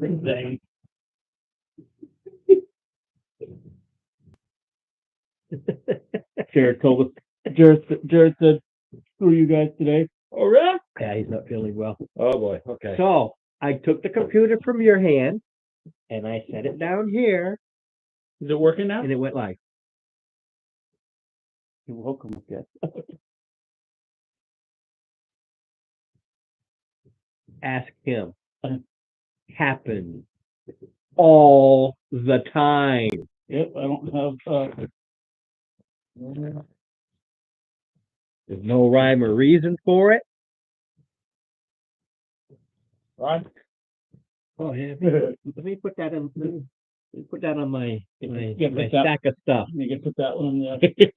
thing. Jared told us. Jared said, "Screw you guys today." Oh, really? Yeah, he's not feeling well. Oh boy. Okay. So I took the computer from your hand and I set it down here, Is it working now? and it went live. You're welcome, guys. Ask him. Happens all the time. Yep. I don't have. There's no rhyme or reason for it. Right. Oh yeah. Let me put that in. Let me put that on my Yeah, my put that- stack of stuff. You can put that one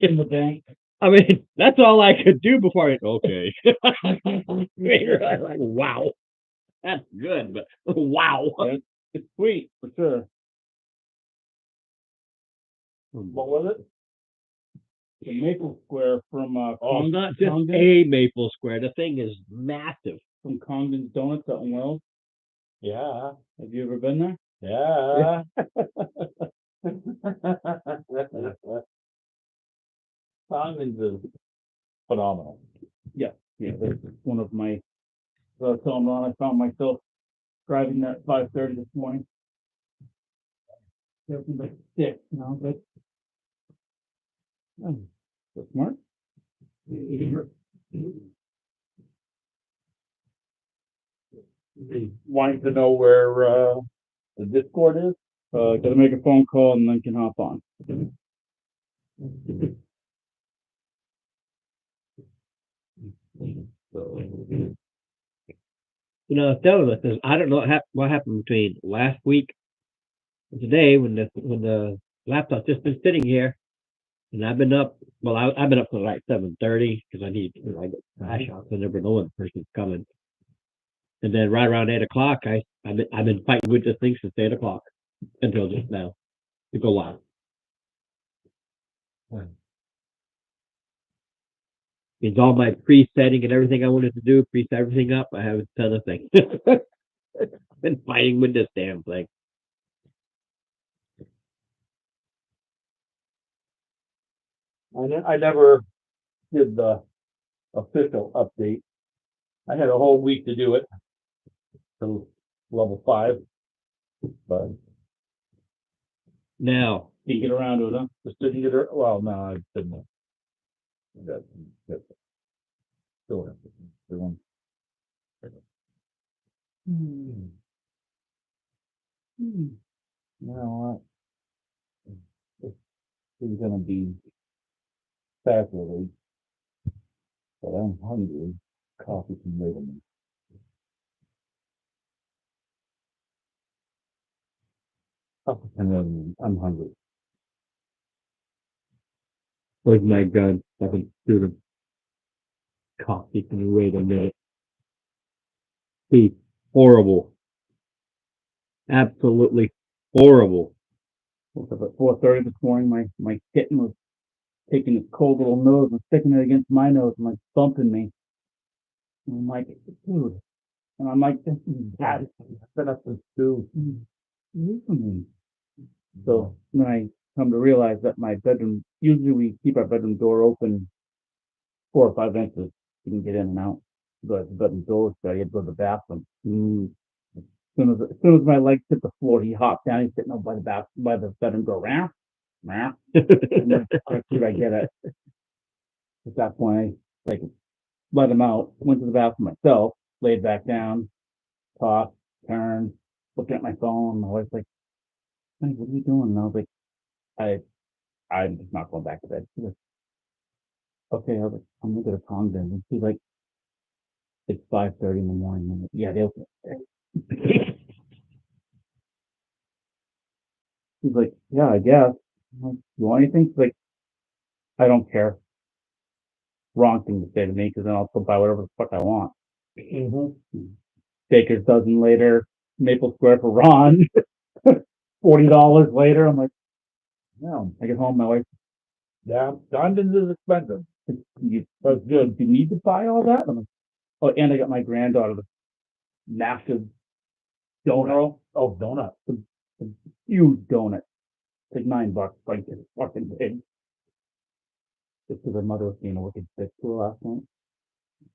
in the bank. I mean, that's all I could do before I. Okay. I'm like, wow, that's good, but wow. Yeah, it's sweet for sure. What was it? The maple square from Oh, not just Congdon? a maple square. The thing is massive. From Congdon Donuts out in Wells. Yeah. Have you ever been there? Yeah. Simon's is phenomenal. Yeah, that's one of my. So I was telling Ron, I found myself driving there at 5:30 this morning. It was like 6, and I was like, oh, so smart. Wanting to know where the Discord is? Gotta make a phone call and then can hop on. You know, tell us, I don't know what happened between last week and today when the laptop's just been sitting here, and I've been up. Well, I've been up till like 7:30 because I need I get flash out, so I never know when the person's coming. And then right around 8 o'clock, I've been fighting with this thing since 8 o'clock until just now to go live. It's all my pre-setting and everything I wanted to do, pre-set everything up. I haven't done a thing. I've been fighting with this damn thing. I never did the official update. I had a whole week to do it to level 5, but Now, Can't get around to it, huh? just didn't get her. Well, no, I didn't. Still have to do one. You know what? It's gonna be fabulous, but I'm hungry. Coffee can wait a minute. And then I'm hungry. where's my gun? I can shoot him. Coffee, can you wait a minute? He's horrible. Absolutely horrible. Woke up at 4:30 this morning. My kitten was taking his cold little nose and sticking it against my nose and like thumping me. And I'm like, dude. And I'm like, this is bad. I've been up since 2. So then I come to realize that my bedroom, usually we keep our bedroom door open 4 or 5 inches. You can get in and out. But the bedroom door was shut. I had to go to the bathroom. As soon as my legs hit the floor, he hopped down. He's sitting up by the bedroom door. Meow, meow. And then, I get it. At that point, I like let him out. Went to the bathroom myself. Laid back down. Talked. Turned. Looking at my phone. My wife's like, "Hey, what are you doing?" And I was like, I'm just not going back to bed. She's like, okay. I was like, I'm gonna go to Congdon. And she's like, it's 5:30 in the morning. I'm like, yeah, they open it. She's like, yeah, I guess. I'm like, you want anything? She's like, I don't care. Wrong thing to say to me because then I'll go buy whatever the fuck I want. Baker's dozen later, Maple Square for Ron. $40 later, I'm like, no. I get home, my wife, Yeah, Condon's is expensive. that's good. Do you need to buy all that? I'm like, oh, and I got my granddaughter the massive donut, Oh, donut. huge donut. It's like $9, like it's fucking big. Just because her mother was being a wicked bitch to her last night.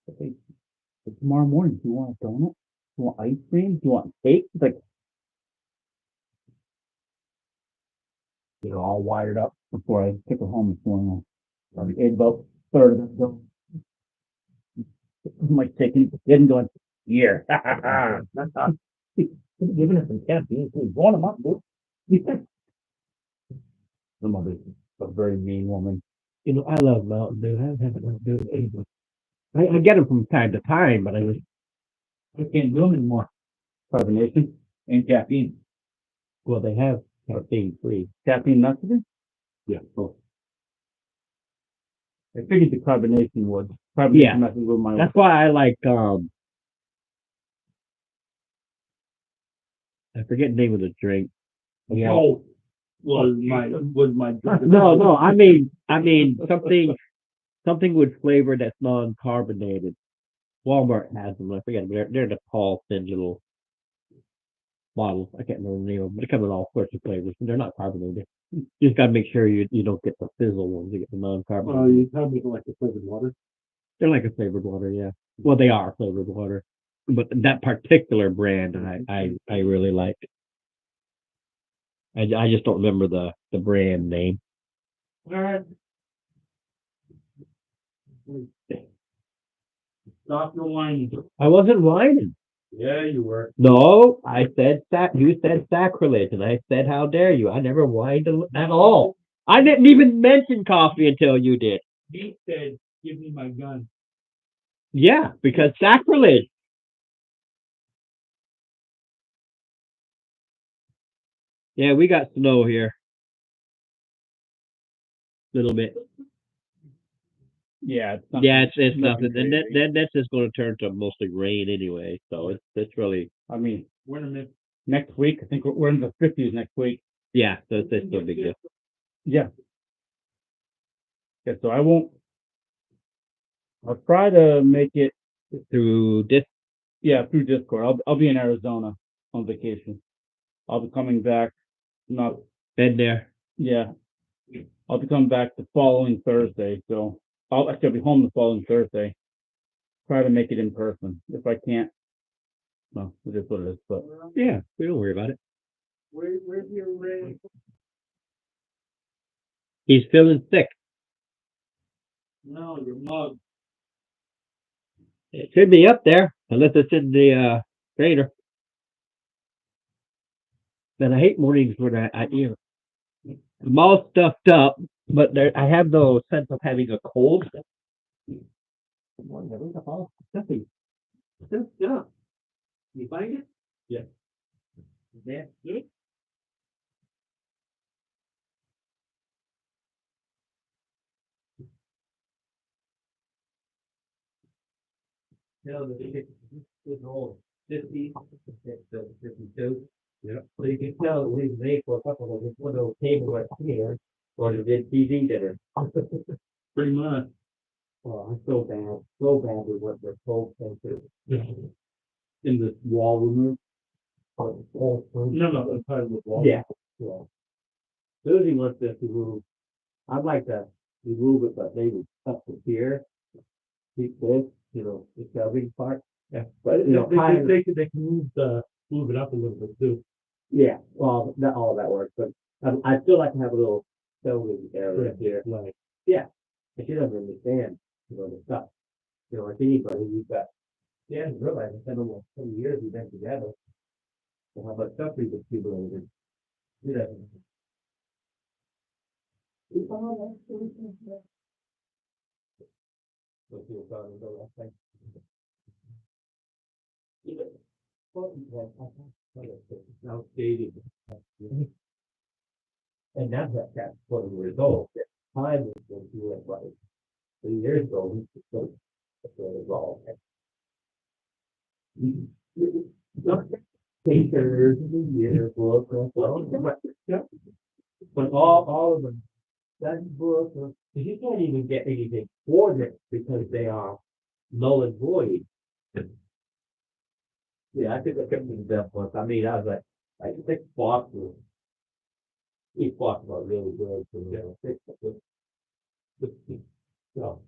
But hey, but tomorrow morning, do you want a donut? Do you want ice cream? Do you want cake? It's like, get her all wired up before I took her home this morning. I ate about a third of it. So I'm like taking it and going, here. Giving it some caffeine. Going them up, dude. The mother's a very mean woman. You know, I love Mountain Dew. I haven't had Mountain Dew in ages. I get them from time to time, but I can't do them anymore. Carbonation and caffeine. well, they have caffeine free. Caffeine nuts in it? Yeah. Oh. I figured the carbonation would. Carbonation Yeah. nuts with my That's why I like I forget the name of the drink. Yeah. Oh, was my. No, I mean something with flavor that's non-carbonated. Walmart has them. I forget. They're the Paul thin little bottles. I can't remember the name of them. They come in all sorts of flavors, and they're not carbonated. You just got to make sure you don't get the fizzle ones. You get the non-carbonated. You tell me like the flavored water. They're like a flavored water, yeah. Well, they are flavored water, but that particular brand I really like. I just don't remember the brand name. All right. Stop your whining. I wasn't whining. Yeah, you were. No, I said you said sacrilege, and I said how dare you. I never whined at all. I didn't even mention coffee until you did. He said, "Give me my gun." Yeah, because sacrilege. Yeah, we got snow here. Little bit. Yeah, it's not, Yeah, it's nothing nothing. And crazy. then that's just going to turn to mostly rain anyway. So it's really I mean, Wait a minute. next week, I think we're in the 50s next week. yeah. So it's no big deal. Yeah. Yeah, so I'll try to make it, Through this, through Discord. I'll be in Arizona on vacation. I'll be coming back, not, been there. yeah, I'll be coming back the following Thursday. So I'll be home the following Thursday. Try to make it in person. If I can't, well, it is what it is. But Yeah, we don't worry about it. Where's your ring? He's feeling sick. No, your mug. It should be up there, unless it's in the trainer. Then I hate mornings when I'm all stuffed up, but I have no sense of having a cold. Come on, wake up all stuffy. Stuffed up. You find it? Yeah. That's it. This old 50, 52. Yeah. So you can tell that we've made for a couple of one of those tables right here, or they did TV dinner. Pretty much. Oh, I'm so bad with what they're so sensitive. In this wall remove. No, No, the part of the wall. Yeah. Susie wants us to move. I'd like to remove it, but they would cut it here. Keep this, the shelving part. Yeah. But They can move it up a little bit too. yeah. Well, not all of that works, but I'd still like to have a little shelving area here. Like, But she doesn't understand, the stuff. Like anybody, you've got. She hasn't realized it's been almost 20 years we've been together. So how much stuff we've accumulated. She doesn't. Let's see what's on the last thing. Now stated. And now that's 20 years old. Time is going to do it like 3 years ago. Evolved. Pictures, yearbook, but all of them, that book, you can't even get anything for them because they are null and void. Yeah, I think I kept it that once. I mean, I was like, I think Fox was, he Fox was really good. So, so,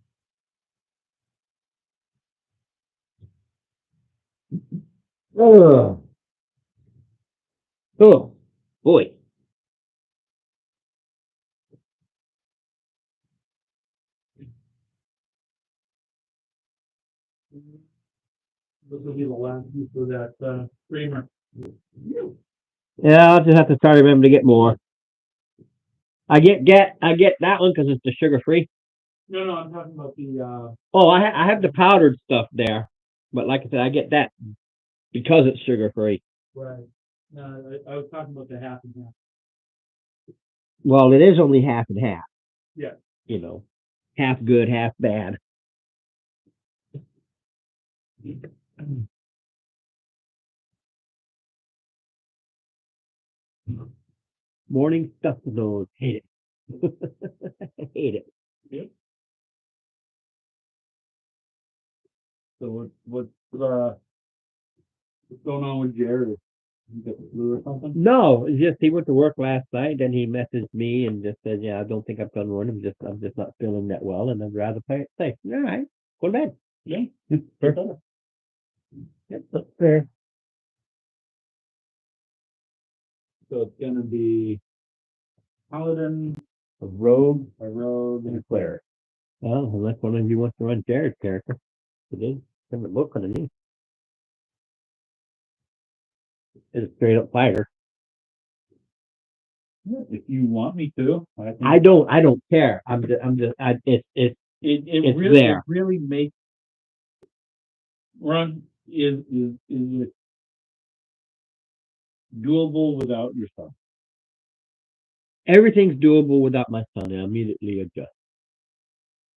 oh, oh, boy. This will be the last piece of that, streamer. Yeah, I'll just have to try to remember to get more. I get that one because it's the sugar free. No, I'm talking about Oh, I have the powdered stuff there, but like I said, I get that because it's sugar free. right. No, I was talking about the half and half. Well, it is only half and half. Yeah. You know, half good, half bad. Morning stuff to those. Hate it. I hate it. Yep. So what's going on with Jared? You got the flu or something? No, it's just he went to work last night, and he messaged me and just said, "Yeah, I don't think I've done one. I'm just not feeling that well, and I'd rather play it safe." All right, go to bed. Yeah. Fair. Yep, that's fair. So it's gonna be Paladin, a rogue, and a cleric. Well, unless one of you wants to run Jared's character, it is doesn't look kind of neat. It's a straight up fighter. If you want me to, I think I don't care. It's it there. really makes run is it doable without your son. Everything's doable without my son, and I immediately adjust.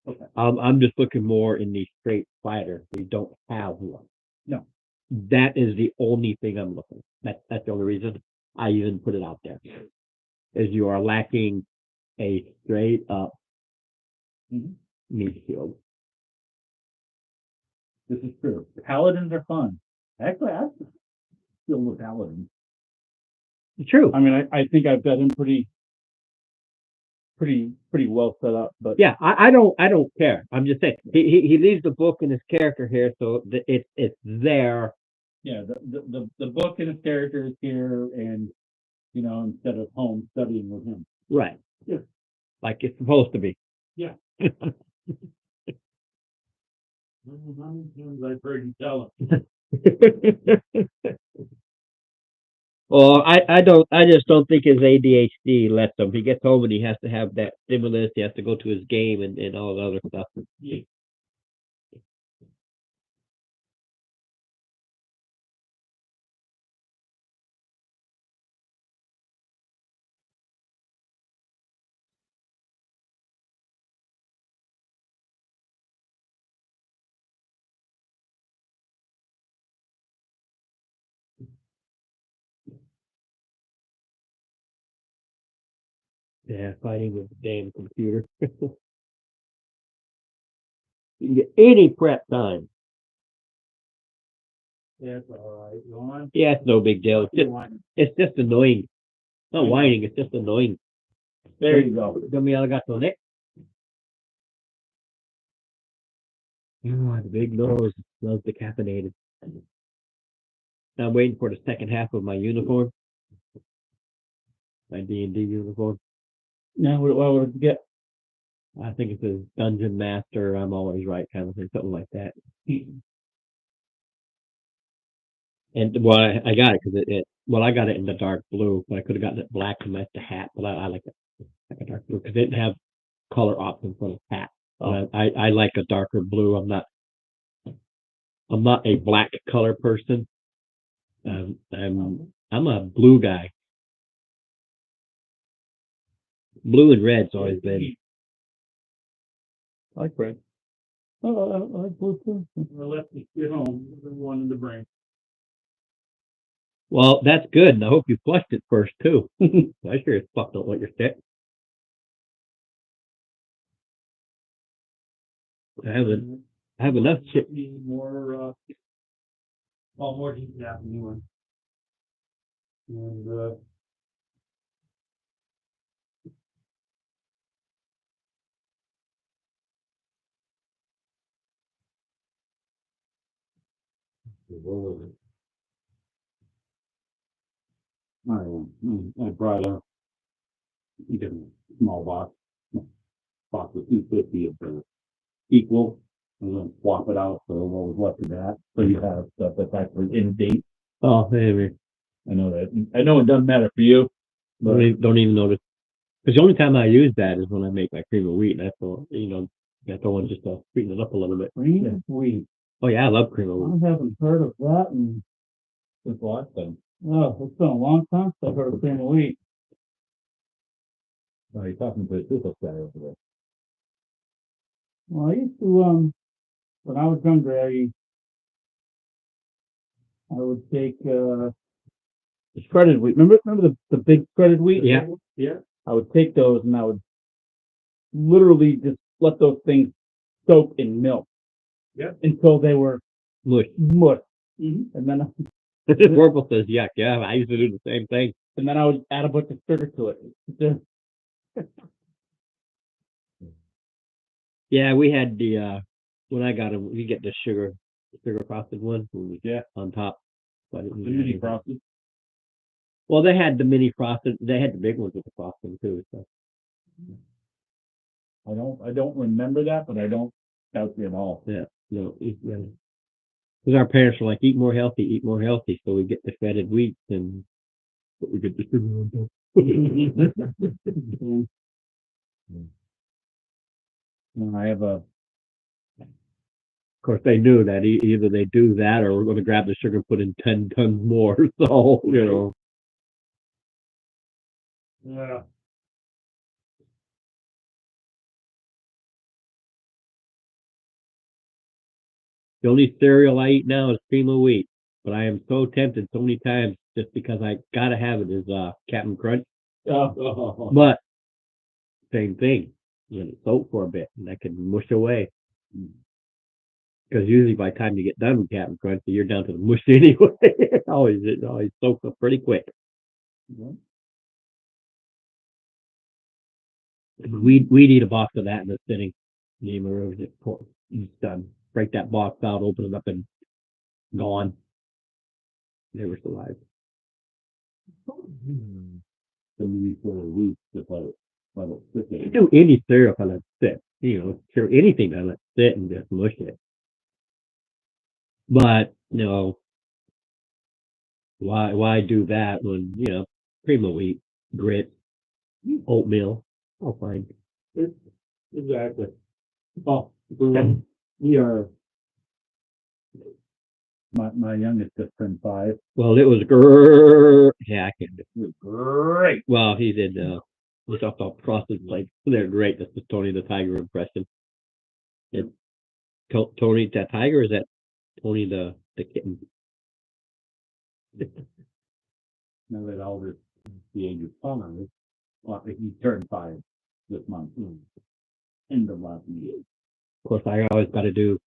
Okay. I'm just looking more in the straight fighter. We don't have one. No. That is the only thing I'm looking. That's the only reason I even put it out there. Is you are lacking a straight up meat shield. This is true. Paladins are fun. Actually, I still with paladins. True. I mean, I think I've got him pretty well set up. But Yeah, I don't care. I'm just saying he leaves the book and his character here, so it's there. yeah, the book and his character is here, and instead of home studying with him. Right. Yeah. Like it's supposed to be. Yeah. How many times I've heard you tell him? Well, I just don't think his ADHD lets him. He gets home and he has to have that stimulus. He has to go to his game and all the other stuff. Yeah. Yeah, fighting with the damn computer. You can get any prep time. That's all right. Go on. Yeah, it's no big deal. It's just annoying. It's not whining. It's just annoying. There you go. Dame gato, ne? Oh, the big nose smells decaffeinated. I'm waiting for the second half of my uniform. My D&D uniform. Now, what would it get? I think it says Dungeon Master, I'm always right kind of thing, something like that. And well, I got it because I got it in the dark blue, but I could have gotten it black to match the hat. But I like it like a dark blue because it didn't have color options for the hat. Oh. I like a darker blue. I'm not a black color person. I'm a blue guy. Blue and red's always been. I like red. Oh, I like blue too. I left it at home. I wanted to bring. Well, that's good, and I hope you flushed it first too. I sure as fuck don't want your stick. I have enough shit. More Oh, more deep, yeah, new one. And, what was it? I brought a small box of 250 of the equal, and then swap it out for what was left of that. So you have stuff that's actually in date. Oh, maybe. I know that. I know it doesn't matter for you, but Don't even notice. Because the only time I use that is when I make my cream of wheat, and that's all, that's the one just to sweeten it up a little bit. Cream of wheat. Oh yeah, I love cream of wheat. I haven't heard of that in, it's the last thing. oh, it's been a long time since I've heard of cream of wheat. Oh, you're talking to a super guy over there. Well, I used to, when I was younger, I would take, shredded wheat. Remember the big shredded wheat? Yeah. Yeah. I would take those and I would literally just let those things soak in milk. Yeah. Until they were Mush. mush. Mm-hmm. And then Purple says yuck. Yeah, I used to do the same thing. and then I would add a bunch of sugar to it. Yeah, we had the when I got them, we get the sugar frosted one. Yeah. On top. But The mini frosted. Well, they had the mini frosted. They had the big ones with the frosting too. So I don't remember that, but I don't doubt it at all. yeah, no, because our parents were like, eat more healthy, so we get the shredded wheat and but we get the sugar on top. And I have a Of course, they knew that either they do that or we're going to grab the sugar and put in 10 tons more. So, Yeah. The only cereal I eat now is cream of wheat. But I am so tempted so many times just because I got to have it is Captain Crunch. Oh. But same thing. Let it soak for a bit and I can mush away. Because usually by the time you get done with Captain Crunch, you're down to the mush anyway. it always soaks up pretty quick. We'd eat a box of that in the sitting. It's done. Break that box out, open it up, and gone. They were alive. The mini for a week, just let it sit there. You do any cereal and let it sit. Sure, anything and let it sit and just mush it. But why do that when cream of wheat, grit, oatmeal, all fine. Exactly. Oh, we are. My youngest just turned 5. Well, it was great. Yeah, I can do It was great. Well, he did. We talked about frosted flakes. They're great. That's the Tony the Tiger impression. It's Tony that tiger, or is that Tony the kitten? Now that Alder's the age of 5, well, he turned 5 this month. End of last year. Of course, I always got to do.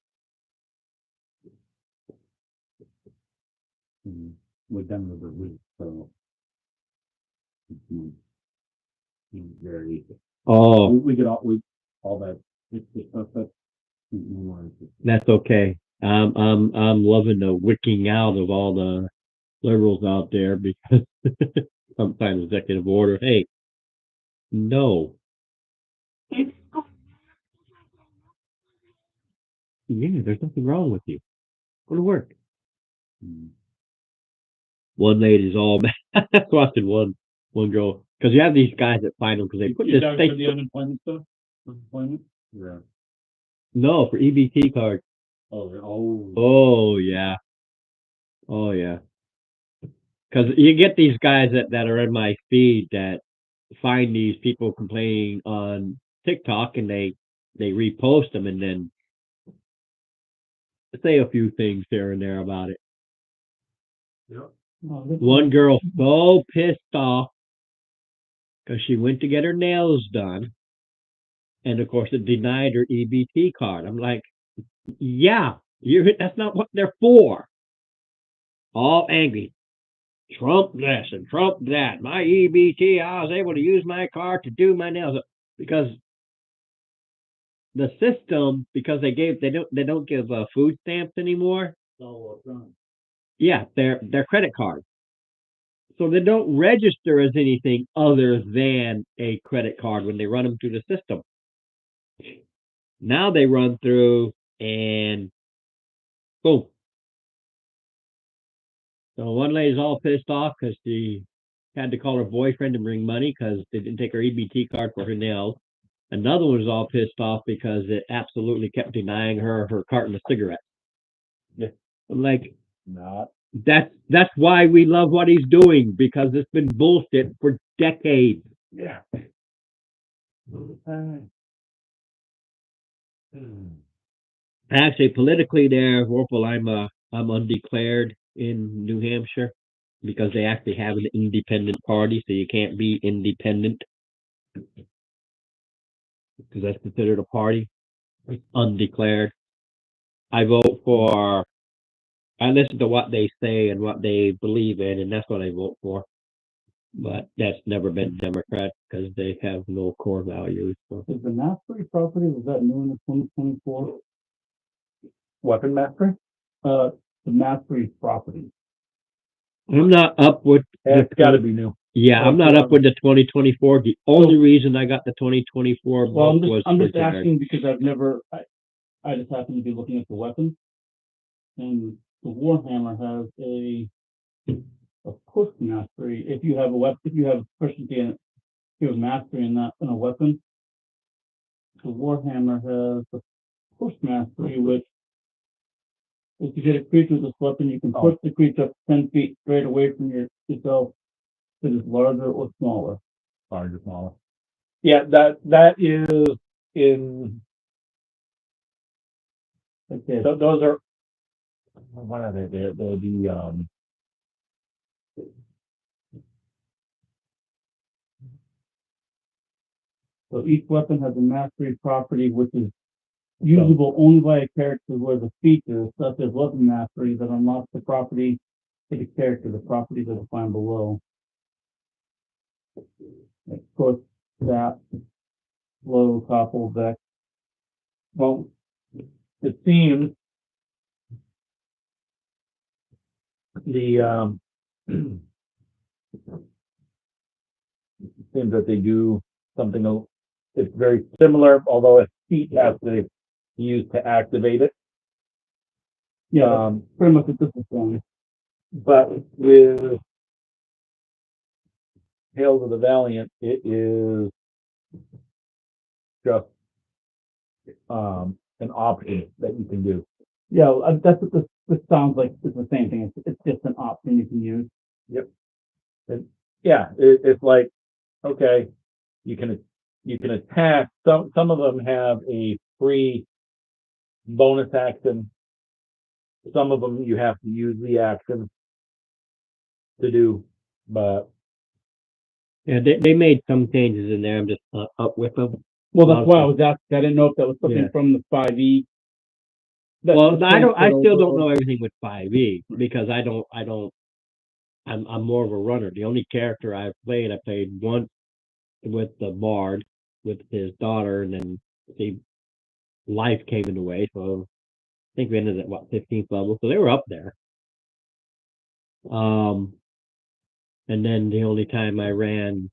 We're done with the week, so it's very. Oh, We get all that. It's just stuff that. that's okay. I'm loving the wicking out of all the liberals out there because sometimes executive order. Hey, no. Yeah, there's nothing wrong with you. Go to work. One lady's all mad. That's watching one girl because you have these guys that find them because they put You this talking thing. for the unemployment stuff? Unemployment? Yeah. No, for EBT cards. Oh yeah. Oh yeah. Because you get these guys that are in my feed that find these people complaining on TikTok and they repost them and then say a few things here and there about it. Yep. One girl so pissed off because she went to get her nails done, and of course it denied her EBT card. I'm like, yeah, that's not what they're for. all angry. Trump this and Trump that. My EBT, I was able to use my card to do my nails because the system, because they don't give food stamps anymore. So, Yeah, they're credit cards. So they don't register as anything other than a credit card when they run them through the system. Now they run through and boom. So one lady's all pissed off because she had to call her boyfriend to bring money because they didn't take her EBT card for her nails. Another one was all pissed off because it absolutely kept denying her her carton of cigarettes. Yeah. I'm like, Not. that's why we love what he's doing because it's been bullshit for decades. Yeah. Actually, politically, there, Warple, I'm undeclared in New Hampshire because they actually have an independent party, so you can't be independent because that's considered a party. It's undeclared. I vote for. I listen to what they say and what they believe in, and that's what I vote for. But that's never been Democrat because they have no core values. So. is the Mastery property, was that new in the 2024? Weapon master? The Mastery property. I'm not up with. It's got to be new. Yeah, I'm not up with the 2024. The only reason I got the 2024 Well, book I'm was just asking because I just happen to be looking at the weapons, and the Warhammer has a push mastery. If you have a weapon, if you have proficiency in it, if you have mastery in that in a weapon, the Warhammer has a push mastery, which if you get a creature with this weapon, you can push the creature up 10 feet straight away from yourself. If it is larger or smaller. Larger, smaller. Yeah, that is in. Okay. Those are. What are they? They're the So each weapon has a mastery property, which is usable only by a character who has a feature such as weapon mastery that unlocks the property to the character. The properties are defined below. Of course, that low topple deck. Well, it seems the seems that they do something. It's very similar, although a feat has to be used to activate it. Yeah, pretty much it's just the same. But with Hail to the Valiant, it is just an option that you can do. Yeah, that's what this sounds like. It's the same thing. It's just an option you can use. Yep. Yeah, it's like, okay, you can attack. Some of them have a free bonus action. Some of them you have to use the action to do, but Yeah, they made some changes in there. I'm just not up with them. Well, that's why I was asking. I didn't know if that was something from the 5e. Well, I still don't know everything with 5e because I'm more of a runner. The only character I played once with the Bard with his daughter, and then life came in the way. So I think we ended at 15th level. So they were up there. And then the only time I ran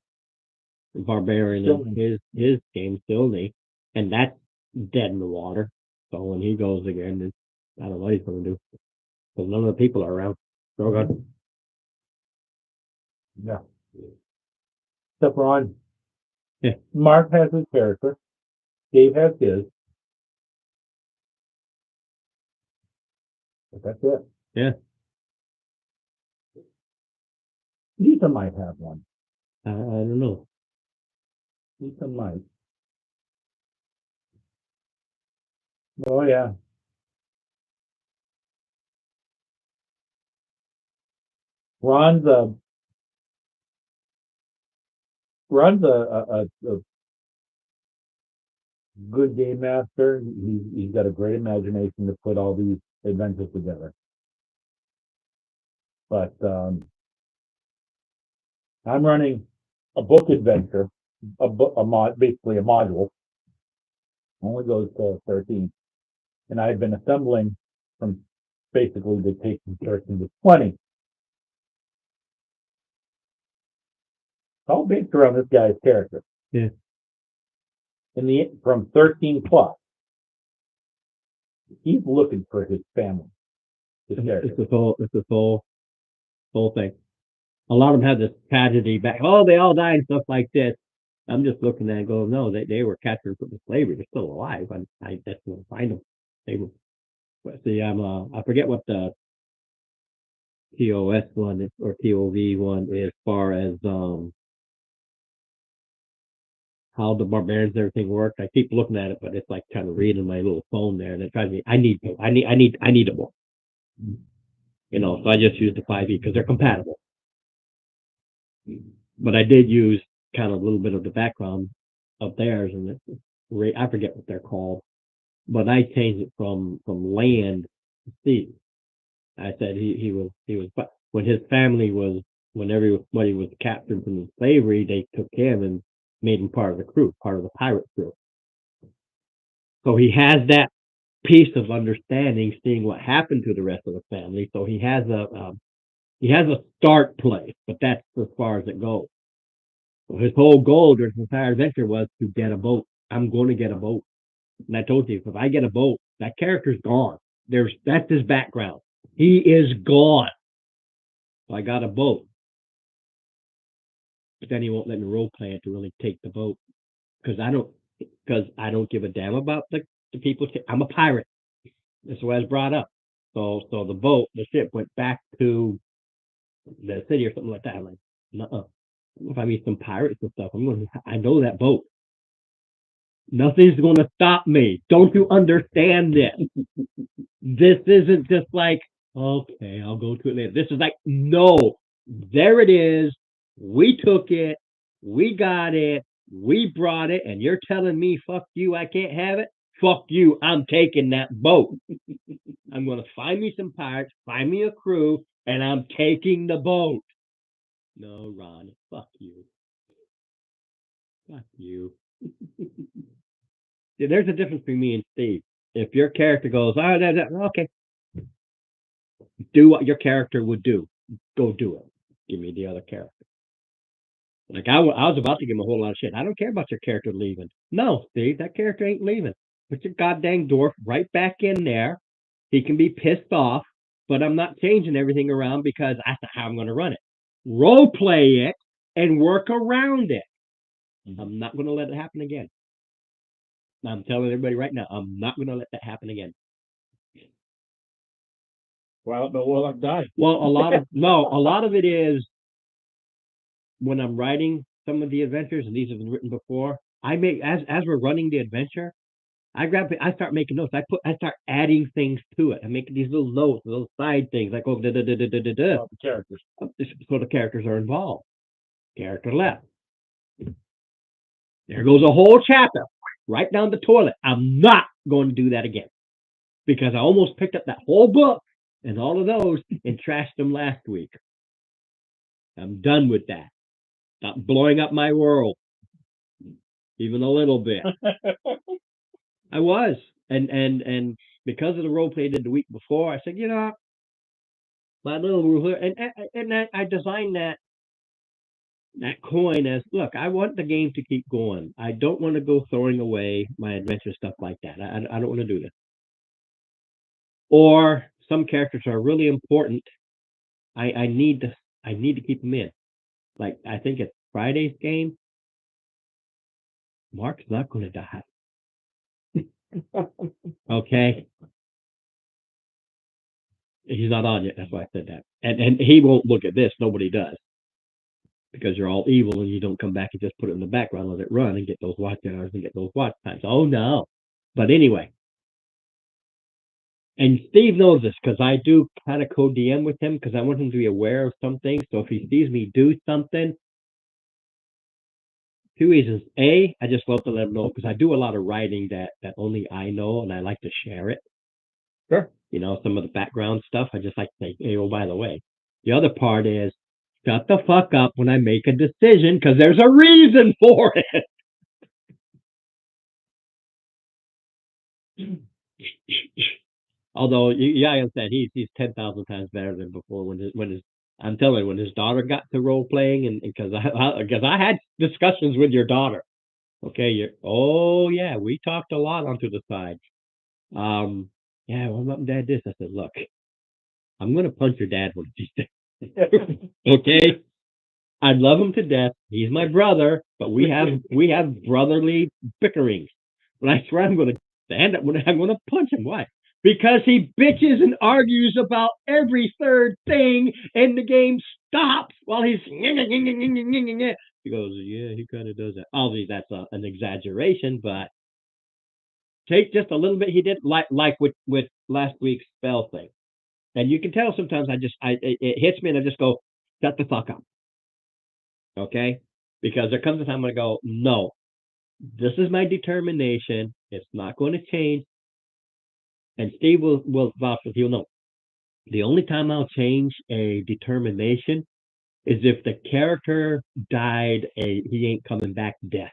Barbarian in his game, Stilney, and that's dead in the water. So when he goes again, I don't know what he's going to do because none of the people are around. So good. yeah. Except Ron. Yeah. Mark has his character. Dave has his. But that's it. Yeah. Lisa might have one. I don't know. Lisa might. Oh yeah. Ron's a good game master. He's got a great imagination to put all these adventures together. but I'm running a book adventure, basically a module, only goes to 13, and I've been assembling from basically to take from 13 to 20. It's all based around this guy's character. Yeah. From 13 plus, he's looking for his family. His character. It's this whole thing. A lot of them have this tragedy back. Oh, they all died and stuff like this. I'm just looking at it and go, no, they were captured and put in slavery. They're still alive. I just want to find them. They were. But see, I forget what the TOS one is, or TOV one is, as far as how the barbarians and everything work. I keep looking at it, but it's like trying to read on my little phone there, and it drives me. I need a book. You know, so I just use the 5e because they're compatible. But I did use kind of a little bit of the background of theirs, and I forget what they're called. But I changed it from land to sea. I said he was, but when his family was, when everybody was captured from slavery, they took him and made him part of the crew, part of the pirate crew. So he has that piece of understanding, seeing what happened to the rest of the family. So he has a start place, but that's as far as it goes. So his whole goal during this entire adventure was to get a boat. I'm going to get a boat. And I told you, if I get a boat, that character's gone. That's his background. He is gone. So I got a boat. But then he won't let me role play it to really take the boat. Because I don't give a damn about the people. I'm a pirate. That's what I was brought up. So the ship went back to the city or something like that. I'm like, nuh-uh. If I meet some pirates and stuff, I know that boat. Nothing's going to stop me. Don't you understand this? This isn't just like, okay, I'll go to it later. This is like, no, there it is. We took it. We got it. We brought it. And you're telling me, fuck you, I can't have it? Fuck you, I'm taking that boat. I'm going to find me some pirates, find me a crew, and I'm taking the boat. No, Ron, fuck you. Fuck you. See, there's a difference between me and Steve. If your character goes, okay, do what your character would do. Go do it. Give me the other character. Like I was about to give him a whole lot of shit. I don't care about your character leaving. No, Steve, that character ain't leaving. Put your goddamn dwarf right back in there. He can be pissed off, but I'm not changing everything around because that's not how I'm going to run it. Role play it and work around it. I'm not going to let it happen again. I'm telling everybody right now, I'm not going to let that happen again. Well, the warlock died. Well, a lot of it is when I'm writing some of the adventures, and these have been written before. I make as we're running the adventure, I start making notes. I start adding things to it. I make these little notes, little side things like The characters. So the characters are involved. Character left. There goes a whole chapter right down the toilet. I'm not going to do that again because I almost picked up that whole book and all of those and trashed them last week. I'm done with that. Stop blowing up my world, even a little bit. I was, and because of the role play I did the week before, I said, my little rule, and I designed that coin as, look, I want the game to keep going. I don't want to go throwing away my adventure stuff like that. I don't want to do that. Or some characters are really important. I need to keep them in. Like I think it's Friday's game. Mark's not going to die. Okay. He's not on yet. That's why I said that. And he won't look at this. Nobody does. Because you're all evil and you don't come back and just put it in the background, let it run and get those watch hours and get those watch times. Oh, no. But anyway. And Steve knows this because I do kind of co-DM with him because I want him to be aware of some things. So if he sees me do something, 2 reasons. A, I just love to let him know because I do a lot of writing that only I know and I like to share it. Sure. Some of the background stuff, I just like to say, hey, oh, by the way, The other part is shut the fuck up when I make a decision because there's a reason for it. Although, yeah, I understand he's 10,000 times better than before. I'm telling you, when his daughter got to role playing, and because I had discussions with your daughter. Okay, oh yeah, we talked a lot onto the side. Yeah, well, mom and dad this. I said, look, I'm gonna punch your dad one of these days. Okay, I love him to death. He's my brother, but we have brotherly bickerings. But I swear I'm gonna stand up when I'm gonna punch him. Why? Because he bitches and argues about every third thing, and the game stops while he's. He goes, yeah, he kind of does that. Obviously, that's an exaggeration, but take just a little bit. He did like with last week's spell thing, and you can tell sometimes it hits me, and I just go, shut the fuck up, okay? Because there comes a time when I go, no, this is my determination. It's not going to change. And Steve will vouch with you. Know the only time I'll change a determination is if the character died he ain't coming back death.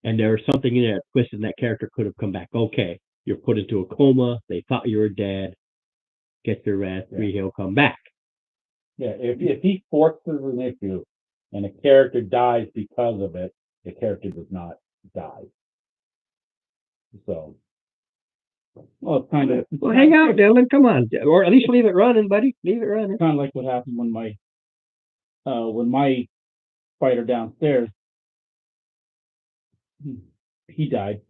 And there was something in there that twisted, that character could have come back. Okay, you're put into a coma. They thought you were dead. Get your rest. Yeah. He'll come back. Yeah, if he forces an issue and a character dies because of it, the character does not die. So. Well, kind of. Well, hang out, Dylan. Come on, or at least leave it running, buddy. Leave it running. Kind of like what happened when my fighter downstairs, he died.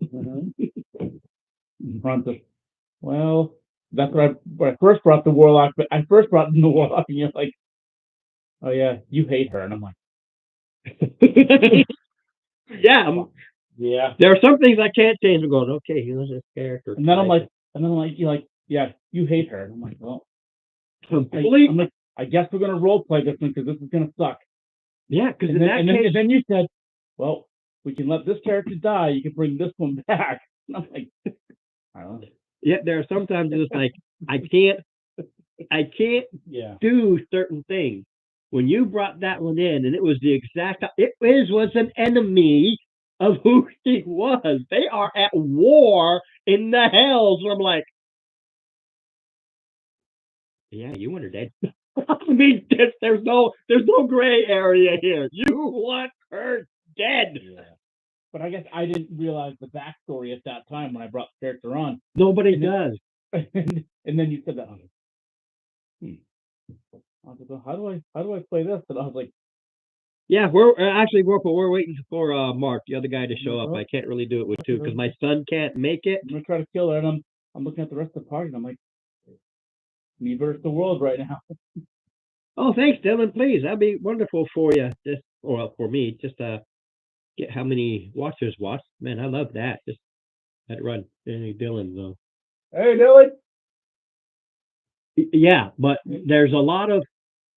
Well, that's when I first brought the warlock. But I first brought in the warlock, and you're like, "Oh yeah, you hate her," and I'm like, "Yeah, yeah." There are some things I can't change. I'm going, okay, here's this character. And then I'm like, you're like, yeah, you hate her. And I'm like, well, I'm like, I guess we're gonna role play this one because this is gonna suck. Yeah, because then you said, well, we can let this character die. You can bring this one back. And I'm like, I don't know. Yeah, there are sometimes it's like I can't do certain things. When you brought that one in, and it was was an enemy of who he was. They are at war in the hells. Where I'm like, yeah, you want her dead. I mean, there's no gray area here. You want her dead. Yeah. But I guess I didn't realize the backstory at that time when I brought the character on. Nobody does. And then you said that. I was like, how do I play this? And I was like, yeah, we're waiting for Mark, the other guy, to show up. I can't really do it with two because my son can't make it. I'm gonna try to kill her, and I'm looking at the rest of the party, and I'm like, me versus the world right now. Oh, thanks, Dylan. Please, that'd be wonderful for you. For me, just get how many watchers watch. Man, I love that. Just let it run. Hey, Dylan, though. Hey, Dylan. Yeah, but there's a lot of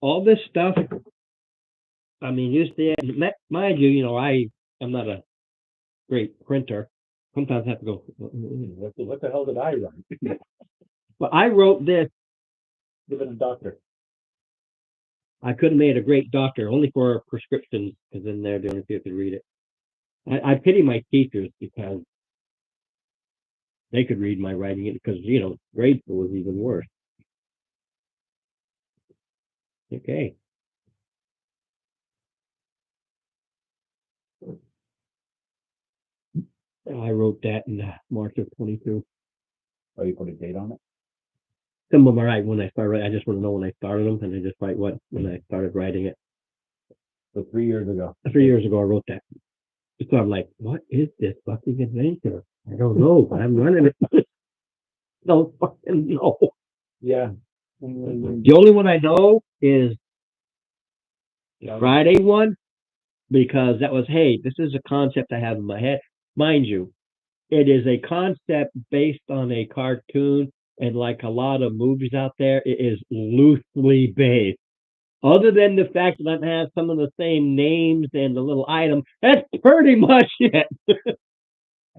all this stuff. I mean, mind you, I'm not a great printer. Sometimes I have to go, what the hell did I write? But I wrote this. Give it a doctor. I could have made a great doctor, only for prescriptions, because then they're the only people who could read it. I pity my teachers because they could read my writing, because, grade school was even worse. Okay. I wrote that in March of 22. Oh, you put a date on it? Some of them are right when I started. I just want to know when I started them, and I just write when I started writing it. So 3 years ago. 3 years ago, I wrote that. So I'm like, what is this fucking adventure? I don't know, but I'm running it. Don't fucking know. Yeah. The only one I know is the Friday one, because that was, hey, this is a concept I have in my head. Mind you, it is a concept based on a cartoon, and like a lot of movies out there, it is loosely based. Other than the fact that it has some of the same names and the little item, that's pretty much it. I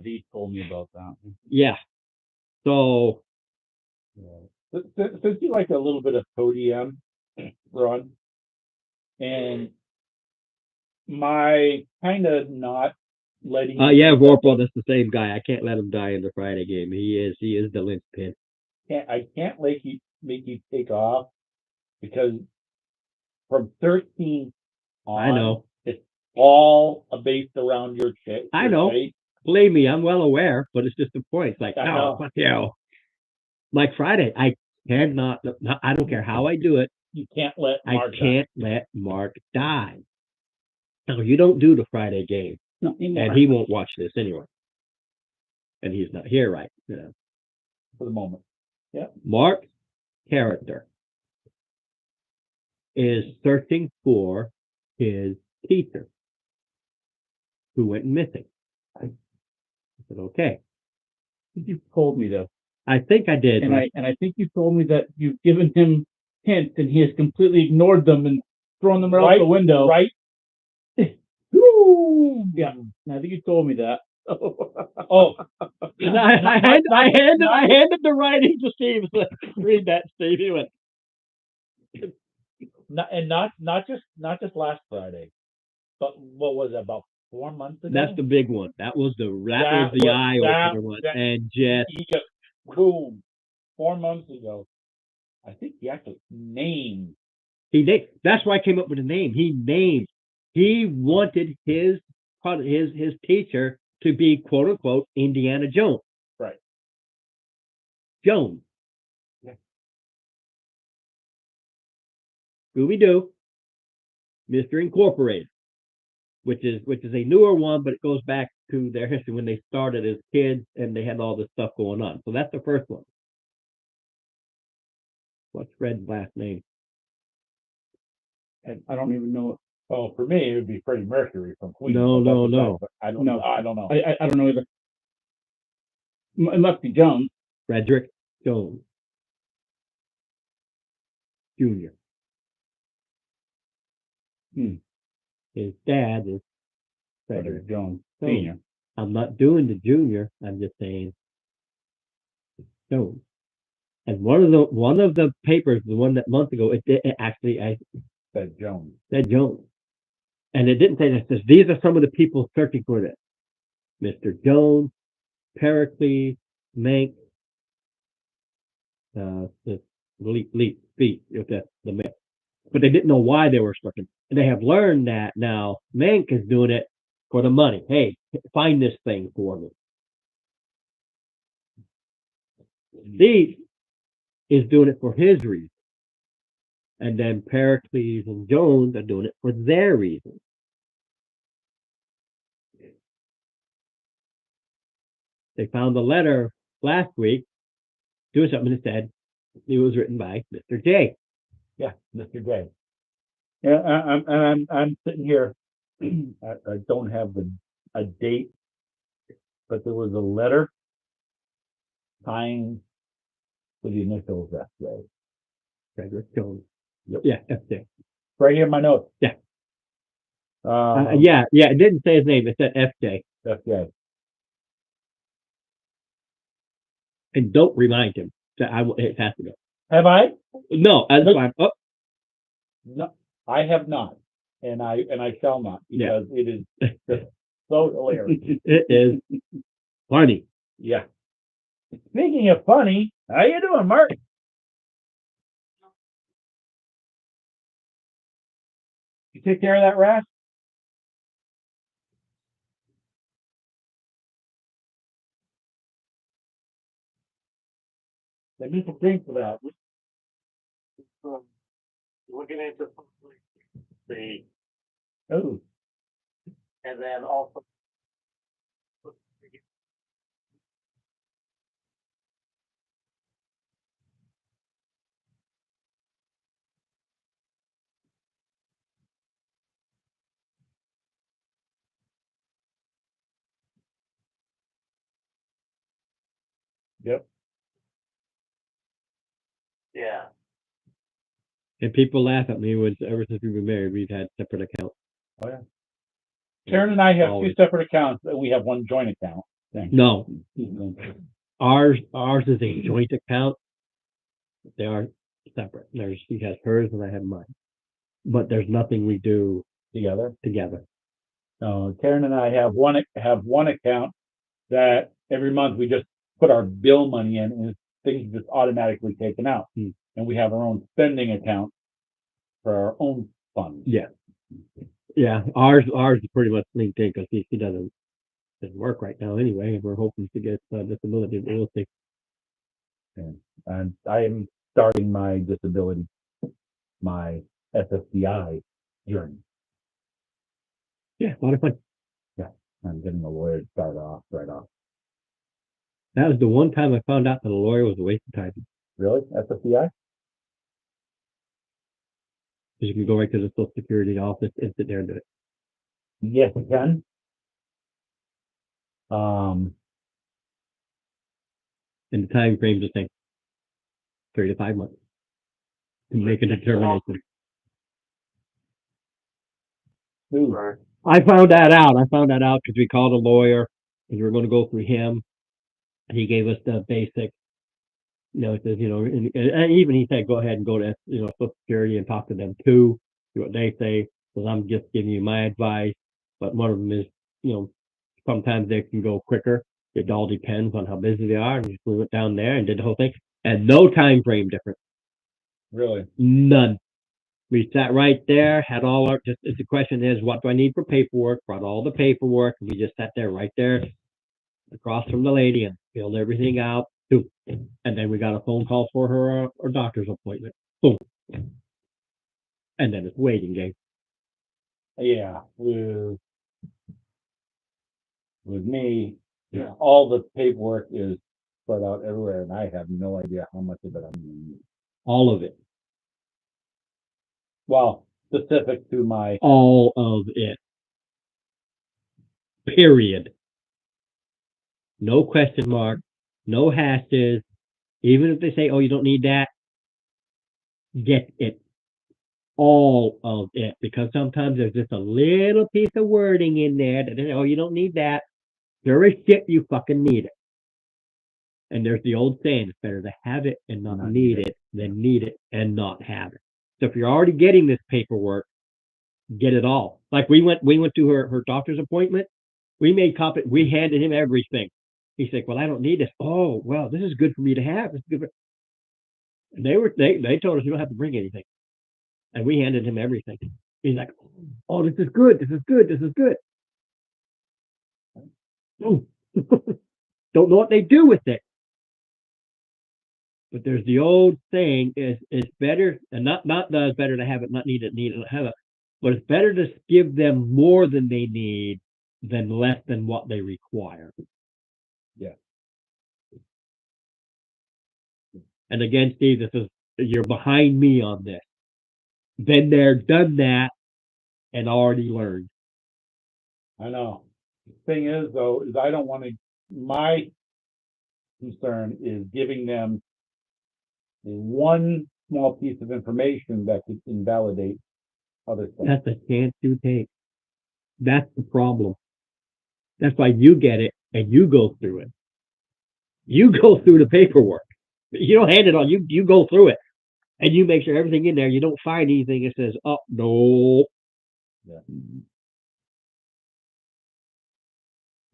think you told me about that. Yeah. So. Since you like a little bit of ODM, run. And my kind of not letting. Yeah, Vorpal, that's the same guy. I can't let him die in the Friday game. He is the linchpin. I can't make you take off because from 13 on, I know. it's all based around your chick. I know. Right? Believe me, I'm well aware, but it's just the point. It's like, I no, know. fuck you. Like Friday, I cannot, I don't care how I do it, You can't let Mark I can't let Mark die. No, you don't do the Friday game. No, And he won't watch this anyway. And he's not here, right? You know. for the moment. Yeah. Mark's character is searching for his teacher who went missing. I said, okay. You told me this, I think I did. and I think you told me that you've given him hints, and he has completely ignored them and thrown them out the window. Right. Yeah, and I think you told me that. Oh, And I handed the writing to Steve. Read that, Steve. He went, not just last Friday, but what was it, about 4 months ago? that's the big one. That was the eye opener one. And just he just boom, 4 months ago. I think he actually named. That's why I came up with the name. He wanted his teacher to be quote unquote Indiana Jones. Right. Jones. Yeah. Scooby-Doo, Mr. Incorporated, which is a newer one, but it goes back to their history when they started as kids and they had all this stuff going on. So that's the first one. What's Fred's last name? And I don't even know. Oh, for me, it would be Freddie Mercury from Queen. No. I don't No. know. I don't know. I don't know either. It must be Jones. Frederick Jones Jr. His dad is Frederick Jones Jones. Senior. I'm not doing the junior. I'm just saying Jones. And one of the papers, the one that month ago, it actually I Said Jones. said Jones, and it didn't say that. It says these are some of the people searching for this: Mr. Jones, Pericles, Mank, the leap feet, the man. But they didn't know why they were searching. And they have learned that now. Mank is doing it for the money. Hey, find this thing for me. Steve is doing it for his reason. And then Pericles and Jones are doing it for their reason. They found the letter last week doing something that said it was written by Mr. J. Yeah, Mr. J. Yeah, I'm sitting here. I don't have a date, but there was a letter signed with the initials FJ. Frederick Jones. Yep. Yeah, FJ. Right here in my notes. Yeah. Yeah. It didn't say his name. It said FJ. FJ. And don't remind him that it has to go. Have I? No, that's fine. Oh, No, I have not, and I shall not, because it is just so hilarious. it is funny. Yeah. Speaking of funny, how you doing, Mark? You take care of that rat? They need to drink for that. Looking into the, Oh, and then also. yep. Yeah. And people laugh at me when ever since we've been married, we've had separate accounts. Oh yeah. Karen and I have Always. two separate accounts. We have one joint account. No, ours is a joint account. They are separate. She has hers and I have mine. But there's nothing we do together. together. Karen and I have one account that every month we just put our bill money in and things just automatically taken out. And we have our own spending account for our own funds. Yeah. Yeah. Ours is pretty much linked in because she doesn't work right now anyway. And we're hoping to get disability. We'll see. And I am starting my disability, my SSDI journey. Yeah, a lot of fun. Yeah, I'm getting a lawyer to start off right off. That was the one time I found out that a lawyer was a waste of time. Really? SSDI? Because you can go right to the Social Security office and sit there and do it. Yes, you can. And the time frame's the same. 3 to 5 months. To make a determination. Right. I found that out. Because we called a lawyer and we were going to go through him. He gave us the basic, it says, and even he said, go ahead and go to, Social Security and talk to them too, see what they say, because I'm just giving you my advice. But one of them is, sometimes they can go quicker. It all depends on how busy they are. And we went down there and did the whole thing. And no time frame difference. Really? None. We sat right there, had all our, just the question is, what do I need for paperwork? Brought all the paperwork. And we just sat there right there across from the lady and filled everything out. Boom. And then we got a phone call for her doctor's appointment. Boom. And then it's waiting game. Yeah. With me, all the paperwork is spread out everywhere, and I have no idea how much of it I'm going to use. All of it. Well, specific to my... All of it. Period. No question mark. No hashes. Even if they say, oh, you don't need that, get it. All of it. Because sometimes there's just a little piece of wording in there that, oh, you don't need that. There is shit, you fucking need it. And there's the old saying, it's better to have it and not need it than need it and not have it. So if you're already getting this paperwork, get it all. Like we went to her doctor's appointment. We made copy. We handed him everything. He's like, well, I don't need this. Oh, well, this is good for me to have. This is good for... And they told us you don't have to bring anything. And we handed him everything. He's like, oh, this is good. This is good. This is good. Don't know what they do with it. But there's the old saying: it's better, and not that it's better to have it, not need it, not have it, but it's better to give them more than they need than less than what they require. Yeah. And again, Steve, you're behind me on this. Been there, done that, and already learned. I know. The thing is, though, is I don't want to. My concern is giving them one small piece of information that could invalidate other things. That's a chance you take. That's the problem. That's why you get it and you go through it. You go through the paperwork. You don't hand it on. You go through it and you make sure everything in there. You don't find anything that says, "Oh no."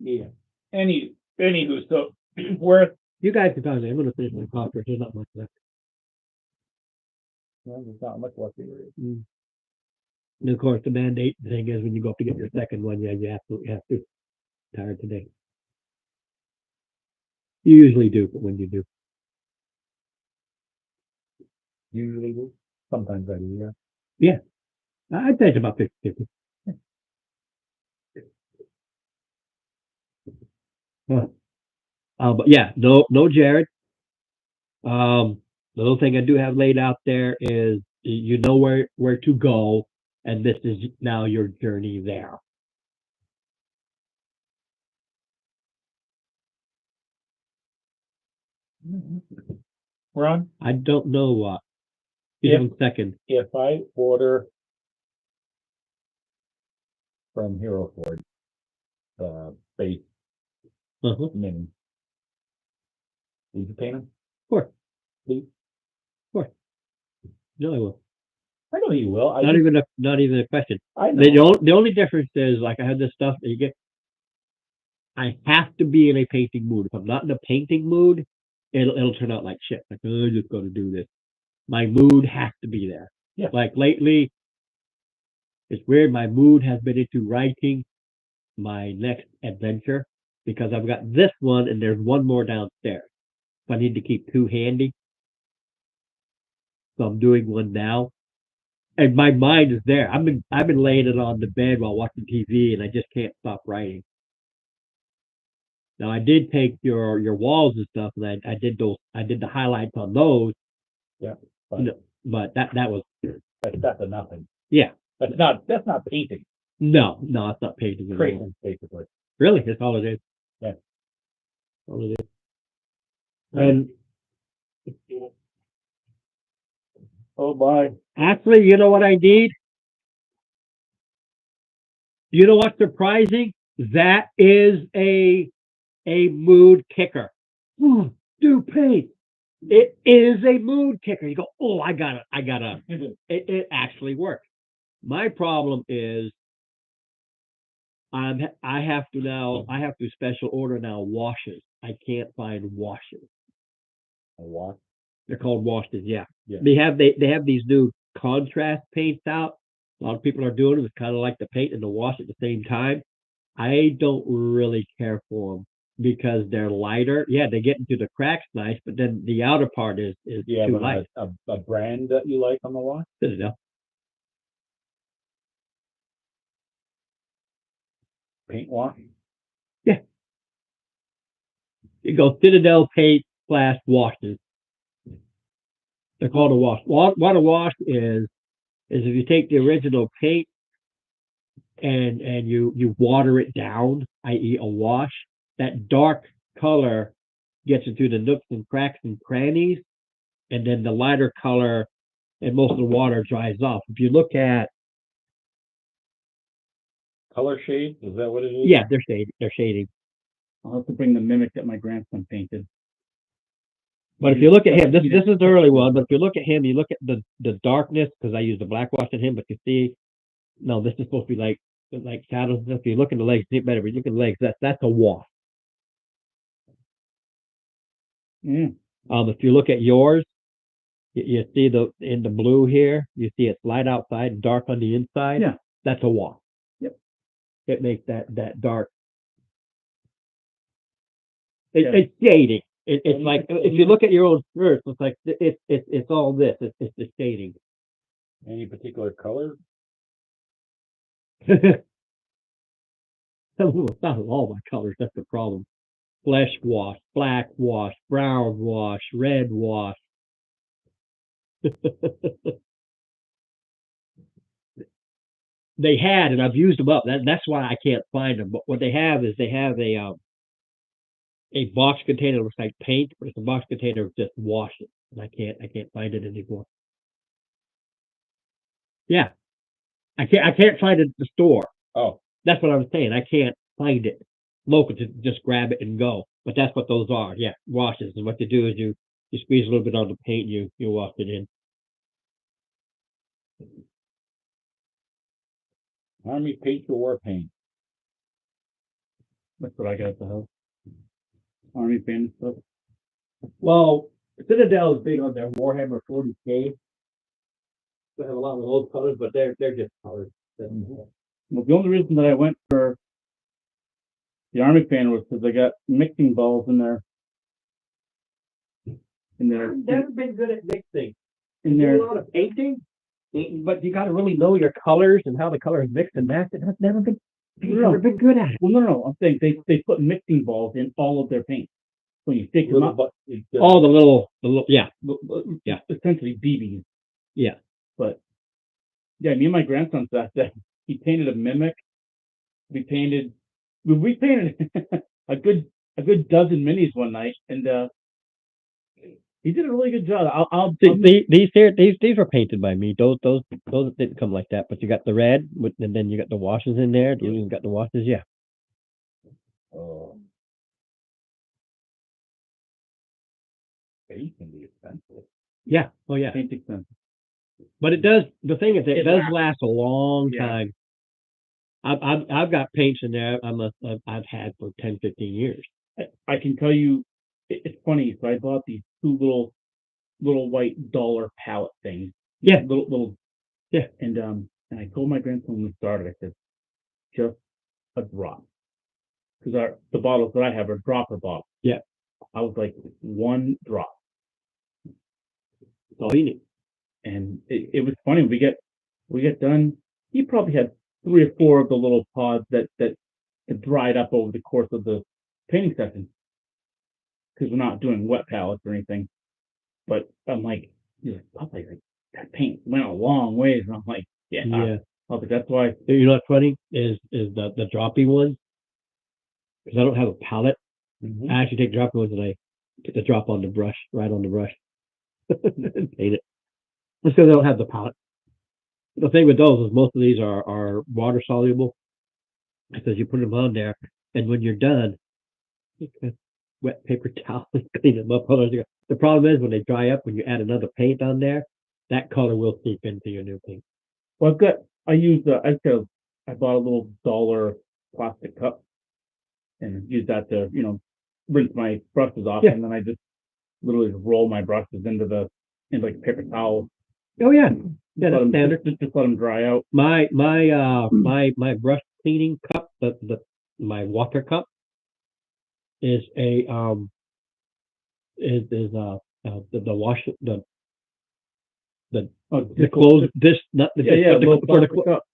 Yeah. Anywho, so worth. You guys can talk to me. I'm going to finish my coffee. There's not much left. Well, there's not much left here. And of course, the mandate thing is when you go up to get your second one, yeah, you absolutely have to. Tired today. You usually do, but when you do. Usually do. Sometimes I do, yeah. Yeah. I'd say it's about 50-50. But yeah, no Jared. The little thing I do have laid out there is you know where to go, and this is now your journey there. Ron? I don't know what. Give him a second. If I order from Hero Ford, base mini, need to pay them? Of course. Please? Of course. No, I will. I know you will. Not even a question. I know. The only difference is, like, I have this stuff that you get. I have to be in a painting mood. If I'm not in a painting mood, it'll turn out like shit. Like, oh, I'm just going to do this. My mood has to be there. Yeah. Like lately, it's weird. My mood has been into writing my next adventure because I've got this one and there's one more downstairs. So I need to keep two handy. So I'm doing one now. And my mind is there. I've been laying it on the bed while watching TV and I just can't stop writing. Now I did take your walls and stuff and I did the highlights on those. Yeah. But that was That's a nothing. yeah. That's not painting. No, it's not painting at all. Tracing, basically. Really, that's all it is. Yeah. All it is. And Oh my. actually, you know what I need? You know what's surprising? That is a mood kicker. Do paint. It is a mood kicker. You go, oh, I got it. It actually works. My problem is I have to special order now washes. I can't find washes. A what? They're called washes, yeah. Yeah. They have these new contrast paints out. A lot of people are doing it. It's kind of like the paint and the wash at the same time. I don't really care for them because they're lighter. Yeah, they get into the cracks nice, but then the outer part is Yeah, too but light. a brand that you like on the watch? Citadel. Paint wash? You go Citadel paint / washes. They're called a wash. What a wash is if you take the original paint and you water it down, i.e. a wash, that dark color gets into the nooks and cracks and crannies, and then the lighter color and most of the water dries off. If you look at Color shade? Is that what it is? yeah, they're shading. I'll have to bring the mimic that my grandson painted. But if you look at him, this is the early one. But if you look at him, you look at the darkness because I use the black wash on him. But you see, no, this is supposed to be like shadows and stuff. If you look at the legs, see it better. If you look at the legs, that's a wash. Mm. If you look at yours, you see in the blue here, you see it's light outside and dark on the inside. Yeah. That's a wash. Yep. It makes that dark. Yeah. It's shading. It's like if you look at your own shirts, it's like it's all this. It's the shading. Any particular color? It's not all my colors. That's the problem. Flesh wash, black wash, brown wash, red wash. They had, and I've used them up. That's why I can't find them. But what they have is a box container that looks like paint, but it's a box container of just washes, and I can't find it anymore. Yeah, I can't find it at the store. Oh, That's what I was saying. I can't find it local to just grab it and go. But that's what those are. Yeah, washes. And what you do is you squeeze a little bit on the paint, and you wash it in. Army paint or war paint? That's what I got at the house. Army paint stuff. Well, Citadel is big on their Warhammer 40K. They have a lot of those colors, but they're just colors. Well, the only reason that I went for the Army paint was because they got mixing balls in there. I've never been good at mixing. In There's there. a lot of painting, but you got to really know your colors and how the colors mix and match. And I've never been good at it. Well, no. I'm saying they put mixing balls in all of their paint. When you stick them up, All the little, yeah. Yeah. essentially BBs. Yeah. But yeah, me and my grandson sat there. He painted a mimic. We painted a good dozen minis one night, and he did a really good job. These were painted by me. Those didn't come like that. But you got the red, and then you got the washes in there. You got the washes, yeah. Paint can be expensive. Yeah. Oh yeah. Paint expensive. But it does. The thing is, it It does lasts. last a long Yeah. time. I've got paints in there. I've had for 10, 15 years. I can tell you, it's funny. So I bought these two little white dollar pallet things. Yeah. Little. Yeah. And I told my grandson when we started, I said, just a drop, because the bottles that I have are dropper bottles. Yeah. I was like, one drop. That's all you need. And it was funny. We get done. He probably had 3 or 4 of the little pods that had dried up over the course of the painting session, because we're not doing wet pallets or anything. But I'm like, he's like, Papa, like, that paint went a long ways, and I'm like, yeah. Yeah. I was like, that's why. You know what's funny is the droppy one, because I don't have a palette. Mhm. I actually take droppy ones and I put the drop on the brush, right on the brush, and paint it. Just because I don't have the palette. The thing with those is most of these are water soluble, because you put them on there, and when you're done, you can wet paper towel and clean them up. The problem is when they dry up, when you add another paint on there, that color will seep into your new paint. Well, I bought a little dollar plastic cup and used that to, rinse my brushes off, Yeah. and then I just literally roll my brushes into like a paper towel. Oh yeah, yeah, Let that's 'em- standard. Just let them dry out. My brush cleaning cup, my water cup is a the wash Oh, the clothes this not the Yeah, yeah, but little for the plastic cup.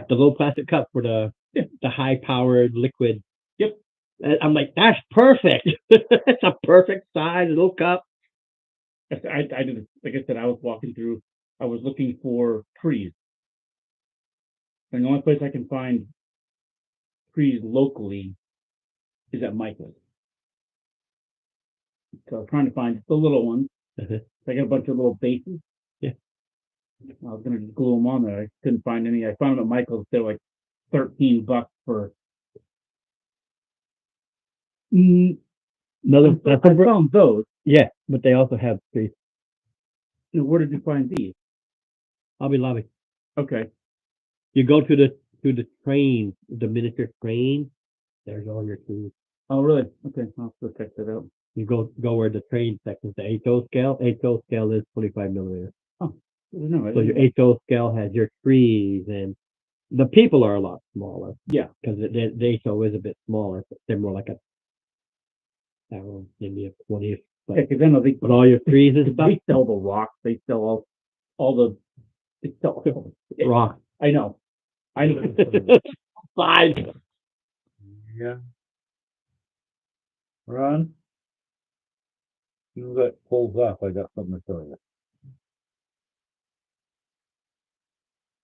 the little plastic cup for the Yeah. the high powered liquid. Yep. And I'm like, that's perfect. It's a perfect size little cup. I did, like I said, I was looking for trees, and the only place I can find trees locally is at Michael's. So I was trying to find the little ones. Uh-huh. I got a bunch of little bases. Yeah. I was gonna just glue them on there. I couldn't find any. I found them at Michael's. They're like $13 for. Another I found those. yeah, but they also have trees. Where did you find these? Hobby Lobby. Okay. You go to the train, the miniature train. There's all your trees. Oh, really? Okay, I'll have to check that out. You go where the train section, the HO scale. HO scale is 25 millimeters. Oh, I don't know. So your HO scale has your trees, and the people are a lot smaller. Yeah. Because the HO is a bit smaller. But they're more like I don't know, maybe a 20th. Yeah, because I know But all your trees and stuff, they sell the rocks. They sell all the. They sell rock. I know. Five. Yeah. Ron? You got pulls up, I got something to show you.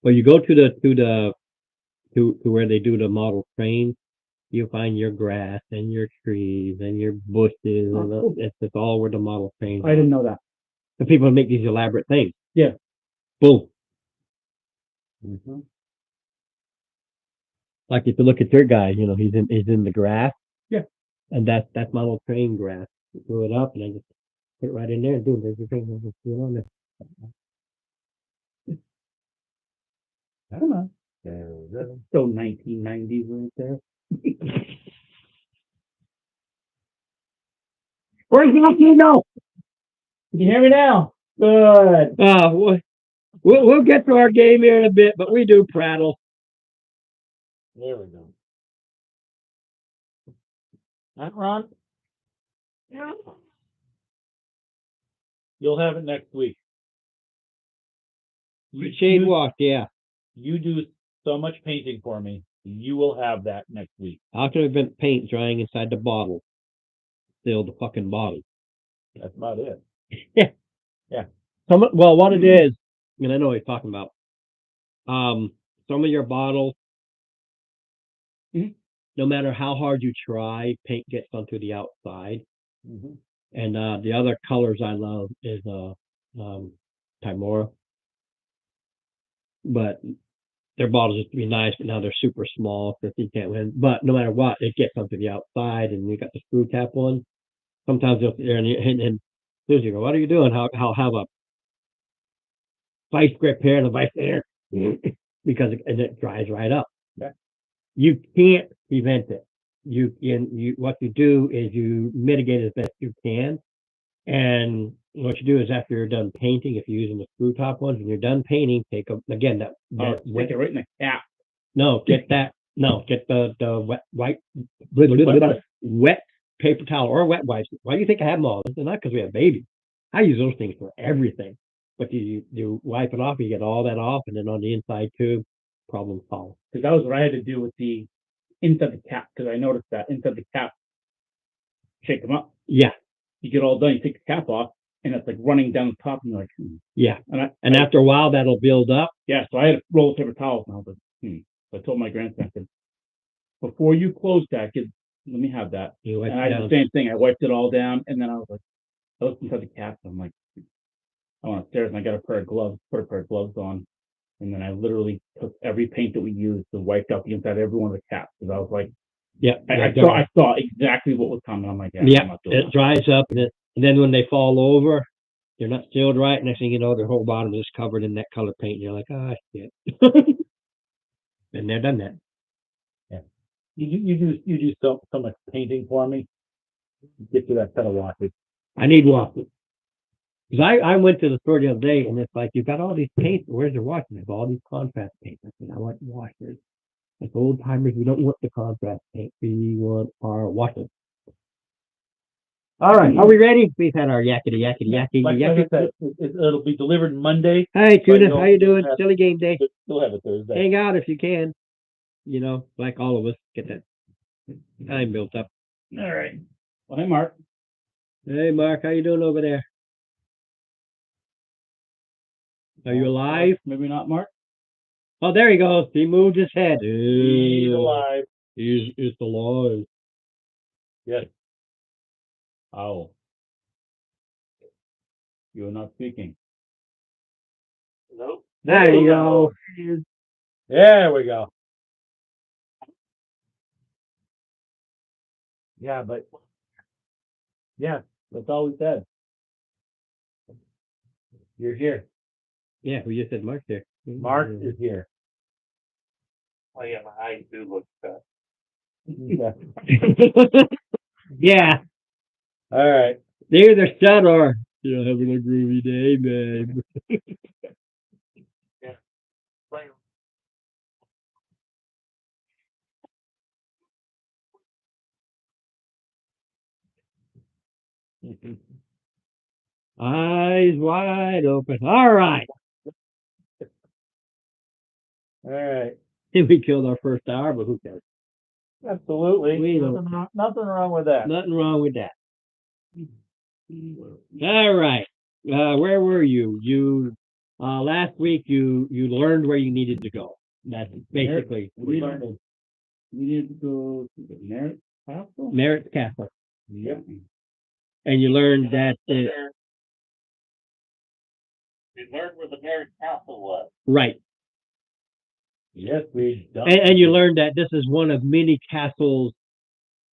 Well, you go to where they do the model train. You find your grass and your trees and your bushes, and cool. it's all where the model trains. I didn't know that. The people make these elaborate things. Yeah. Boom. Mm-hmm. Like if you look at your guy, he's in the grass. Yeah. And that's model train grass. You glue it up, and I just put it right in there, and boom, there's your train. Just put it on there. I don't know. There's So 1990s right there. Where's the Can you hear me now? Good. We'll get to our game here in a bit, but we do prattle. There we go. That Ron? Yeah. You'll have it next week. Shade walk, yeah. You do so much painting for me. You will have that next week. How can it have been paint drying inside the bottle? Still the fucking bottle. That's about it. Yeah. Well, what it is, and I know what you're talking about. Some of your bottles, no matter how hard you try, paint gets onto the outside. Mm-hmm. And the other colors I love is Timora. But their bottles used to be nice, but now they're super small, so you can't win. But no matter what, it gets onto the outside, and you got the screw cap one. Sometimes you'll sit there and Susie go, "What are you doing? I'll have vice grip here and a vice there because it dries right up. Yeah. You can't prevent it. What you do is you mitigate as best you can. And what you do is after you're done painting, if you're using the screw top ones, when you're done painting, take a, again, Stick it right in the cap. no, get the wet paper towel or wet wipes. Why do you think I have them all? It's not because we have babies. I use those things for everything. But you wipe it off, you get all that off, and then on the inside too, problem solved. Because that was what I had to do with the inside the cap. Because I noticed that inside the cap, shake them up. Yeah, You get all done, you take the cap off, and it's like running down the top, and you're like, yeah. And After a while, that'll build up. yeah. So I had to roll paper towels, and I was like, So I told my grandson, I said, before you close that, let me have that. You wipe And it I did down. the same thing. I wiped it all down, and then I was like, I looked inside the cap, and I'm like, I went upstairs and I got a pair of gloves, put a pair of gloves on, and then I literally took every paint that we used and wiped out the inside of every one of the caps. Because I was like, Yeah, I saw exactly what was coming. I'm like, I'm yeah. not doing It dries up, and then when they fall over, they're not sealed right. Next thing you know, their whole bottom is covered in that color paint. And you're like, ah, shit. And they're done that. You do so much painting for me. Get you that set of watches. I need washes. Because I went to the store the other day, and it's like, you've got all these paints. Where's your washing? They have all these contrast paints. I said, I want washers. Like old timers, we don't want the contrast paint. We want our washers. All right, are we ready? We've had our yakety Like I said, it'll be delivered Monday. Hey, Tuna, how you doing? have- Silly game day. But Still have it Thursday. Hang out if you can. You know, like all of us, get that time built up. All right. Well, hey, Mark. Hey, Mark, how you doing over there? Are you alive? Maybe not, Mark. Oh, there he goes. He moved his head. He's alive. He's alive. Yes. Oh. You're not speaking. Nope. There you go. There we go. Yeah, but that's all we said. You're here. Yeah, we just said Mark's there. Mark is here. Oh yeah, my eyes do look bad. Yeah, All right. they either shut or you're having a groovy day, babe. Like, Eyes wide open. All right. All right. We killed our first hour, but who cares? Absolutely. We don't- Nothing wrong with that. Nothing wrong with that. All right. Where were you? You last week you learned where you needed to go. That's basically We need to go to the Merritt Castle. Merritt Castle, Yep. and you learned that we learned where the Merritt Castle was. right, Yes, we done. and you learned that this is one of many castles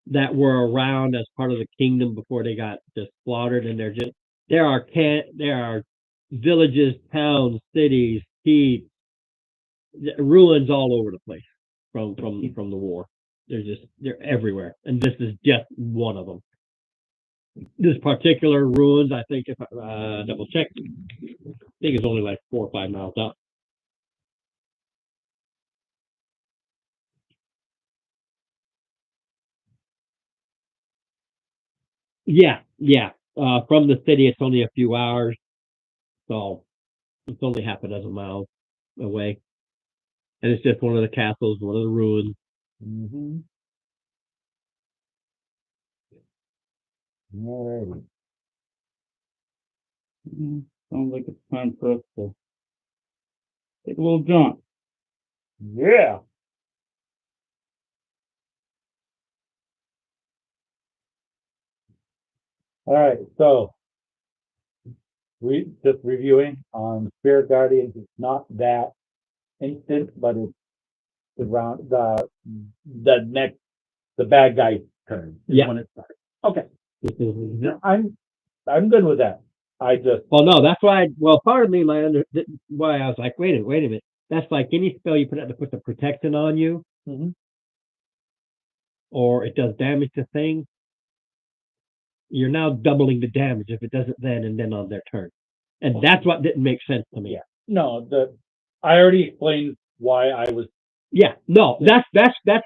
that were around as part of the kingdom before they got just slaughtered. And there are villages, towns, cities, keeps, ruins all over the place from the war. They're everywhere, and this is just one of them. This particular ruins, I think, if I double check, I think it's only like 4 or 5 miles up. Yeah. From the city, it's only a few hours, so it's only half a dozen miles away, and it's just one of the castles, one of the ruins. Mm-hmm. All right. Sounds like it's time for us to take a little jaunt. Yeah. All right. So we just reviewing on Spirit Guardians. It's not that instant, but it's around the next bad guy turn. Is Yeah. When it starts. Okay. This is I'm good with that. I just, Well, no, that's why. Well, part of me, why I was like, wait a minute. That's like any spell you put out to put the protection on you, Mhm. or it does damage to things. You're now doubling the damage if it does it then and then on their turn, and that's what didn't make sense to me. Yeah. no, I already explained why I was, Yeah, no, that's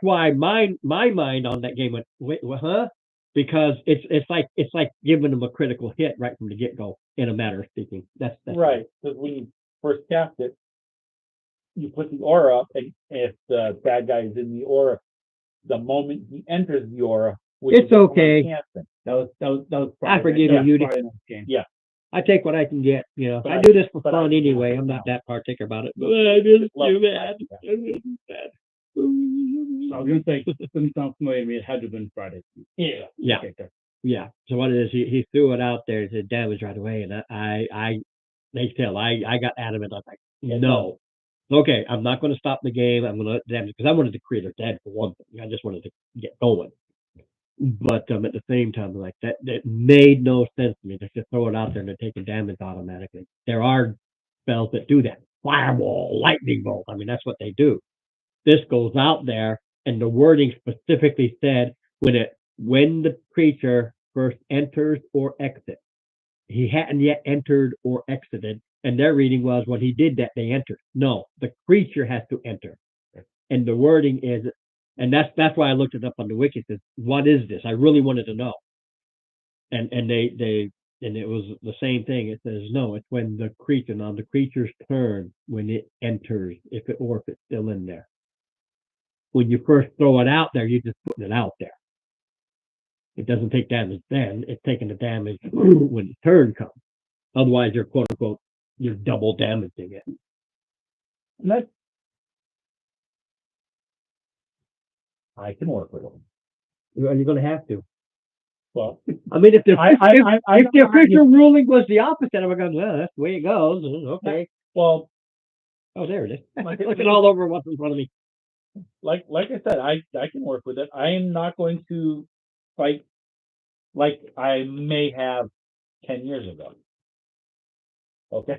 why my mind on that game went, wait, huh? Because it's like giving them a critical hit right from the get go, in a matter of speaking. That's right, because when you first cast it, you put the aura up, and if the bad guy is in the aura, the moment he enters the aura, which It's is what I'm okay. casting. That was I Friday forgive night. you, Yeah, Judy. Friday night game. Yeah. I take what I can get. But I do this for but I fun can anyway. handle I'm it not now. that particular about it. But I just Love too it. bad. Yeah. I'm just bad. I was gonna say, it didn't sound familiar to me. It had to have been Friday. Yeah. Yeah, Okay, good. yeah. So what it is, he threw it out there to damage right away, and I got adamant. I was like, no. Okay, I'm not going to stop the game. I'm going to let damage because I wanted to create a dead for one thing. I just wanted to get going. But at the same time, like that made no sense to me to just throw it out there and they're taking damage automatically. There are spells that do that. Fireball, lightning bolt. I mean, that's what they do. This goes out there, and the wording specifically said when the creature first enters or exits. He hadn't yet entered or exited, and their reading was when he did that, they entered. No, the creature has to enter, and the wording is, and that's why I looked it up on the wiki. Says, what is this? I really wanted to know, and it was the same thing. It says no, it's when the creature on the creature's turn when it enters, if it's still in there. When you first throw it out there, you're just putting it out there. It doesn't take damage then. It's taking the damage when the turn comes. Otherwise, you're quote unquote you're double damaging it. And that's, I can work with them. You're going to have to. Well, I mean, if the if the official I- ruling was the opposite, I'm going, well, that's the way it goes. Okay. well, Oh, there it is. Like- Looking all over what's in front of me. like I said, I can work with it. I am not going to fight like I may have 10 years ago. Okay.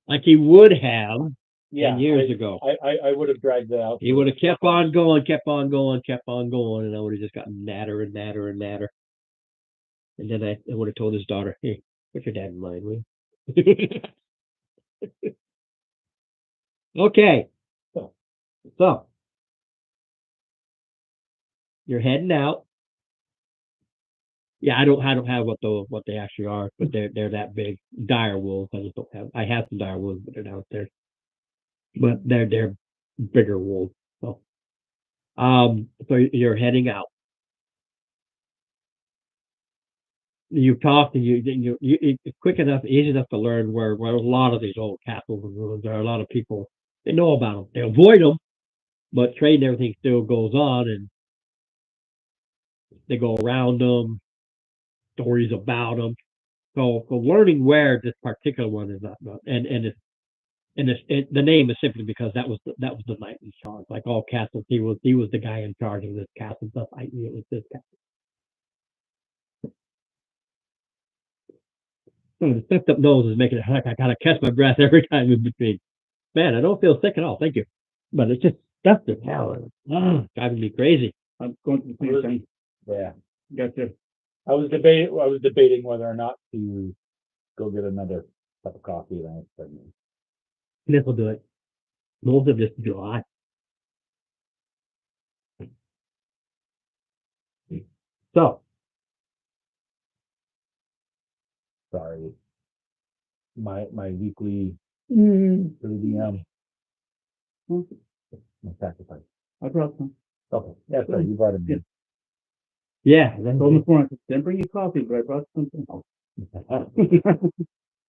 Like he would have 10 Yeah. years ago. I would have dragged that out. He would have kept on going, and I would have just gotten madder and madder and madder. And then I would have told his daughter, hey, put your dad in mind, will you? Okay. So you're heading out. Yeah, I don't have what they actually are, but they're that big. Dire wolves. I have some dire wolves, but they're downstairs. But they're bigger wolves. So so you're heading out. You've talked and you it's quick enough, easy enough to learn where a lot of these old castles and ruins are. A lot of people they know about them. They avoid them, but trade and everything still goes on, and they go around them. Stories about them. So learning where this particular one is not, the name is simply because that was the knight in charge. Like all castles, he was the guy in charge of this castle. Thus, I knew it was this castle. So the stuffed up nose is making it like I gotta catch my breath every time in between. Man, I don't feel sick at all. Thank you, but it's just stuffed as hell. Driving me crazy. I'm going to the same thing. Yeah. Gotcha. I was debating whether or not to go get another cup of coffee. And I said, This will do it. Most of just July. So sorry. My weekly 3 DM. My sacrifice. I brought some. Okay. Yeah, sorry, you brought it in. yeah. I told him this morning, I said, didn't bring you coffee, but I brought something.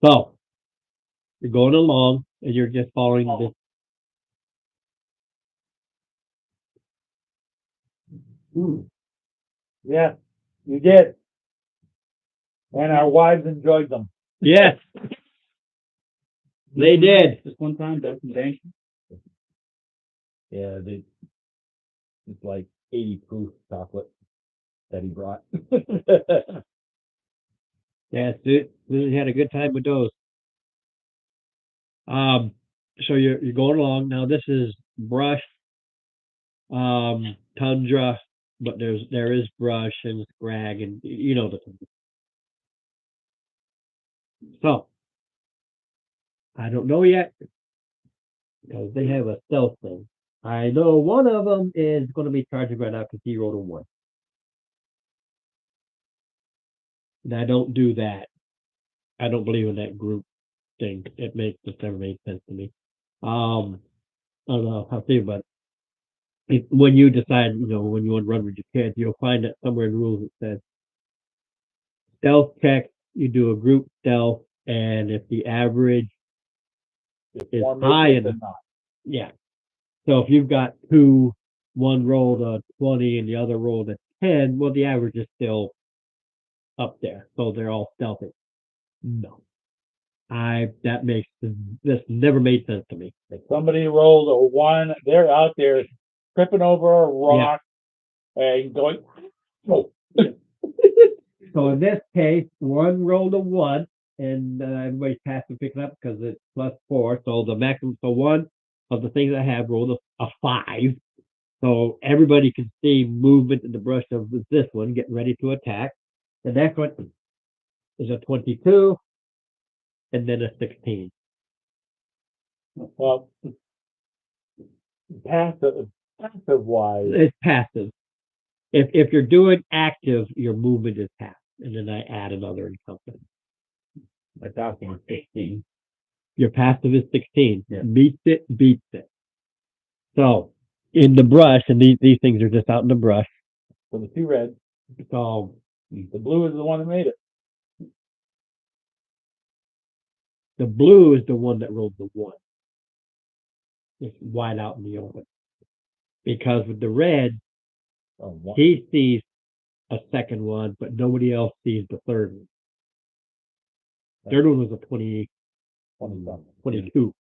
So you're going along and you're just following this. Yeah, you did. And our wives enjoyed them. Yes, they did. Just one time, back in bank. Yeah, it's like 80 proof chocolate that he brought. Yeah, Susan had a good time with those. So you're going along now. This is brush, tundra, but there is brush and scrag, and you know the. So I don't know yet because they have a stealth thing. I know one of them is going to be charging right now because he rolled a 1. And I don't do that. I don't believe in that group thing. It never made sense to me. I don't know how to think about it. When you decide, when you want to run with your kids, you'll find that somewhere in the rules it says stealth check. You do a group stealth, and if the average is More high movement enough, than not. yeah. So if you've got two, one rolled a 20 and the other rolled a 10, well, the average is still up there. So they're all stealthy. No. That makes this never made sense to me. If somebody rolls a 1, they're out there tripping over a rock and going, oh. So in this case, one rolled a 1, and everybody's passive picking up because it's +4. So the maximum, so one of the things I have rolled a 5. So everybody can see movement in the brush of this one, getting ready to attack. The next one is a 22, and then a 16. Well, passive wise, It's passive. If you're doing active, your movement is passive, and then I add another and something. My talking is 16. Your passive is 16. Yeah. Beats it. So in the brush, and these things are just out in the brush. so the 2 reds, So the blue is the one that made it. the blue is the one that rolled the 1. It's wide out in the open. Because with the red, Oh, 1. he sees a second one, but nobody else sees the third one. Third one was a 22.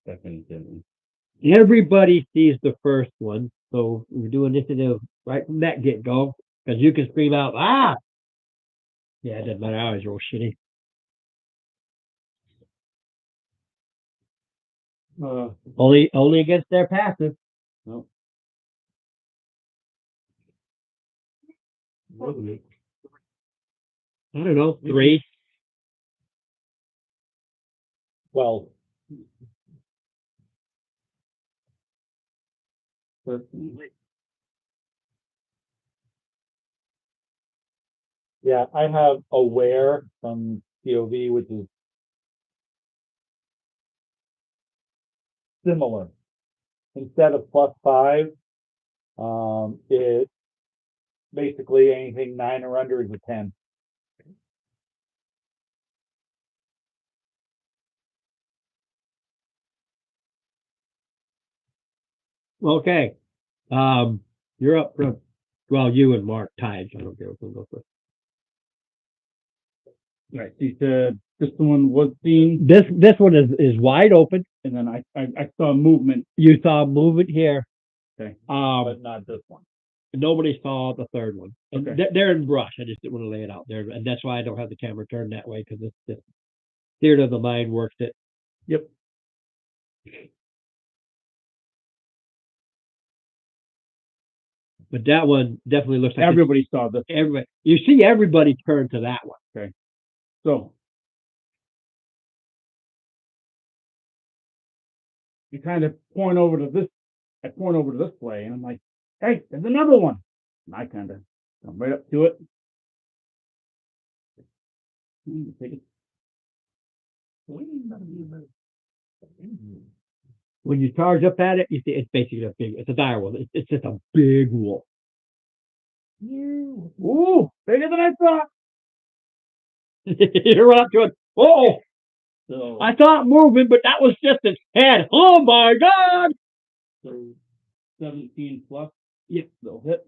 Definitely. Everybody sees the first one, so we do initiative right from that get go, because you can scream out, ah! Yeah, it doesn't matter. I always roll shitty. Only against their passive. No. I don't know, 3. Well, yeah, I have aware from COV, which is similar. Instead of +5, it basically anything 9 or under is a 10. Okay. You're up from, well, you and Mark tied, so I don't care what goes first. Right. So you said this one was seen, This one is wide open. and then I saw movement. You saw movement here. Okay. But not this one. Nobody saw the third one. And Okay. they're in brush. I just didn't want to lay it out there, and that's why I don't have the camera turned that way, because it's just theater of the mind works it. Yep. But that one definitely looks like Everybody saw this. everybody. You see everybody turn to that one. So you kind of point over to this. I point over to this way, and I'm like, "Hey, there's another one." And I kind of come right up to it. Take it. When you charge up at it, you see it's basically it's a dire wolf. It's just a big wolf. Ooh, bigger than I thought. You run up to it. Oh, So I saw it moving, but that was just its head. Oh my God! So 17 plus. Yeah. They'll hit.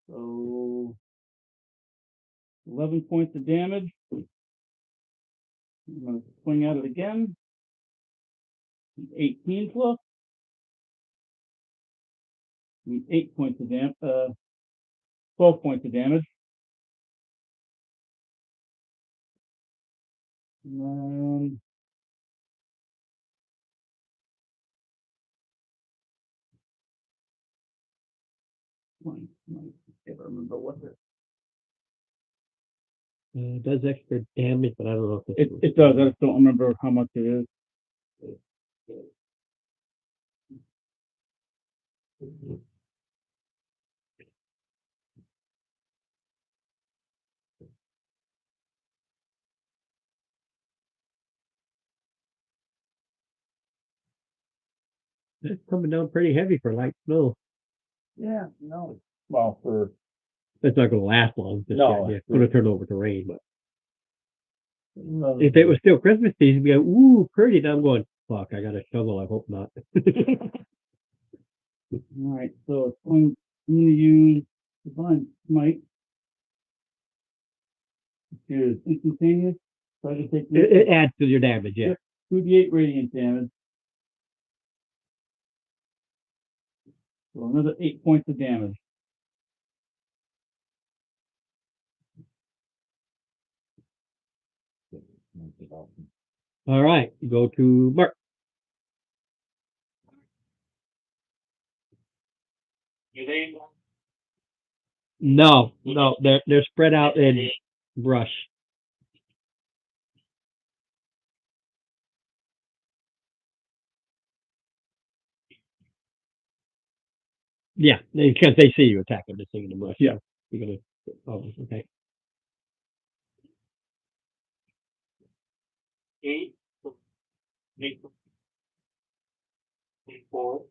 So 11 points of damage. I'm going to swing at it again. 18 plus. 8 points of damage, 12 points of damage. And then I can't remember what It does extra damage, but I don't know if it does. I just don't remember how much it is. It's coming down pretty heavy for light snow. Yeah, no. Well, for It's not going to last long. No, It's going to turn over to rain. But no, if it was still Christmas season, be like, ooh, pretty. And I'm going, fuck, I got a shovel. I hope not. All right, so I'm going to use Divine Smite, which is instantaneous. So I just take It adds to your damage, yeah. 2d8 radiant damage. So another 8 points of damage. All right, go to Mark. You they No, they're spread out in brush. Yeah, because they see you attack them, they're seeing the brush. Yeah. You're gonna. Oh, okay. 8, 8, 4.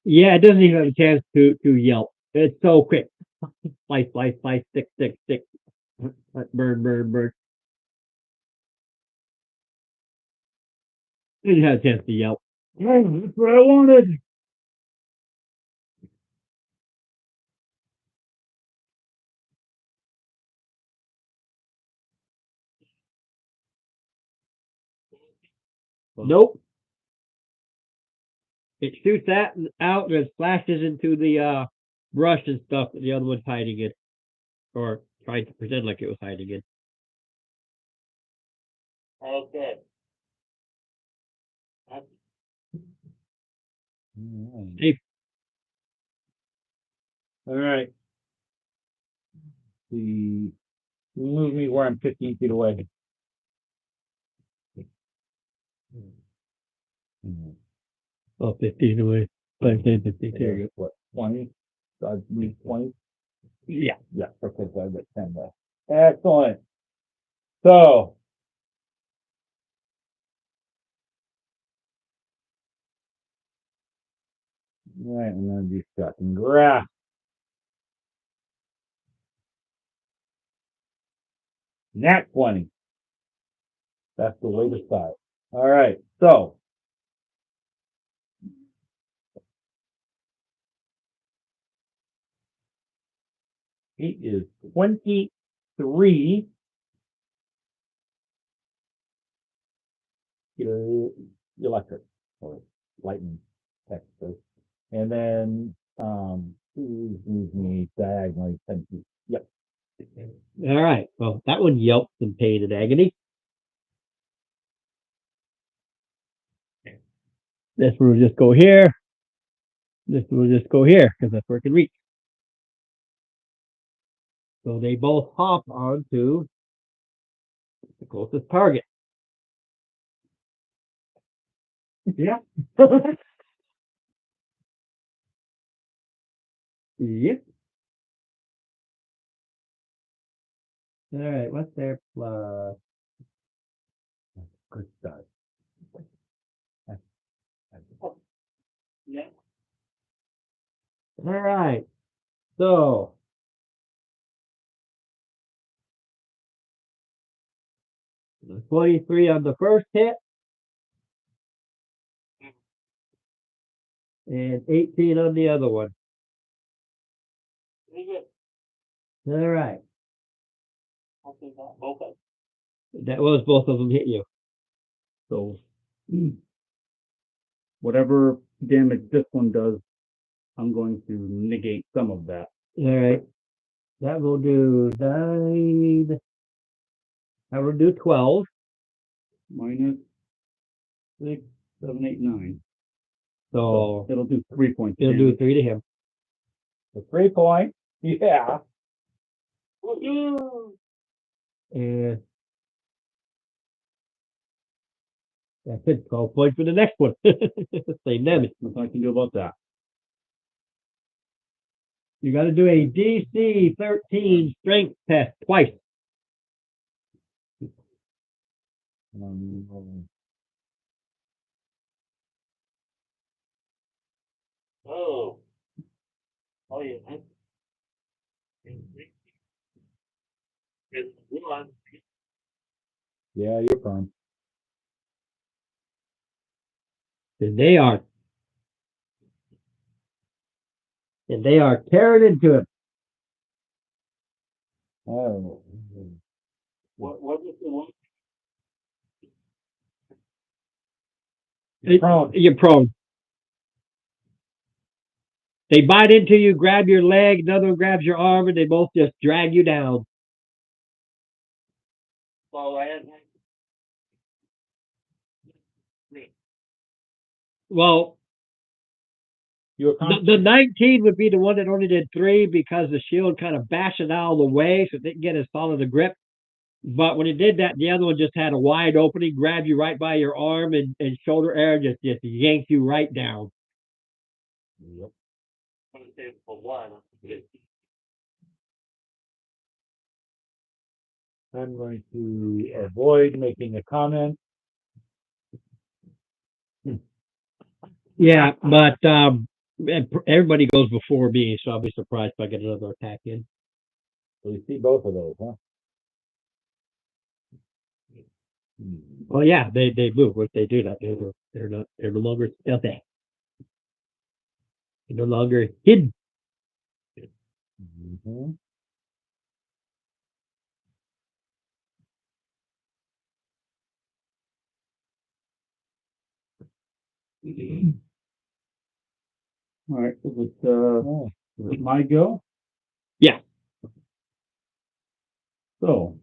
Yeah, it doesn't even have a chance to yelp. It's so quick. Slice, slice, slice, stick, stick, stick. Burn, burn, burn. It didn't have a chance to yelp. That's what I wanted. Nope. It shoots that out and splashes into the brush and stuff that the other one's hiding it. Or trying to pretend like it was hiding it. Okay. Hey, all right. The move me where I'm 15 feet away. oh, 15 away. 5, 10, 15. There you go. What, 20? So I've moved 20? Yeah. Yeah, okay, so I've got 10 left. Excellent. So, right, I'm gonna do shocking grasp. Nat 20. That's the way to start. All right, so. He is 23. Electric or lightning Texas. And then moves me diagonally 10 feet. Yep. All right. Well, that one yelps in pain and agony. This one will just go here. This one will just go here because that's where it can reach. So they both hop onto the closest target. Yeah. Yep. All right. What's their plus? Good start. Yeah. All right. So. The 23 on the first hit. And 18 on the other one. Pretty good. All right. I'll do that. Both of That was both of them hit you. So whatever damage this one does, I'm going to negate some of that. All right. That will do 9. That will do 12. Minus 6, 7, 8, 9. So It'll do 3 points. it'll do 3 to him. The 3 point. Yeah. Woohoo! And that's it. 12 points for the next one. Same damage. Nothing I can do about that. You got to do a DC 13 strength test twice. Oh. Oh, yeah. It's one. Yeah, you're fine. And they are tearing into it. Oh. What was the one? You're prone. You're prone. They bite into you, grab your leg, another one grabs your arm, and they both just drag you down. Well, I had. Well, You're the 19 would be the one that only did 3 because the shield kind of bashed it out of the way so it didn't get as solid a grip. But when it did that, the other one just had a wide opening, grabbed you right by your arm and shoulder area, just yanked you right down. Yep. I'm going to say for one. I'm going to avoid making a comment. Yeah, but everybody goes before me, so I'll be surprised if I get another attack in. So you see both of those, huh? Well, yeah, they move. If they do that, they're no longer stealthy. They're no longer hidden. Mm-hmm. All right. Is it my go? Yeah. So.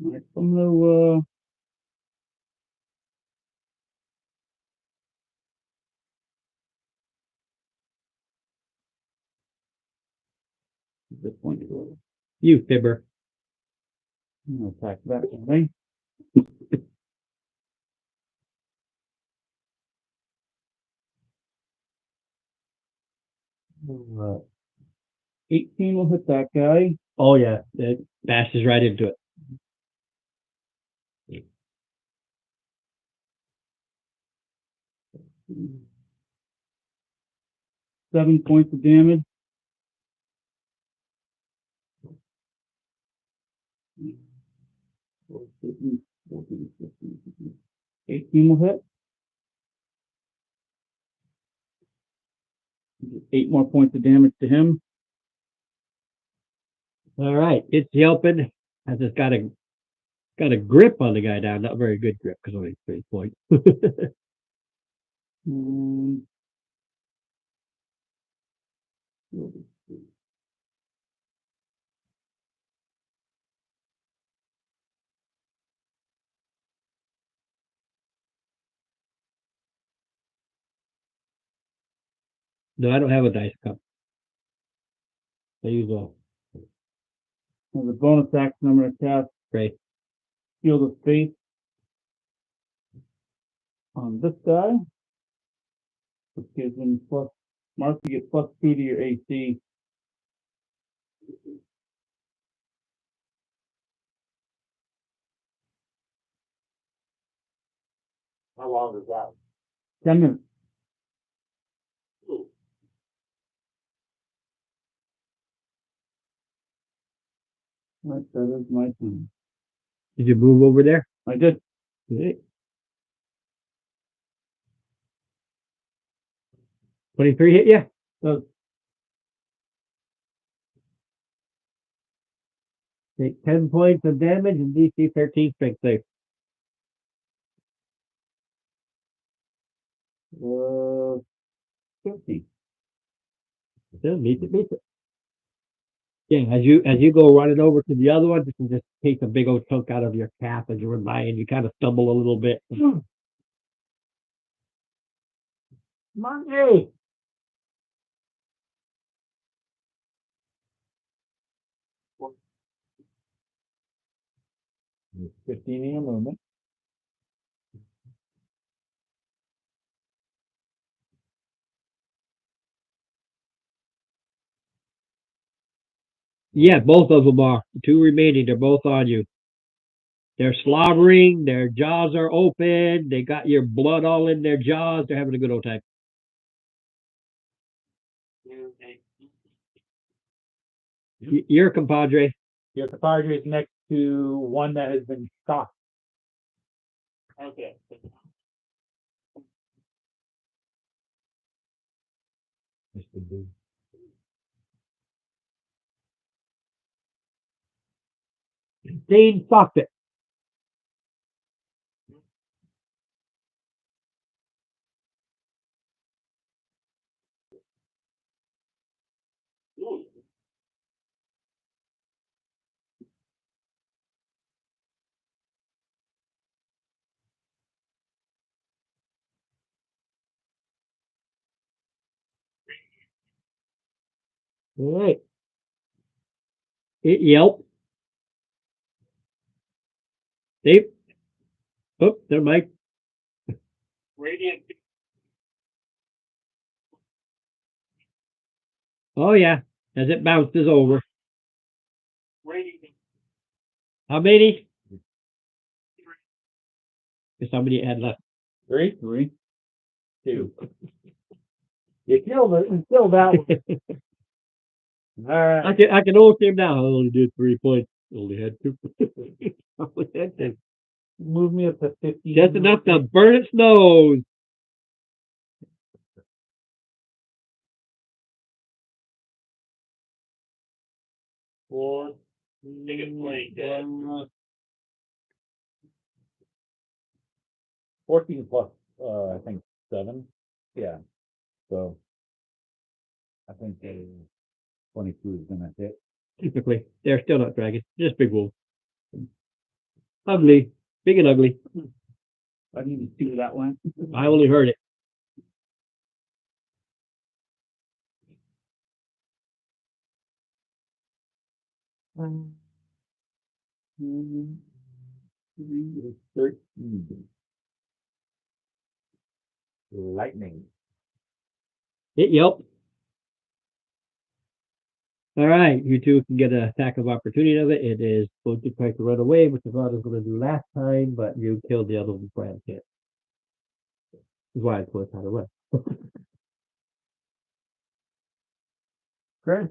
All right, I'm gonna this point to go. You fibber. I'm gonna attack that way. Uh, 18 will hit that guy. oh yeah, it bashes right into it. 7 points of damage. $18 will hit. 8 more points of damage to him. All right, it's yelping. Has just got a grip on the guy down. Not very good grip because only 3 points. No, I don't have a dice cup. I use a As a bonus action, I'm going to cast gray. Shield of Faith on this guy, which gives him plus. Mark, you get +2 to your AC How long is that? 10 minutes. Right, that is my thing. Did you move over there? I did. Okay. 23 hit you? So, Take 10 points of damage and DC 13 strength save. 50. Still meets it. Yeah, as you go running over to the other one, you can just take a big old chunk out of your calf as you run by, and you kind of stumble a little bit. Monday. There's 15 in your movement. Yeah, both of them are. The two remaining, they're both on you. They're slobbering, their jaws are open, they got your blood all in their jaws, they're having a good old time. Your compadre. Your compadre is next to one that has been shot. Okay. Mr. Boo. Dean fucked it. All right. It yelped. Dave. Oh, there, Mike. Radiant. Oh, yeah. As it bounces over. Radiant. How many? Because how many had left? 3, 2. You killed it. You killed that one. All right. I can almost him now. I only did 3 points. Only had 2. Only had 10. Move me up to 50. Just enough to burn its nose. Four. Take it play dead. 14 plus, I think 7. Yeah. So I think 22 is gonna hit. Typically, they're still not dragons. Just big wolves. Ugly. Big and ugly. I didn't see that one. I only heard it. Mm-hmm. 3 is 13. Lightning. It yelped. All right, you two can get an attack of opportunity of it. It is supposed to try to run away, which is what I was going to do last time, but you killed the other one before I had a chance. That's why I supposed to try to run. Great.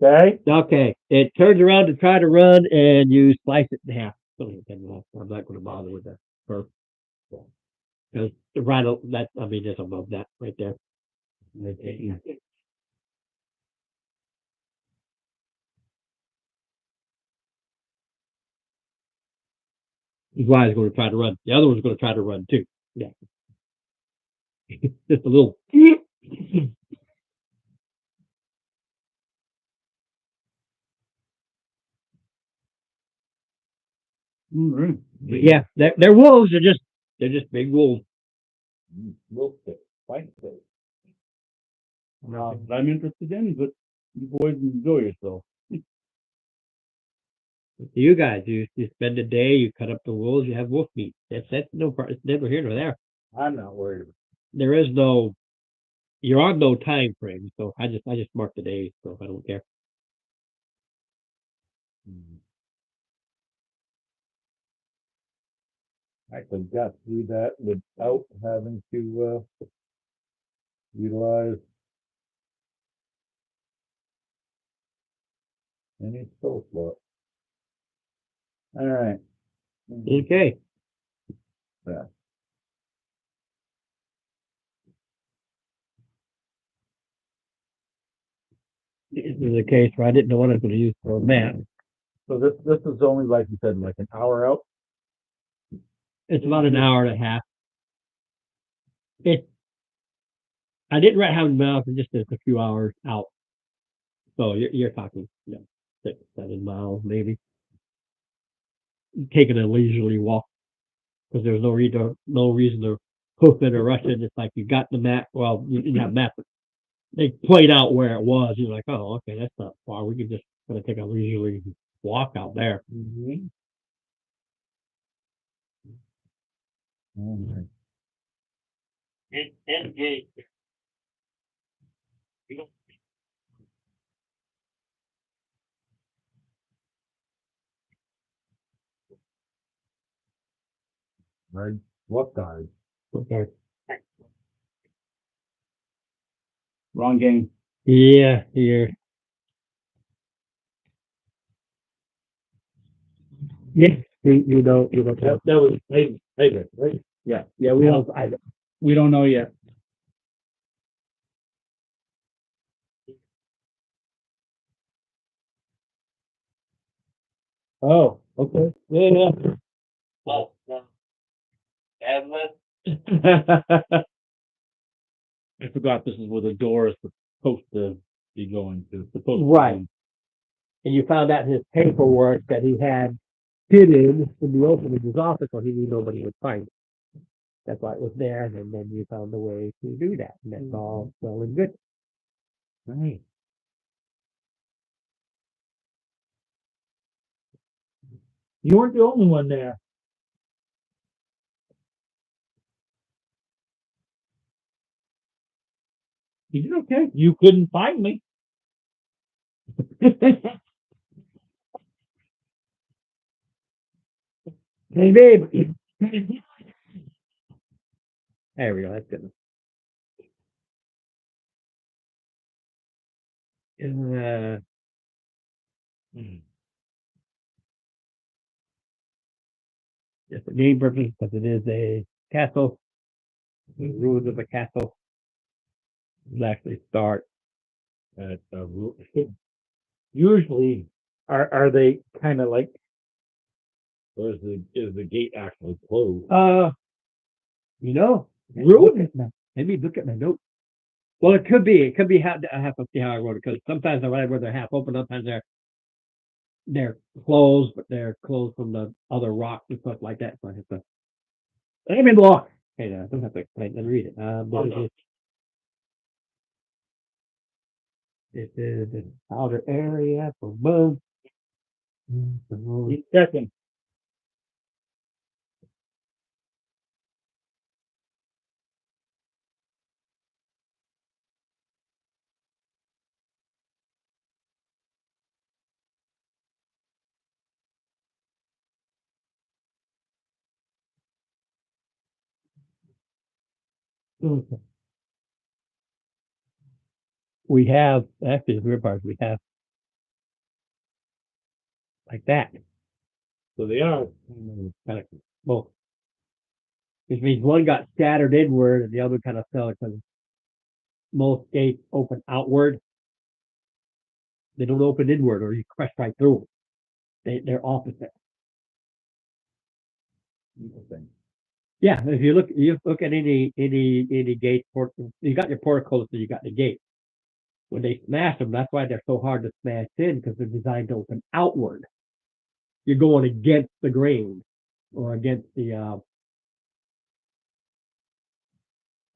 Okay. Okay, it turns around to try to run, and you slice it in half. I'm not going to bother with that first. Because right, that I mean, just above that right there. That's why I was going to try to run. The other one's going to try to run too. Yeah. Just a little. Mm-hmm. Yeah, they're wolves. They're just big wolves. Wolf stick. White stick. I'm interested in, but you boys enjoy yourself. You guys, you spend a day, you cut up the wolves, you have wolf meat. That's no part. It's never here nor there. I'm not worried about There is no. You're on no time frame, so I just mark the days, so I don't care. I could got through that without having to utilize any skill slot. All right. Okay. Yeah. This is a case where I didn't know what I was going to use for a map. So this is only, like you said, like an hour out. It's about an hour and a half. I didn't write how many miles, just a few hours out. So you're talking, 6, 7 miles maybe. Taking a leisurely walk because there's no reason to hoof it or rush it. It's like you got the map. Well, you didn't have map. They played out where it was. You're like, oh, okay, that's not far. We could just gonna take a leisurely walk out there. Mm-hmm. All right. And gate. You don't Right. What guys? Okay. Wrong game. Yeah, here. Yeah, you don't. That was David, right? Yeah. Yeah. We don't know yet. Oh, okay. Yeah. well, Atlas, I forgot this is where the door is supposed to be going to. Supposed Right. To be. And you found out his paperwork that he had hidden in the open in his office, so he knew nobody would find it. That's why it was there, and then you found a way to do that, and that's all well and good. Right. You weren't the only one there. You did okay. You couldn't find me. Hey, babe. There we go. That's good. Just for game purposes, because it is a castle. The rules of a castle will actually start At usually, are they kind of like, or is the gate actually closed? Maybe look at my notes. Well, it could be. It could be how I have to see how I wrote it because sometimes I write where they're half open, sometimes they're closed, but they're closed from the other rocks and stuff like that. So I have to. Let me look. Okay, I don't have to explain. Let me read it. This is the outer area for boom. Keep checking. Okay. We have actually the weird part is we have like that. So they are. Kind of both. Which means one got scattered inward and the other kind of fell because most gates open outward. They don't open inward or you crash right through them. They're opposite. Interesting. Yeah, if you look at any gate, you got your porticos, so you got the gate. When they smash them, that's why they're so hard to smash in because they're designed to open outward. You're going against the grain or against the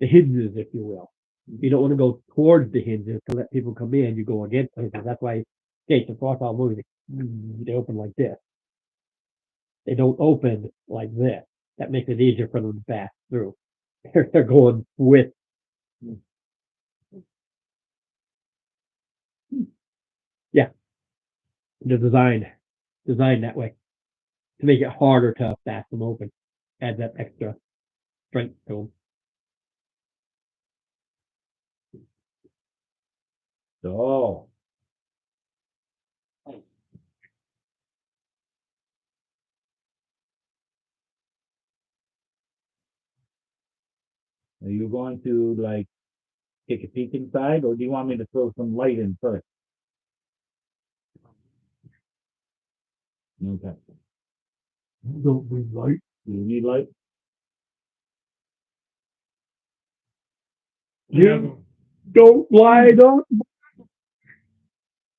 hinges, if you will. You don't want to go towards the hinges to let people come in. You go against the hinges. That's why gates and frost all moving. They open like this. They don't open like this. That makes it easier for them to pass through. They're going with. Yeah. They're designed designed that way to make it harder to back them open. Add that extra strength to them. So. Are you going to like take a peek inside, or do you want me to throw some light in first? Okay. Don't be light. Do you need light? You don't light up.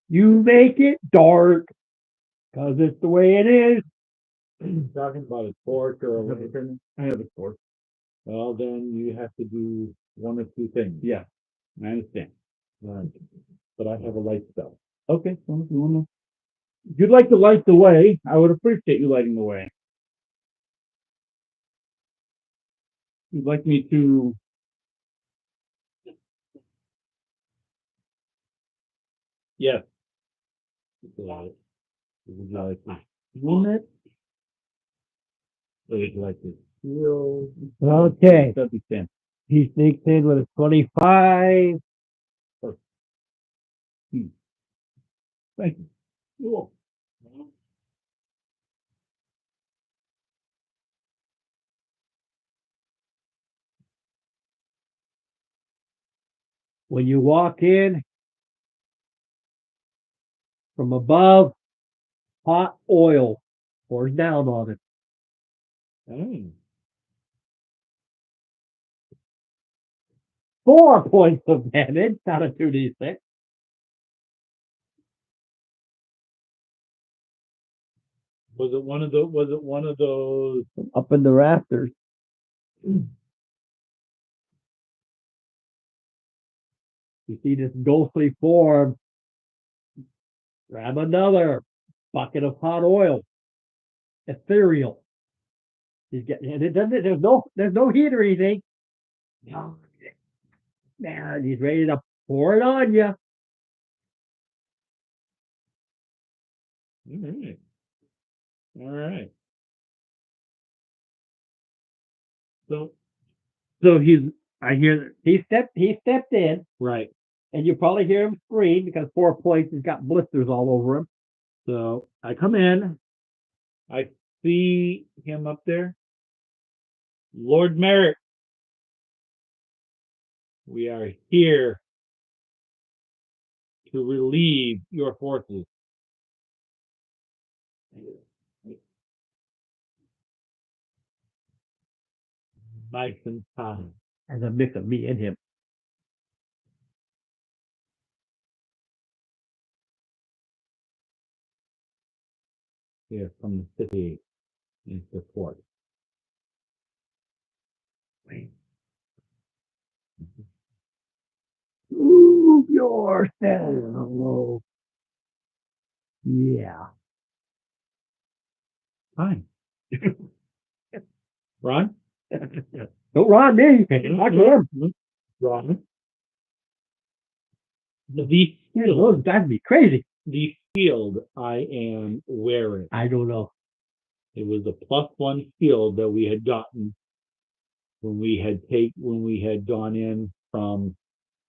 You make it dark. Cause it's the way it is. Talking about a torch or a lantern? I have a torch. Well, then you have to do one of two things. Yeah, I understand. Right. But I have a light spell. Okay, well, if you wanna, if you'd like to light the way, I would appreciate you lighting the way. You'd like me to Yes. Would you like to zoom it? Or would you like to heal? Okay. That'd be fantastic. He sneaks in with a 25. Thank you. Cool. When you walk in from above, hot oil pours down on it. Mm. 4 points of damage, not a 2d6. Was it one of those? Up in the rafters. You see this ghostly form. Grab another bucket of hot oil. Ethereal. He's getting, and it doesn't, there's no heat or anything. No. Man, he's ready to pour it on you. All right. All right. So I hear he stepped in, Right. and you probably hear him scream because 4 points, he's got blisters all over him. So I come in. I see him up there. Lord Merrick, we are here to relieve your forces. Nice and time. As a mix of me and him. Here from the city in support. Prove yourself. Yeah. Fine. Ron? Don't run me. Not him. Ron? The Those guys be crazy. the shield I am wearing. I don't know. It was a +1 shield that we had gotten when we had gone in from.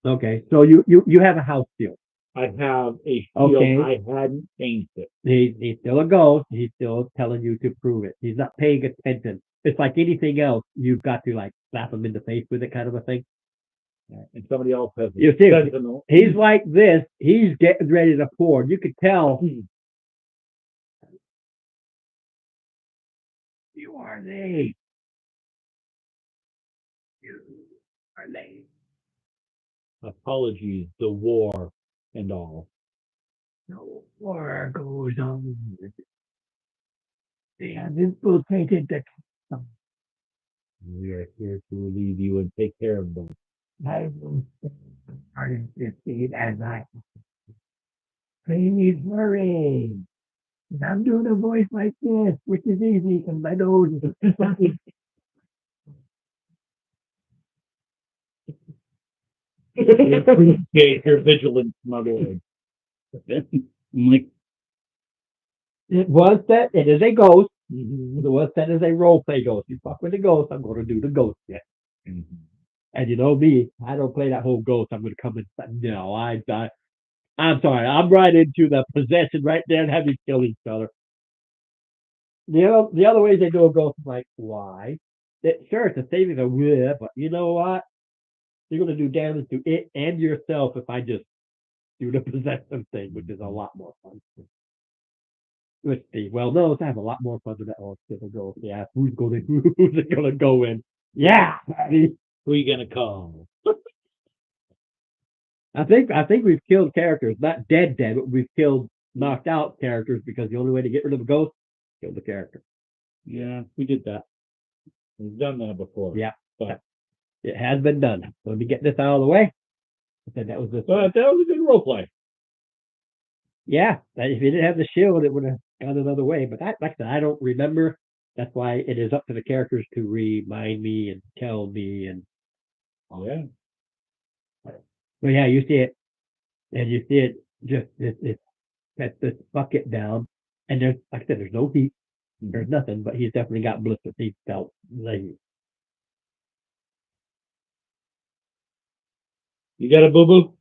Okay, so you have a house shield. I have a shield. Okay. I hadn't changed it. He's still a ghost. He's still telling you to prove it. He's not paying attention. It's like anything else. You've got to like slap him in the face with it, kind of a thing. And somebody else has You see, sentinel. he's like this. He's getting ready to pour. You could tell. You are they. You are they. Apologies, the war and all. No war goes on. They have infiltrated the kingdom. We are here to relieve you and take care of them. I will stand guard this deed as I please hurry. And I'm doing a voice like this, which is easy because my nose is fucking. We appreciate your vigilance, my lord. I'm like, It was set. It is a ghost. Mhm. It was set as a role play ghost. You fuck with the ghost, I'm going to do the ghost yet. Mhm. And you know me, I don't play that whole ghost. I'm going to come and no, I'm sorry. I'm right into the possession right there and have you kill each other. The other ways they do a ghost, I'm like, why? Sure, it's a saving a yeah, but you know what? You're going to do damage to it and yourself if I just do the possession thing, which is a lot more fun. Let's see. Well, no, I have a lot more fun with that one. Still go. Yeah, who's it gonna go in? Yeah, buddy. Who are you gonna call? I think we've killed characters, not dead, but we've killed knocked out characters because the only way to get rid of a ghost, kill the character. Yeah, we did that. We've done that before. Yeah, But it has been done. So let me get this out of the way. I said that was this. that was a good role play. Yeah, if you didn't have the shield, it would have gone another way. But like I said, I don't remember. That's why it is up to the characters to remind me and tell me. And Yeah. well, yeah, you see it, and you see it just it sets this bucket down, and there's like I said, there's no heat, there's nothing, but he's definitely got blisters. He felt like You got a boo boo?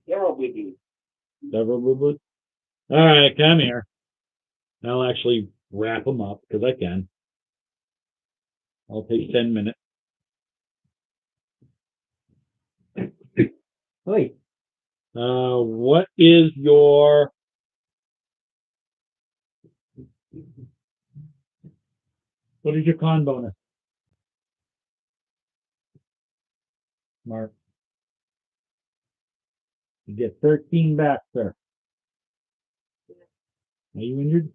Several biggies. Several boo boos? All right, come here. I'll actually wrap them up because I can. I'll take 10 minutes. wait, What is your con bonus? Mark. You get 13 back, sir. Are you injured?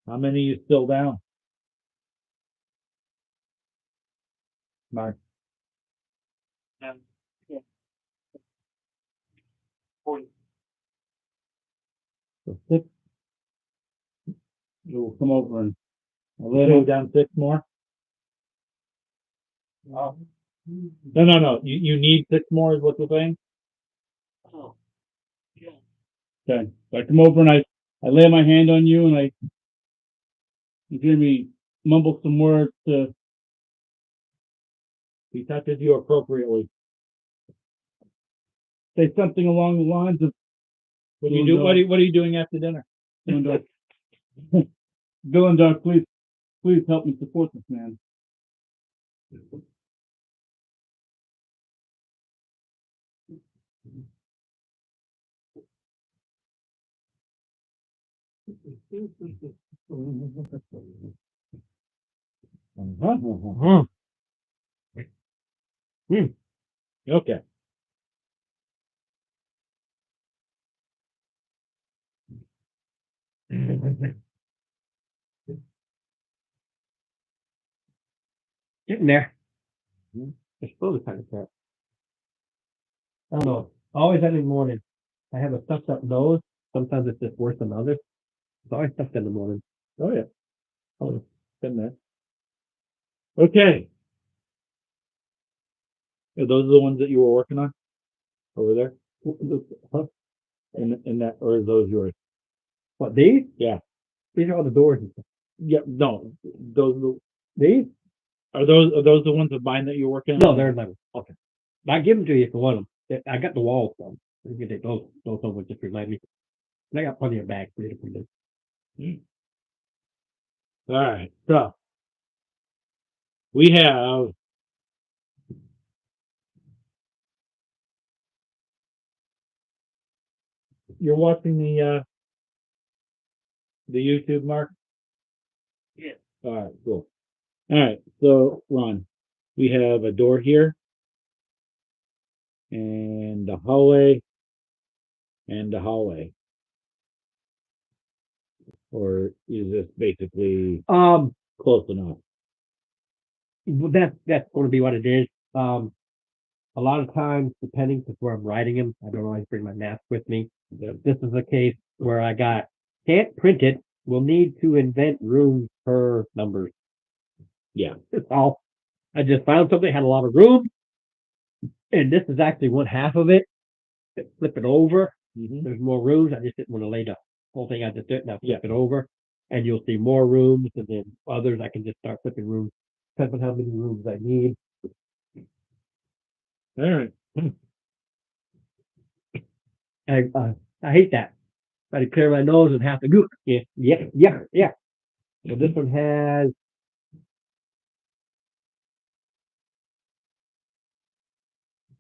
How many are you still down? Mark. Yeah. 40. So 6. You'll come over and Go down 6 more? Oh. No. You need 6 more is what you're saying? Oh. Yeah. okay. So I come over and I lay my hand on you and you hear me mumble some words to He touches you appropriately. say something along the lines of What do you do? What are you doing after dinner? Dog, please help me support this man. Okay. getting there. It's slowly kind of crap. I don't know. Always early morning. I have a stuffed up nose. Sometimes it's just worse than others. It's always stuffed in the morning. Oh yeah. Oh, been there. Okay. Are those the ones that you were working on over there? Huh? In that, or are those yours? What, these? Yeah. These are all the doors and stuff. Yeah. No. Those These? are those the ones of mine that you're working on? No, they're never. Okay. I give them to you if you want them. I got the walls done. You can take those over, just remind me. And I got plenty of bags for you to put in. All right. So we have you're watching the YouTube, Mark? Yeah. All right, cool. All right, so Ron, we have a door here, and a hallway, and a hallway. Or is this basically close enough? That's going to be what it is. A lot of times, depending on where I'm writing them, I don't always bring my mask with me. This is a case where can't print it. We'll need to invent rooms per numbers. Yeah. That's all. I just found something that had a lot of room, and this is actually one half of it. flip it over. Mhm. There's more rooms. I just didn't want to lay the whole thing out. Just did now flip Yeah. it over, and you'll see more rooms, and then others. I can just start flipping rooms, depending on how many rooms I need. All right. I hate that. I had to clear my nose and have to go. Yeah. So this one has.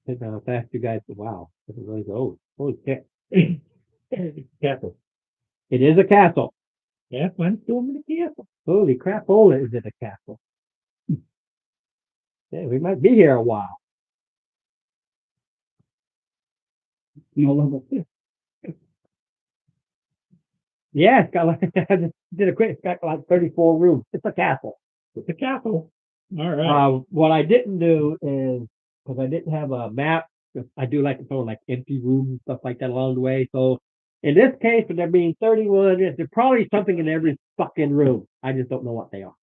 Depends on how fast you guys. Wow, this is really old. Holy shit! Castle. It is a castle. Yeah, one storm in the castle. Holy crap! Holy, is it a castle? Yeah, we might be here a while. No level. Yeah, it's got like I just did a quick. It's got like 34 rooms. It's a castle. It's a castle. All right. What I didn't do is because I didn't have a map. I do like to throw like empty rooms and stuff like that along the way. So in this case, with there being 31, there's probably something in every fucking room. I just don't know what they are.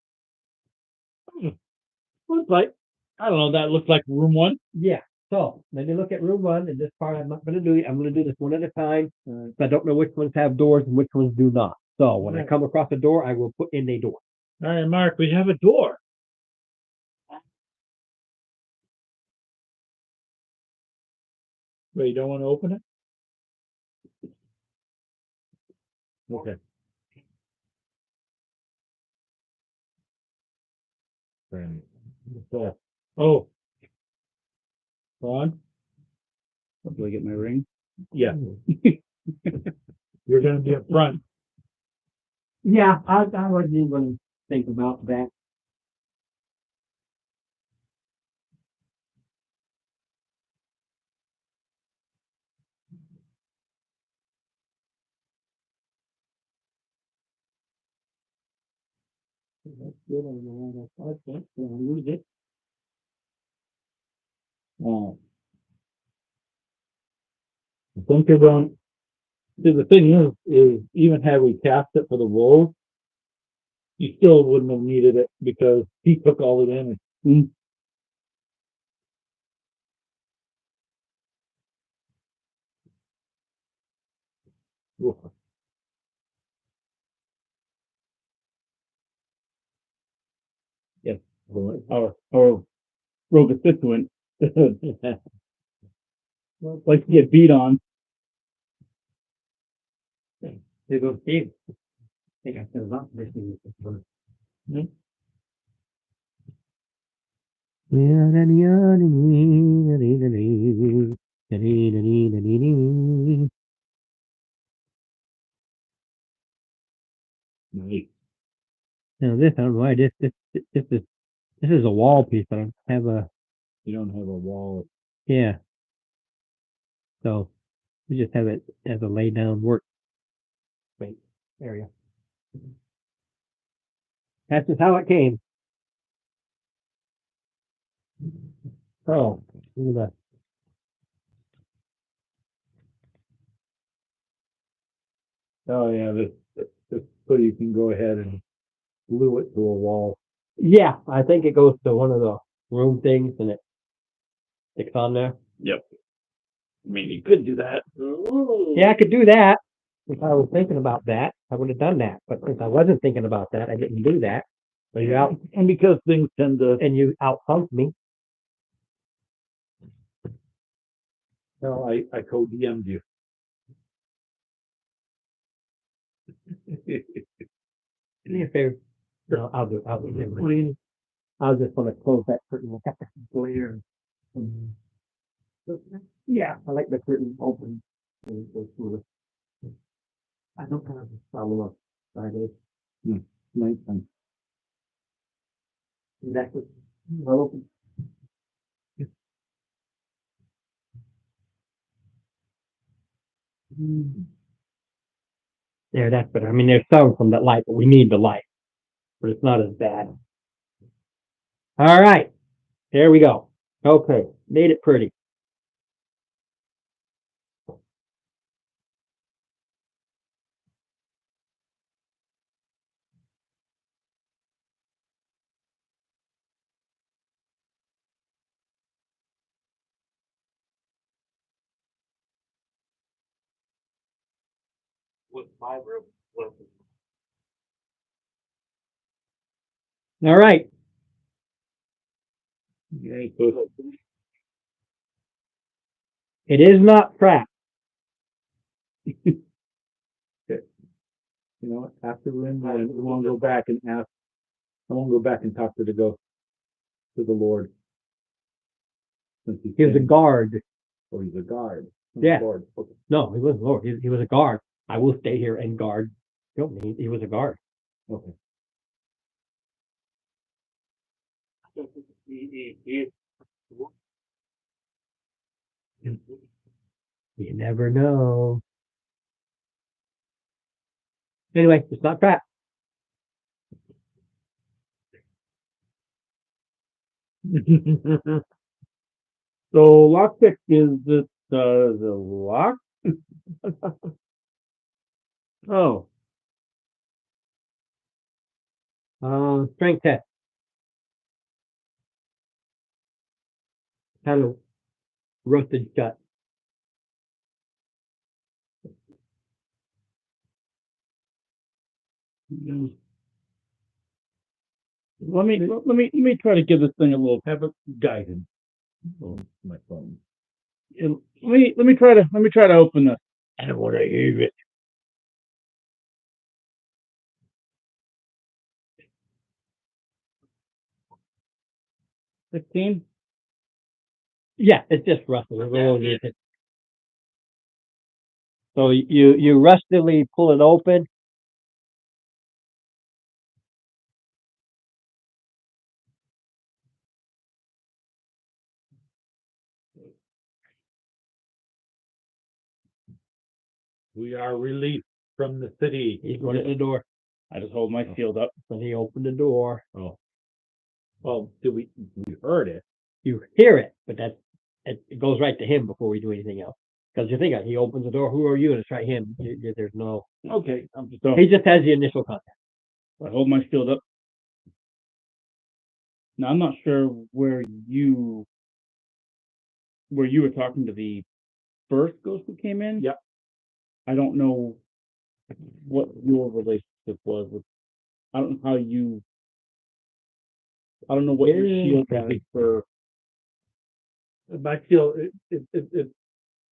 Looks like, I don't know, that looks like room one. Yeah. So let me look at room one, and this part I'm not going to do it. I'm going to do this one at a time. I don't know which ones have doors and which ones do not. So when I Right. come across a door, I will put in a door. All right, Mark, we have a door. Wait, you don't want to open it? Okay. So, oh. Ron? Do I get my ring? Yeah. You're gonna be up front. Yeah, I wasn't even think about that. That's good. I know how to start that. I'll use it. I think they're going, see, the thing is even had we cast it for the wolves, you still wouldn't have needed it because he took all the damage. Oof. Yes. Our rogue constituent. Like to get beat on. There goes Steve. I think I said a lot this one. Nice. Now this, I don't know why this is a wall piece. I don't have a, You don't have a wall. yeah. So we just have it as a lay down work space area. That's just how it came. Oh, look at that. Oh yeah, this so you can go ahead and glue it to a wall. Yeah, I think it goes to one of the room things and it sticks on there. Yep. I mean, you could do that. Yeah, I could do that. If I was thinking about that, I would have done that. But since I wasn't thinking about that, I didn't do that. So you out And because things tend to. and you out punked me. No, I co-DM'd you. Do me a favor. No, I'll do it. I'll do it. I was just going to close that curtain. Look at the glare. Yeah, I like the curtain open. I don't have a problem with Fridays. Nice one. Exactly. Well open. There, that's better. I mean, there's some from that light, but we need the light. But it's not as bad. All right. There we go. Okay. Made it pretty. with my room. All right. Okay, so It is not crap. you know what? After we're in there, we want to go back and ask. I want to go back and talk to the ghost, to the Lord. Since He was a came- guard. Oh, he's a guard. Oh, Yeah. Lord. Okay. No, he wasn't Lord. He was a guard. I will stay here and guard. No, he was a guard. Okay. You never know. Anyway, it's not crap. So lockpick is the lock? Oh, Strength test. Kind of rusted shut. let me try to give this thing a little. Have a guidance. Oh, my phone. Let me try to open this. I don't want to hear it. 16. Yeah, it's just rusted. So you rustily pull it open. We are released from the city. He's going to the door. I just hold my shield up. When he opened the door, Oh. Well, we heard it. you hear it, but it goes right to him before we do anything else. Because you think he opens the door, who are you? And it's right him. There's no. Okay, He just has the initial contact. I hold my shield up. Now I'm not sure where you were talking to the first ghost who came in. Yep. I don't know what your relationship was with. I don't know how you. I don't know what your shield has for. My shield, it's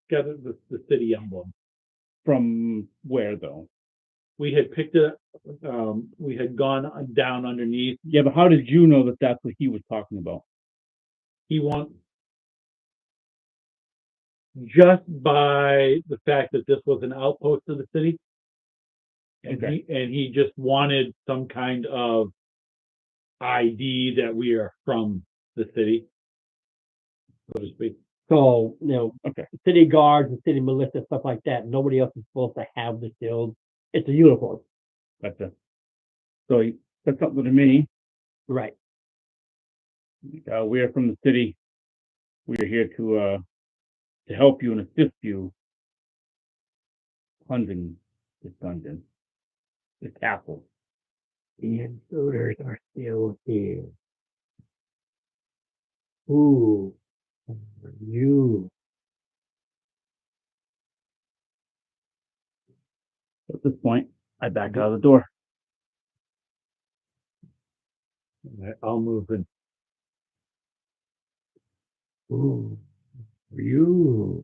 got the city emblem. From where though? We had picked it up. We had gone down underneath. Yeah, but how did you know that that's what he was talking about? He wants, just by the fact that this was an outpost of the city, and Okay. he just wanted some kind of ID that we are from the city, so to speak. So, Okay. city guards and city militia, stuff like that, nobody else is supposed to have the shield. It's a uniform. Gotcha. So that's something to me. Right. We are from the city. We are here to help you and assist you cleansing this dungeon, this castle. The intruders are still here. Who are you? At this point, I back out of the door. I'll move in. Who are you?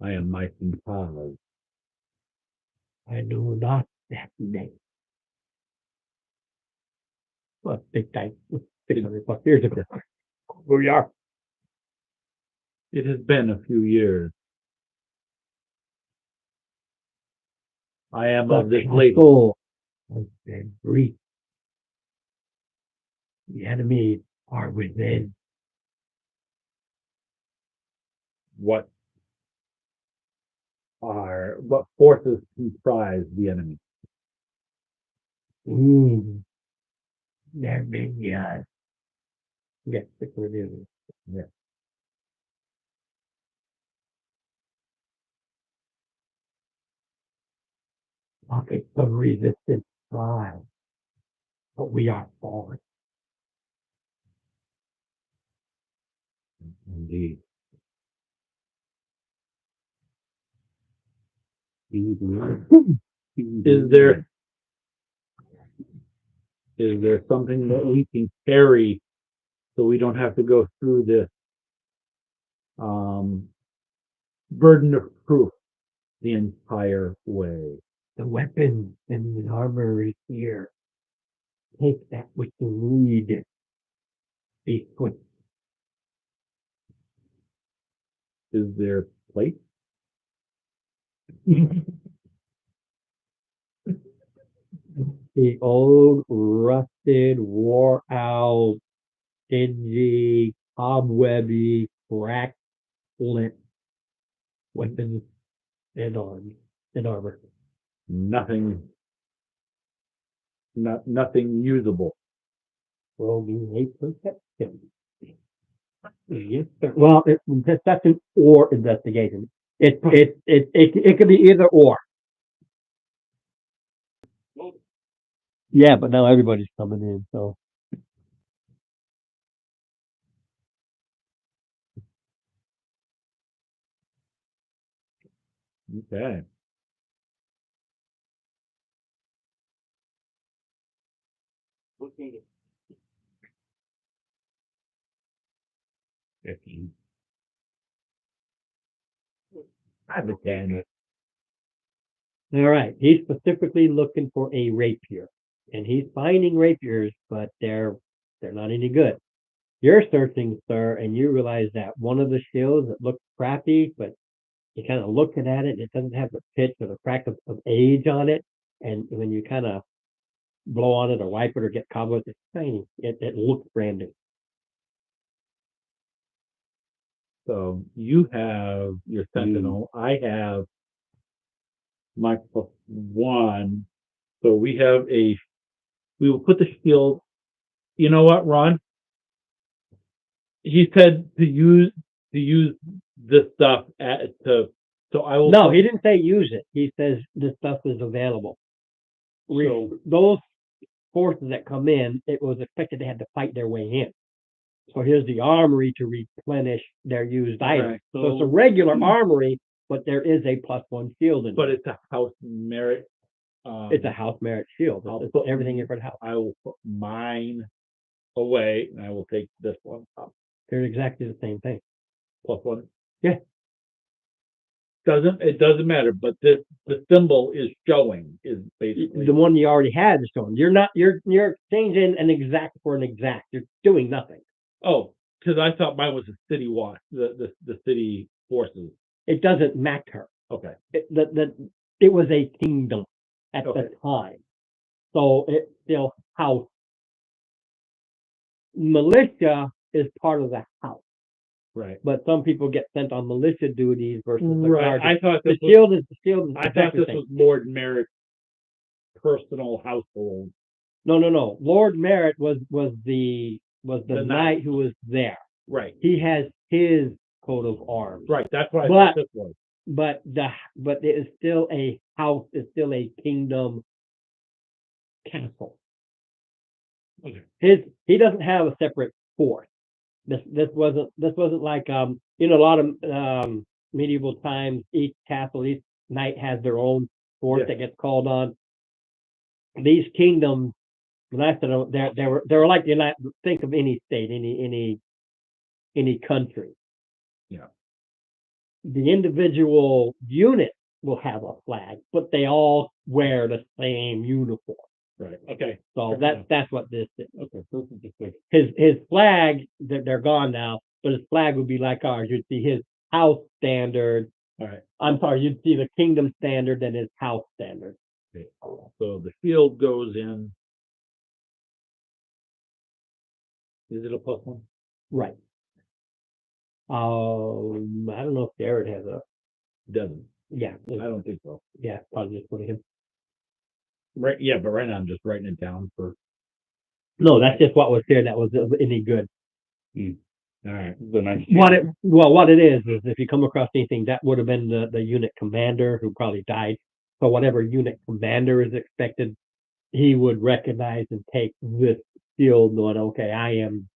I am Mike Paz. I know not that name. Well, big time. 600 plus years ago. Who we are. It has been a few years. I am of this lady. Soul has been breached. The enemies are within. What forces comprise the enemy? They're minions. Yes, 600 years ago. Yeah. Pockets of resistance thrive, but we are fallen. Indeed. Is there something that we can carry so we don't have to go through this burden of proof the entire way? The weapons and the armor is here. Take that which you need. Be quick. Is there plate? The old, rusted, wore out, dingy, cobwebby, cracked flint weapons and arms and armor. Nothing usable. Roll me a perception. Yes, sir. Well, perception or investigation. It could be either or. Yeah, but now everybody's coming in, so. Okay. Okay. 15. I have a 10. All right. He's specifically looking for a rapier, and he's finding rapiers, but they're not any good. You're searching, sir, and you realize that one of the shields that looks crappy, but you kind of looking at it, it doesn't have the pitch or the crack of age on it, and when you kind of blow on it or wipe it or get cobwebs, it's tiny. It looks brand new. So you have your sentinel. I have my +1. So we will put the shield. You know what, Ron? He said to use this stuff so I will. No, he didn't say use it. He says this stuff is available. So Those forces that come in, it was expected they had to fight their way in. So here's the armory to replenish their used items. Right. So it's a regular armory, but there is a +1 shield in but it. it's a house merit. It's a house merit shield. It's everything in for the house. I will put mine away, and I will take this one up. They're exactly the same thing. +1. Yeah. It doesn't matter, but the symbol is showing is basically The one you already had is showing. You're exchanging an exact for an exact. You're doing nothing. Oh, because I thought mine was the city watch, the city forces. It doesn't matter. Okay. It was a kingdom at Okay. the time. So it's still house. Militia is part of the house, Right. but some people get sent on militia duties versus the Right. guard. I thought The this was, shield is the shield. Is I the thought this thing. was Lord Merrick's personal household. No. Lord Merritt was the The knight who was there. Right. He has his coat of arms. Right. That's what I But- thought this was. But it is still a house. It's still a kingdom castle. Okay. He doesn't have a separate force. This wasn't like in a lot of medieval times, each castle, each knight has their own force Yeah. that gets called on. These kingdoms, when I said they were like the United. Think of any state, any country. Yeah. The individual unit will have a flag, but they all wear the same uniform. Right. Okay. So Fair that's what this is. Okay. So this is just like, His flag, they're gone now, but his flag would be like ours. You'd see his house standard. all right. I'm sorry, you'd see the kingdom standard and his house standard. Okay. So the shield goes in. Is it a +1? Right. I don't know if Jared has a. Doesn't. Yeah. I don't think so. Yeah, probably just put him. Right. Yeah, but right now I'm just writing it down for. No, that's just what was there that was any good. All right. The nice. What it is if you come across anything, that would have been the unit commander who probably died. So whatever unit commander is expected, he would recognize and take this shield, knowing, okay, I am.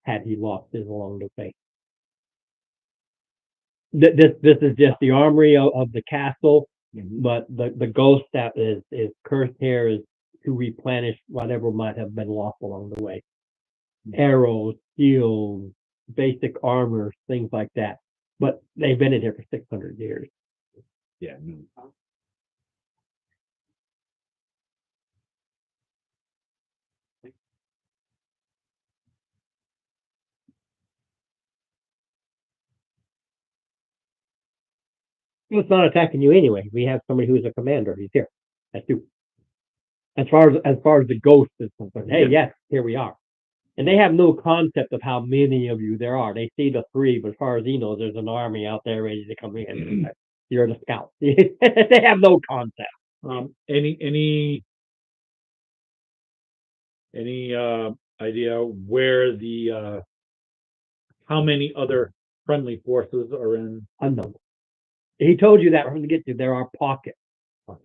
Had he lost his along the way. This is just the armory of the castle. But the ghost that is cursed here is to replenish whatever might have been lost along the way. Arrows, shields, basic armor, things like that. But they've been in here for 600 years. Yeah. It's not attacking you anyway. We have somebody who's a commander. He's here. That's you. As far as the ghost is concerned, hey, yes, here we are. And they have no concept of how many of you there are. They see the three, but as far as he knows, there's an army out there ready to come in. You're the scout. They have no concept. Any idea where the how many other friendly forces are in? Unknown. He told you that from the get-go. There are pockets.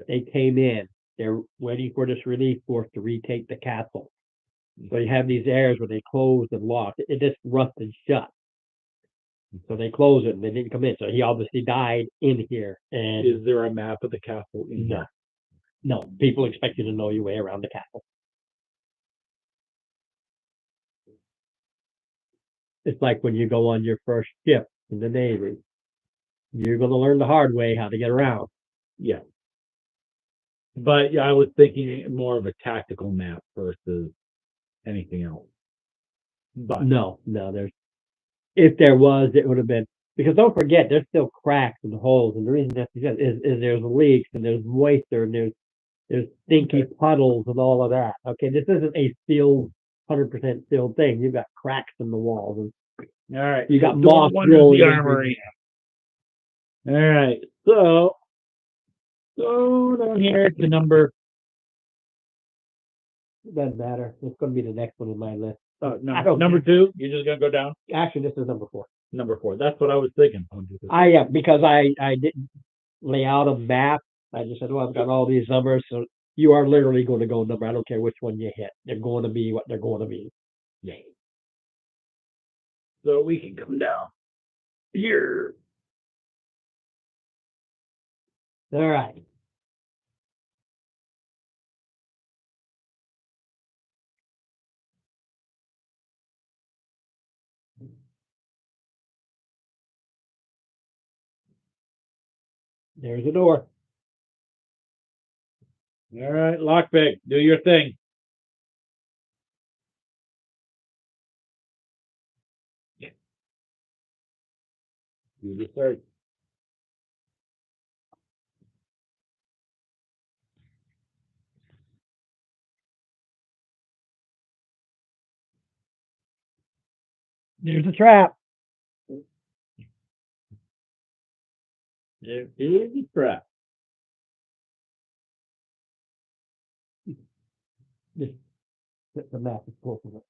They came in. They're waiting for this relief force to retake the castle. So you have these areas where they closed and locked. It just rusted shut. So they closed it and they didn't come in. So he obviously died in here. And Is there a map of the castle in no, here? no, people expect you to know your way around the castle. It's like when you go on your first ship in the Navy. You're going to learn the hard way how to get around. Yeah. But yeah, I was thinking more of a tactical map versus anything else. But No, if there was, it would have been, because don't forget, there's still cracks and holes. And the reason that's because is there's leaks and there's moisture and there's stinky puddles and all of that. Okay, this isn't a sealed, 100% sealed thing. You've got cracks in the walls. And all right, you got so moss one is growing the in armory. All right, so go down here to number. It doesn't matter. It's going to be the next one in my list. I No, don't number care. 2. You're just gonna go down. Actually, this is number 4. Number 4. That's what I was thinking. Because I didn't lay out a map. I just said, well, I've got all these numbers, so you are literally going to go number. I don't care which one you hit. They're going to be what they're going to be. Yeah. So we can come down here. All right. There's a door. All right, lockpick, do your thing. Do the search. There's a trap. There is a trap. Just the map is close enough.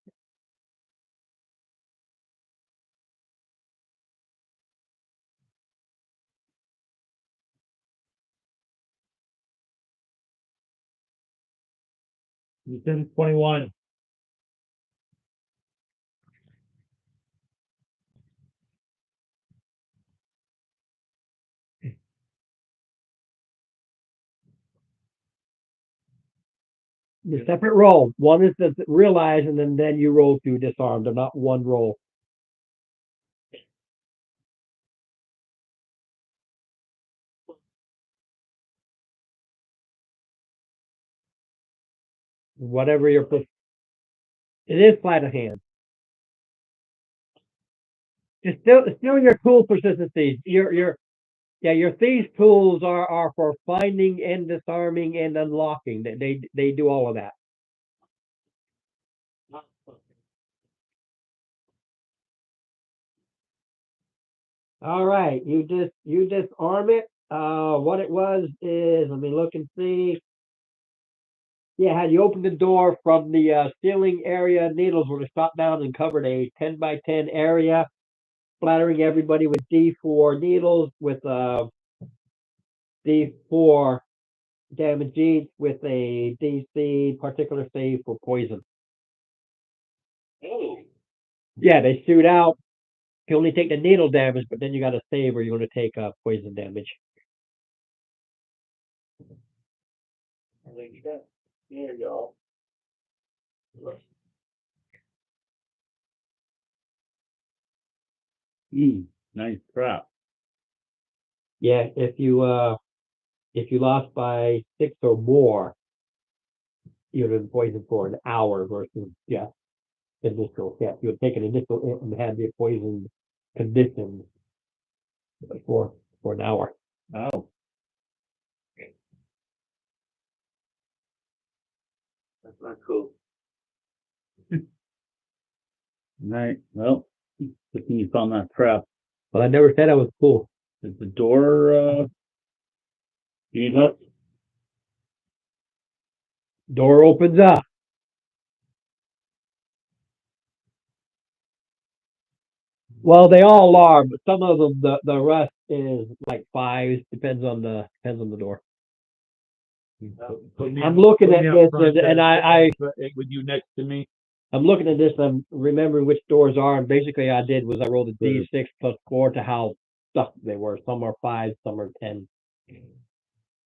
It's in 21. The separate roll. One is to realize, and then you roll to disarm. They're not one roll. Whatever your it is sleight of hand. It's still your tool proficiency. Your thieves tools are for finding and disarming and unlocking. They do all of that. All right, you disarm it. What it was is, let me look and see. Yeah, had you opened the door from the ceiling area, needles would have shot down and covered a 10 by 10 area, splattering everybody with D4 needles with D4 damage each with a DC particular save for poison. Oh, Yeah, they shoot out. You only take the needle damage, but then you got to save or you're going to take poison damage. Finally, yeah, there you go. Nice trap. Yeah, if you lost by 6 or more, you'd have been poisoned for an hour versus initial. Yeah, you would take an initial hit and have the poison conditioned for an hour. Oh, That's not cool. right. Well, good thing you found that trap. But I never said I was cool. Is the door, you know, Door opens up. Well, they all are, but some of them, the rest is like fives. Depends on the door. put me- I'm looking put at me up this front and there, I with you next to me. I'm looking at this. I'm remembering which doors are, and basically I did was I rolled a d6 plus 4 to how stuck they were. Some are 5, some are 10.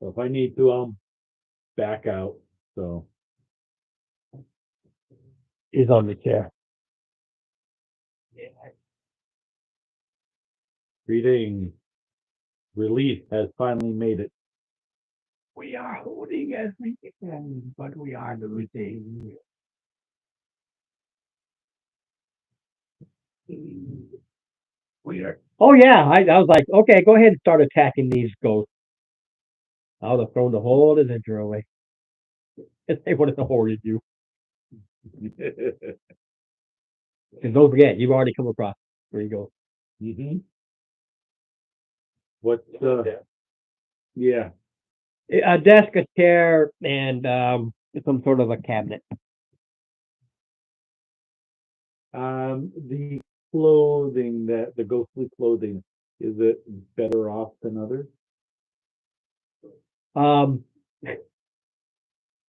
So if I need to, back out. So Is on the chair. Yeah. reading relief has finally made it. We are holding as we can, but we are losing. We are. Oh yeah, I was like, okay, go ahead and start attacking these ghosts. I would have thrown the whole adventure away. If they would have hoarded you. And don't forget, you've already come across. There you go. Mm-hmm. What, yeah, A desk, a chair, and some sort of a cabinet. the clothing, the ghostly clothing, is it better off than others? Um,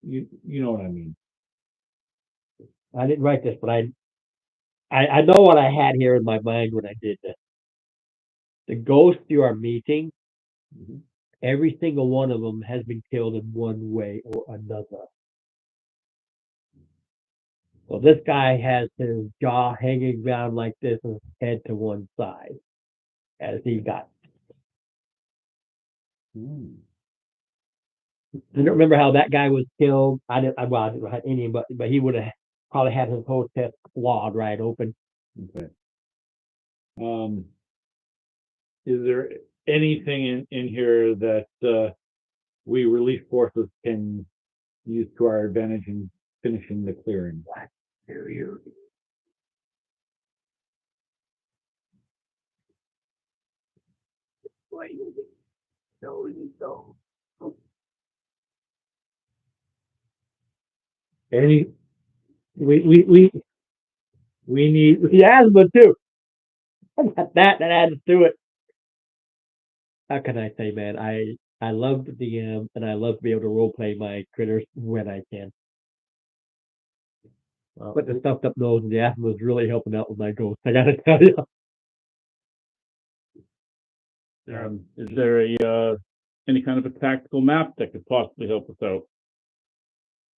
You know what I mean? I didn't write this, but I know what I had here in my mind when I did this. The ghosts you are meeting, Mhm. every single one of them has been killed in one way or another. So this guy has his jaw hanging down like this and his head to one side as he got. Mm. You don't remember how that guy was killed? I didn't have any, but he would have probably had his whole chest clawed right open. Okay. Is there anything in here that we relief forces can use to our advantage in finishing the clearing? Any, we need, The asthma too. I got that adds to it. How can I say, man? I love the DM and I love to be able to role play my critters when I can. But the stuffed up nose and the asthma is really helping out with my ghost. I gotta tell you. is there any kind of a tactical map that could possibly help us out?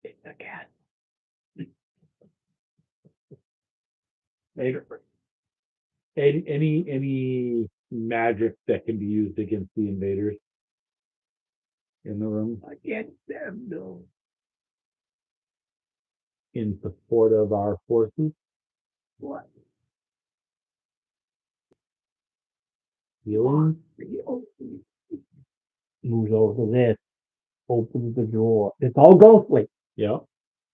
It's a cat. Any magic that can be used against the invaders in the room Against them, no. in support of our forces? What? Healing? Moves over to this. Opens the drawer. It's all ghostly. Yeah.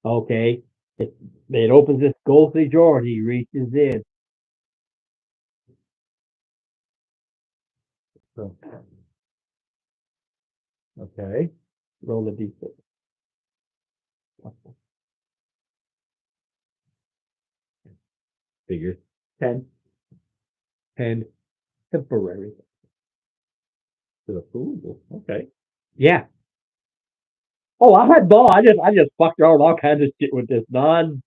Okay. It opens this ghostly drawer and he reaches in. So, okay. Roll the d6. Figures. 10 And temporary. to the food. Okay. Yeah. Oh, I had ball. I just fucked around with all kinds of shit with this non.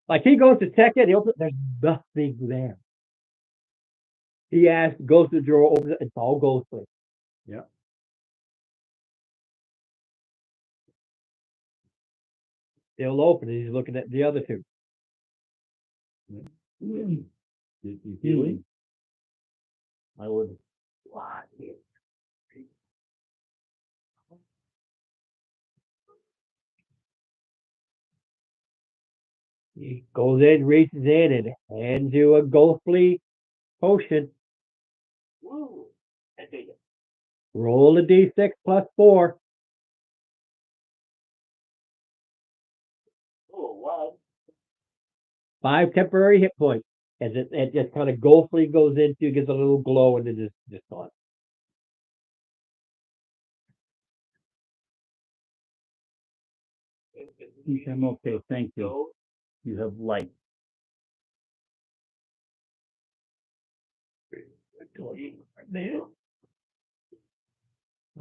Like he goes to check it, he opens it, there's nothing there. He asks, goes to the drawer, opens it, it's all ghostly. Yeah. still open. He's looking at the other two. Did you feel it? I would. He goes in, reaches in, and hands you a ghostly potion. Woo. I dig it. Roll a d6 plus 4. Oh, wow. 5 temporary hit points. As it just kind of ghostly goes into, gets a little glow, and then just gone. I'm okay, thank you. So, You have light.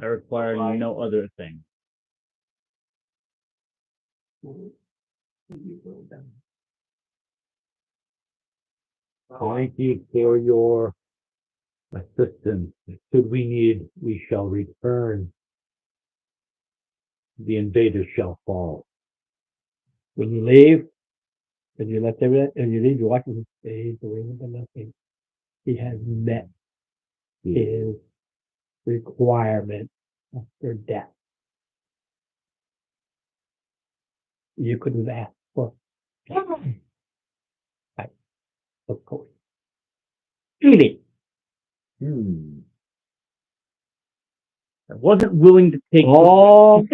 I require no other thing. Thank you for your assistance. Should we need, we shall return. The invaders shall fall. When you leave, and you let them in, and you leave, you watch him fade away into nothing. He has met his requirement after death. You could have asked for right, of course. Eating. I wasn't willing to take Oh,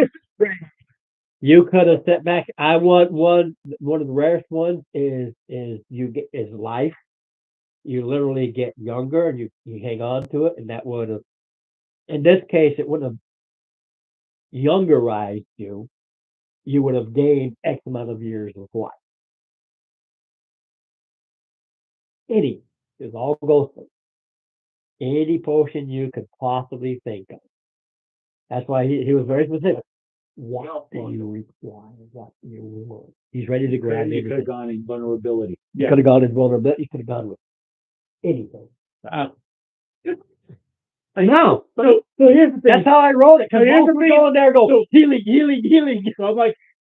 you could have set back. I want one of the rarest ones is you get is life. You literally get younger and you hang on to it, and that would have in this case it wouldn't have youngerized you. You would have gained X amount of years of life. Any is all ghostly. Any potion you could possibly think of. That's why he was very specific. What do you require? What do you want? He's ready to grab You could have everything. gone in vulnerability. You could have gone in vulnerability. You could have gone with anything. I know. So here's the thing. That's how I wrote it. So Because here's the we're thing. going there, go So- healing, healing, healing. So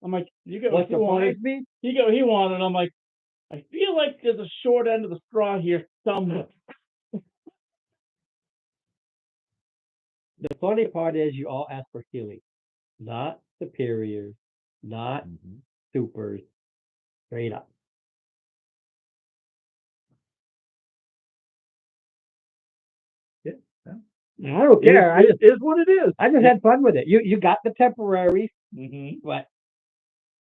I'm like, you get What's what the you wanted. punishment? He got what he wanted. I'm like, I feel like there's a short end of the straw here somewhere. The funny part is you all ask for healing, not superiors, not supers, straight up. I don't care. It is what it is. I just had fun with it. You got the temporaries, Mm-hmm. but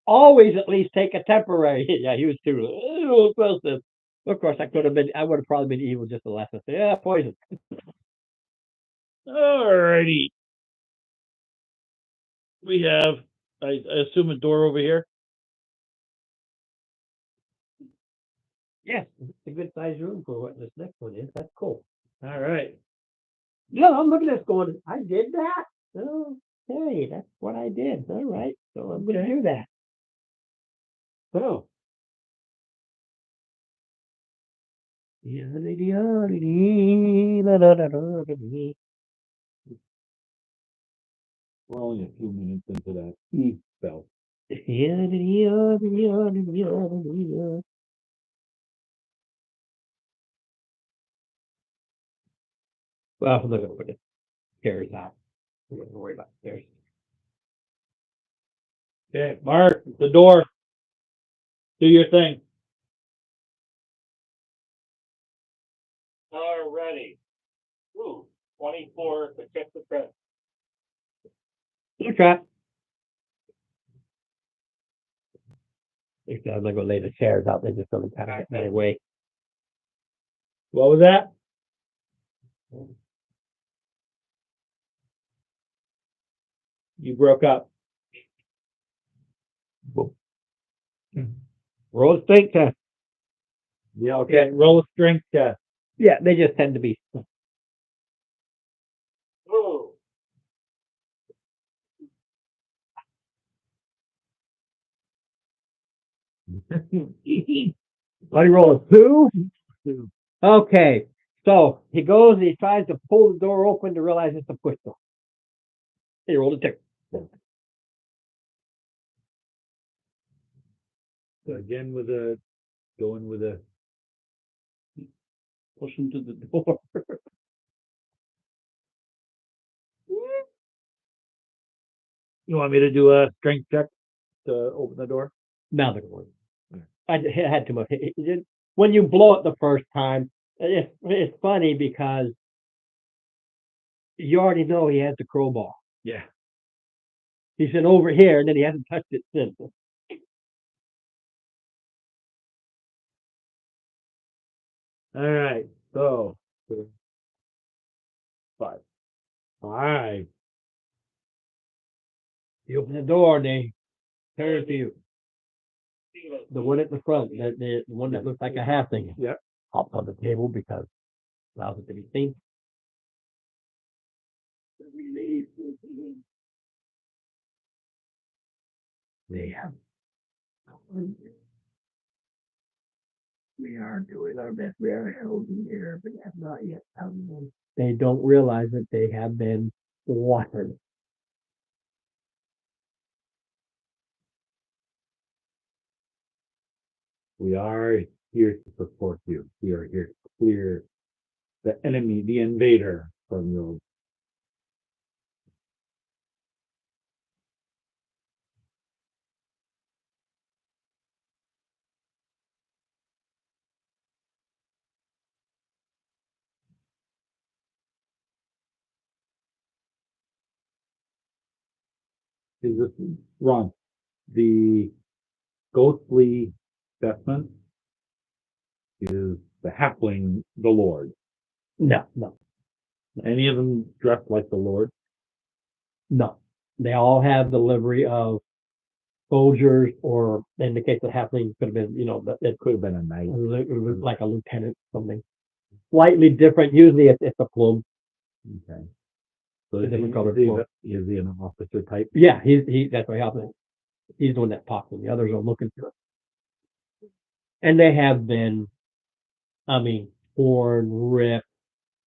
always at least take a temporary. Yeah, he was too a little expensive. Of course, I would have probably been evil just to laugh and say, yeah, poison. Alrighty. We have, I assume, a door over here. Yes, it's a good sized room for what this next one is. That's cool. All right. No, I'm looking at this going, I did that? Okay, that's what I did. All right, so I'm going to do that. So. We're only a few minutes into that spell. Well, I'm not going to put the stairs out. I'm not going to worry about stairs. Okay, Mark, the door. Do your thing. alrighty. Ooh, 24 to check the press. Look at. I'm not going to lay the chairs out. They're just going to kind of get in my way. What was that? You broke up. Roll a strength test. Yeah, okay. Roll a strength test. Yeah, they just tend to be. Ooh, Buddy roll a 2? Okay, so he goes and he tries to pull the door open to realize it's a push door. He rolled a 2. Again going with a, Push him to the door. you want me to do a strength check to open the door? Now they're going. I had too much. When you blow it the first time, it's funny because you already know he has the crowbar. Yeah. He's been over here, and then he hasn't touched it since. All right. So 5. 5. You open the door, and they turn to you. The one at the front, the one that looks like a half thing, Yep. hops on the table because it allows it to be seen. They have. We are doing our best. We are held here, but have not yet come in. They don't realize that they have been watered. We are here to support you. We are here to clear the enemy, the invader, from your. Is this Ron? The ghostly specimen is the halfling, the Lord. No. Any of them dressed like the Lord? No. They all have the livery of soldiers, or in the case of halfling, could have been, it Could have been a knight. was like a lieutenant, something slightly different. Usually it's a plume. Okay. So A different colored is cloak. is he an officer type? Yeah, that's what happened. He's the one that talks, and the others are looking for it. And they have been, torn, ripped,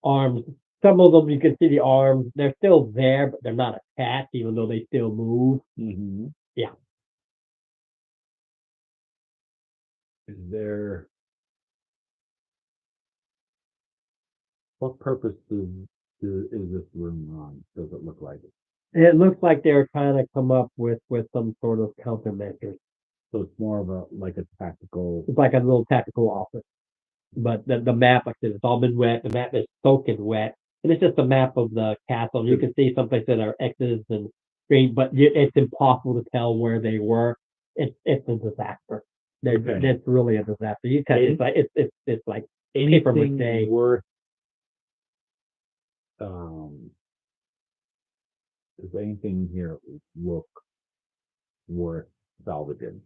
arms. Some of them you can see the arms. They're still there, but they're not attached, even though they still move. Mm-hmm. Yeah. Is there? What purpose is this room on? Does it look like? It looks like they're trying to come up with some sort of countermeasures. So it's more of a tactical. It's like a little tactical office. But the map, like I said, it's all been wet. The map is soaking wet. And it's just a map of the castle. You can see some places that are X's and green, but it's impossible to tell where they were. It's a disaster. Okay. It's really a disaster. It's like paper Anything mache. worth does anything here look worth salvaging?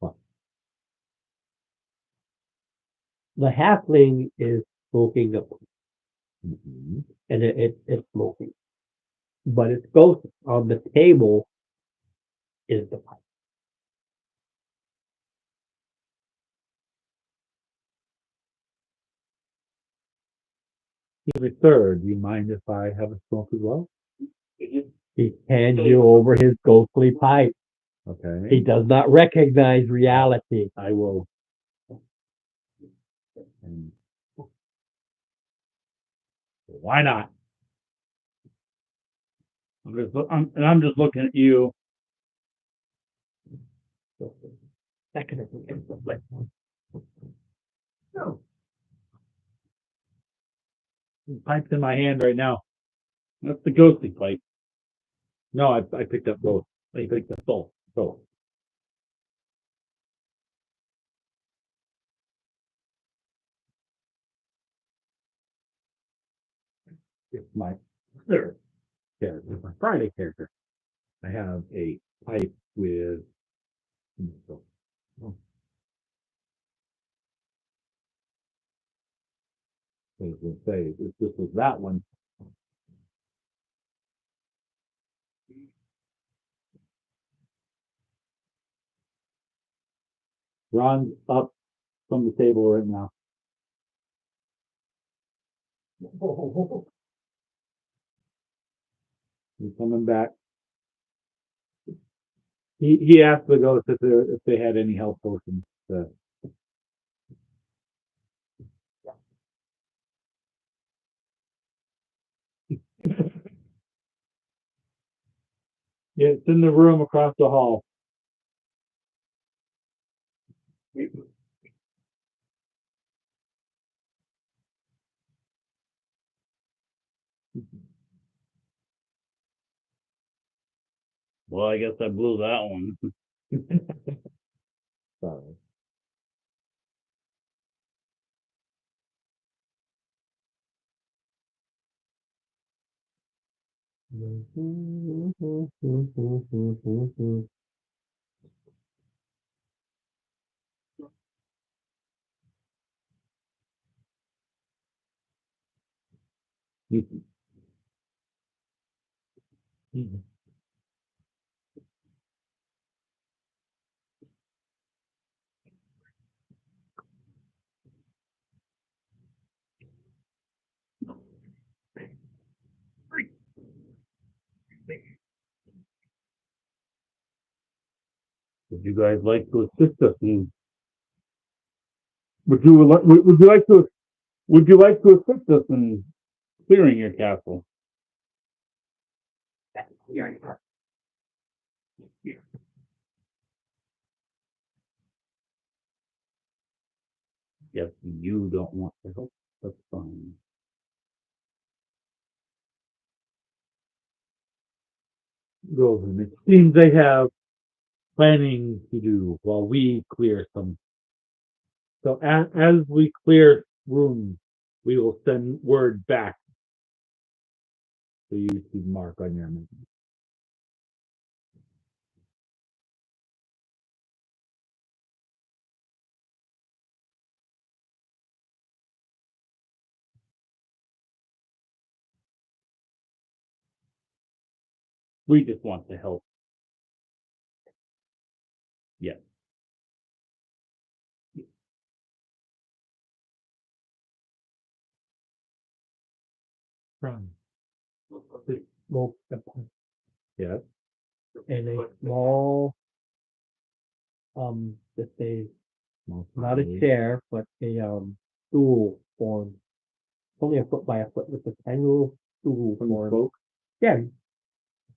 What? The halfling is smoking up, Mm-hmm. and it's smoking. But its ghost on the table is the pipe. Sir, do you mind if I have a smoke as well? He hands you over his ghostly pipe. Okay. He does not recognize reality. I will. Why not? I'm just looking at you. That kind of thing. Like, No. Pipe's in my hand right now. That's the ghostly pipe. No, I picked up both. I picked up both. Both. It's my third character. It's my Friday character. I have a pipe with. I was going to say, if this was that one. Ron's up from the table right now. He's coming back. He asked the ghost if they had any health potions. Yeah, it's in the room across the hall. Well, I guess I blew that one. Sorry. Would you guys like to assist us in? Would you like to assist us in clearing your castle? Yes, you don't want to help. That's fine. Golden, it seems they have planning to do while we clear some. So as we clear rooms, we will send word back for you to mark on your map. We just want to help. Yes. From Smoke yes. and a small, just a, not a chair, but a, stool form. Only a foot by a foot with a tiny little stool From the form. smoke. Yeah.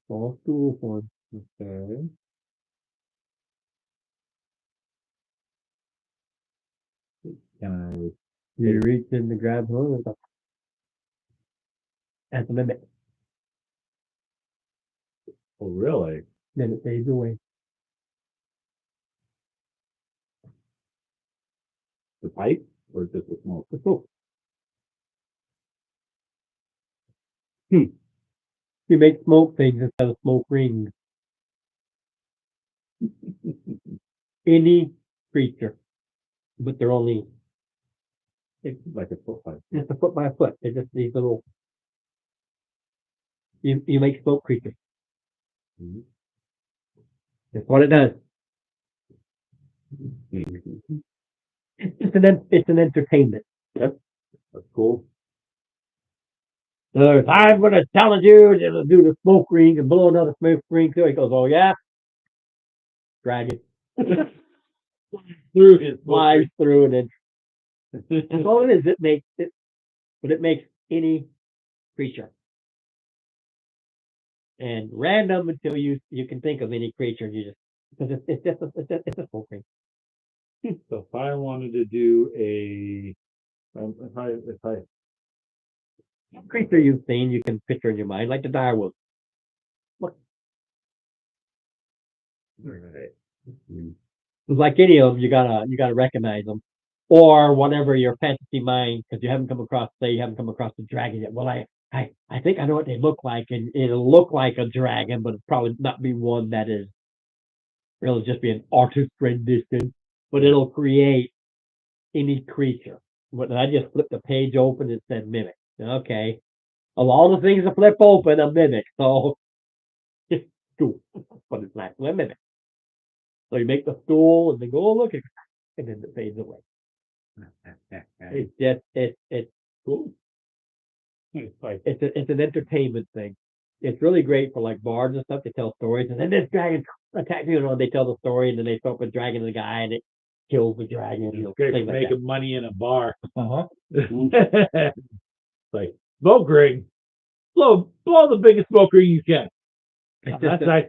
Small stool form. Okay. Can You reach in to grab one and at the limit, oh really? then it fades away. The pipe or just the smoke? The smoke. You make smoke things instead of smoke rings. Any creature, but they're only It's like a foot pipe. just a foot by a foot. They're just these little. You make smoke creatures. Mhm. That's what it does. It's an entertainment. That's cool. So if I'm going to challenge you to do the smoke ring and blow another smoke ring, so he goes, "Oh yeah, dragon." Through his Flies through and then that's all it is. It makes it, but it makes any creature and random until you can think of any creature. And you just because it's just it's a smoke ring. So if I wanted to do a, if I Creature you've seen, you can picture in your mind, like the direwolf. all right. Like any of them, you gotta recognize them, or whatever your fantasy mind, because you haven't come across, say, you haven't come across the dragon yet. Well, I think I know what they look like, and it'll look like a dragon, but it'll probably not be one that is. It'll just be an artist rendition, but it'll create any creature. But I just flipped the page open, it said mimic. Okay, of all the things to flip open, a mimic. So just stool, but it's not a mimic. So you make the stool and then go, oh, look, and then it fades away. It's just it's Cool. It's like, it's an entertainment thing. It's really great for like bars and stuff. They tell stories, and then this dragon attacks you. They tell the story, and then they throw up a dragon in the guy, and it kills the dragon. It's great for Things like that. making money in a bar. Uh-huh. It's like smoke ring. Blow the biggest smoke ring you can. It's That's just nice.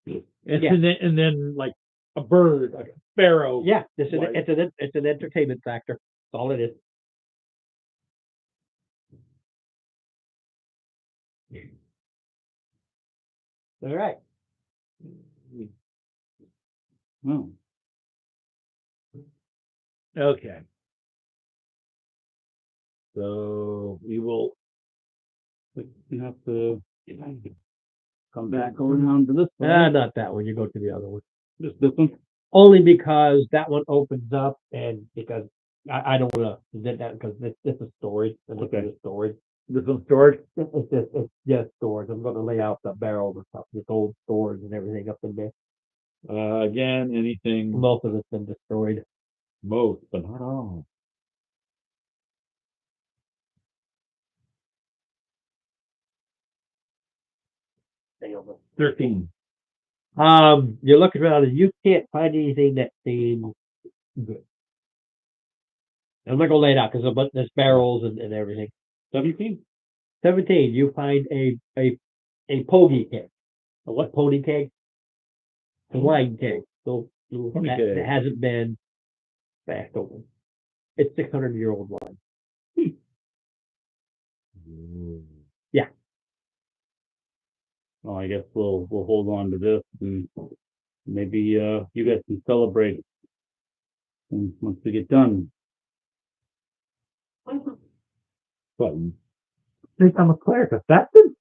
Yeah. And then like a bird, like a sparrow. yeah, it's Like- it's an entertainment factor. That's all it is. All right. oh, Okay. So we will. you have to come back around to this one. Not that one. You go to the other one. This one? Only because that one opens up, and because I don't want to did that because this is storage, and this Okay. is storage. This one storage. It's just storage. I'm going to lay out the barrels and stuff, just old storage and everything up in there. Again, anything Most of it's been destroyed. most, but not all. Stay over. 13. You're looking around and you can't find anything that seems good. I'm not gonna lay it out because there's barrels and everything. 17. 17, you find a pogey keg. A what pony keg? A wine keg. So Pony that, keg. that hasn't been backed open. It's 600-year-old wine. Well, I guess we'll hold on to this and maybe you guys can celebrate once we get done. But think I'm a cleric assassin?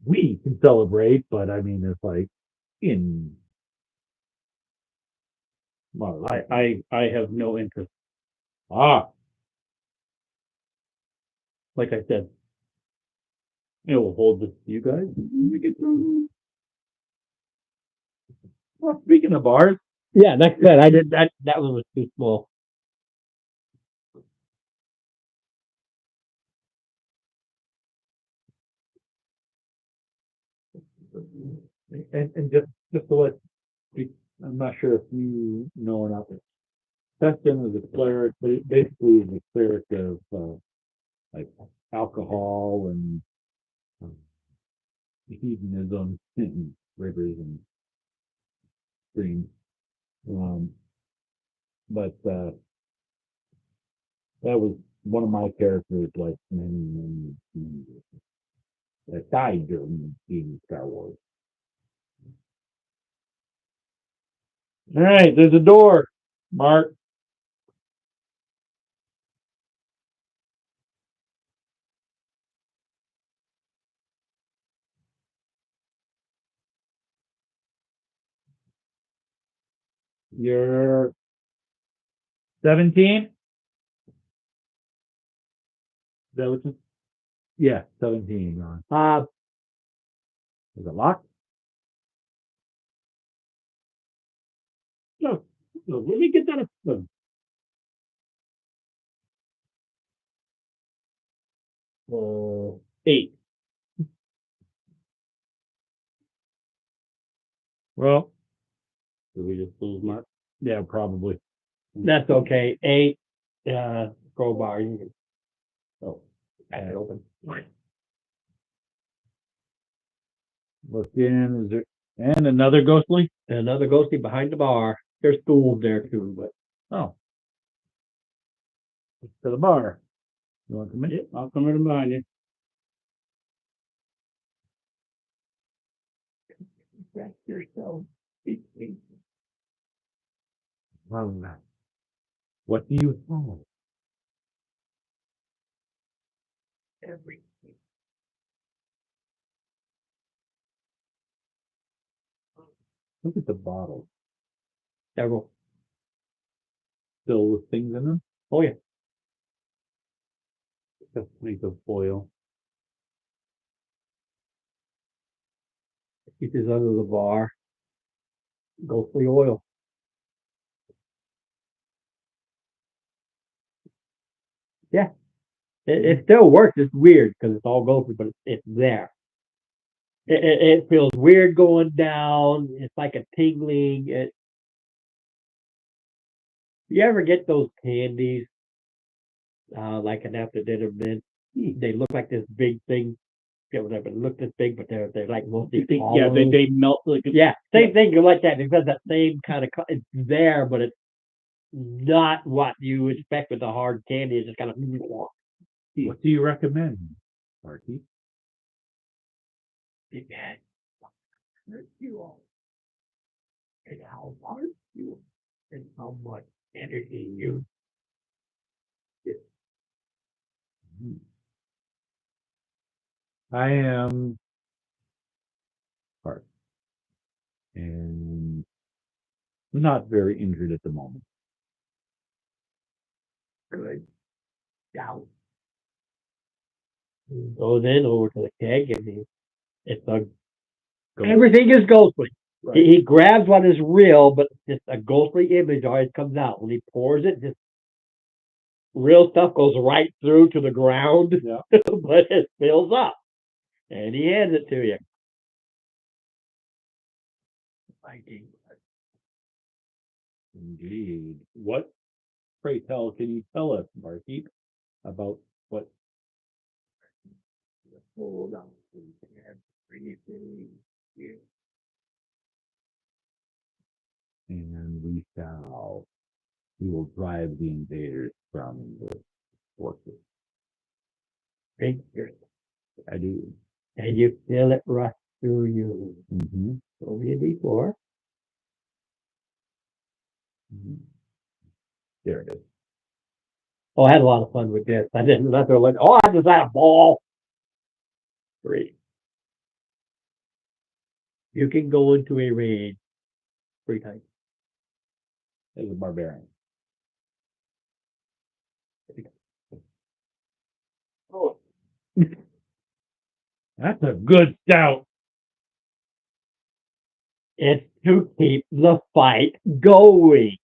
We can celebrate, but I mean, it's like in. Well, I have no interest. Like I said, we'll hold this to you guys. when we get done. well, speaking of bars, Yeah, that's good. I did that. That one was too small. and just to let, I'm not sure if you know or not, but Preston is a cleric, but it basically is a cleric of like alcohol and hedonism and rivers and streams. But that was one of my characters, like many years ago, that died during being Star Wars. All right, there's a door, Mark. You're 17? Is that what you? Yeah, 17, Ron. Is it locked? No, no, let me get that. No. 8. Well, Did we just lose Mark? yeah, probably. That's okay. 8, crowbar. You can, oh, back it open. Look in, is there, and another ghostly? And another ghosty behind the bar. There's stools there too, but Oh. To the bar. You want to come in? I'll come right behind you. rest yourself. Well, what do you have? Everything. Look at the bottle. Several. Still with things in them? Oh yeah. Just make the foil. Keep this under the bar. ghostly oil. Yeah, it still works. It's weird because it's all ghostly, but it's there. It feels weird going down. It's like a tingling. You ever get those candies, like an after dinner mint? They look like this big thing. They never look this big, but they're like mostly Yeah, hollow. they melt like Yeah, same thing. You like that. It has that same kind of. It's there, but it's not what you expect with the hard candy. It's just kind of. What do you recommend, Marky? Big head. Hurt you all. And how hard you and how much energy you. I am hard and not very injured at the moment. Good. Down. Goes in over to the keg and it's a. Everything is ghostly. Right. He grabs what is real, but just a ghostly image always comes out. When he pours it, just real stuff goes right through to the ground, Yeah. but it fills up. And he hands it to you. Fighting. Indeed. What, pray tell, can you tell us, Marky, about what? Hold on. Breathing. And we will drive the invaders from the fortress. Drink your. I do. And you feel it rush through you. Mm-hmm. Roll me a d4. There it is. Oh, I had a lot of fun with this. I didn't let her like, oh, I just had a ball. 3. You can go into a raid 3 times. As a barbarian. Oh, That's a good stout. It's to keep the fight going.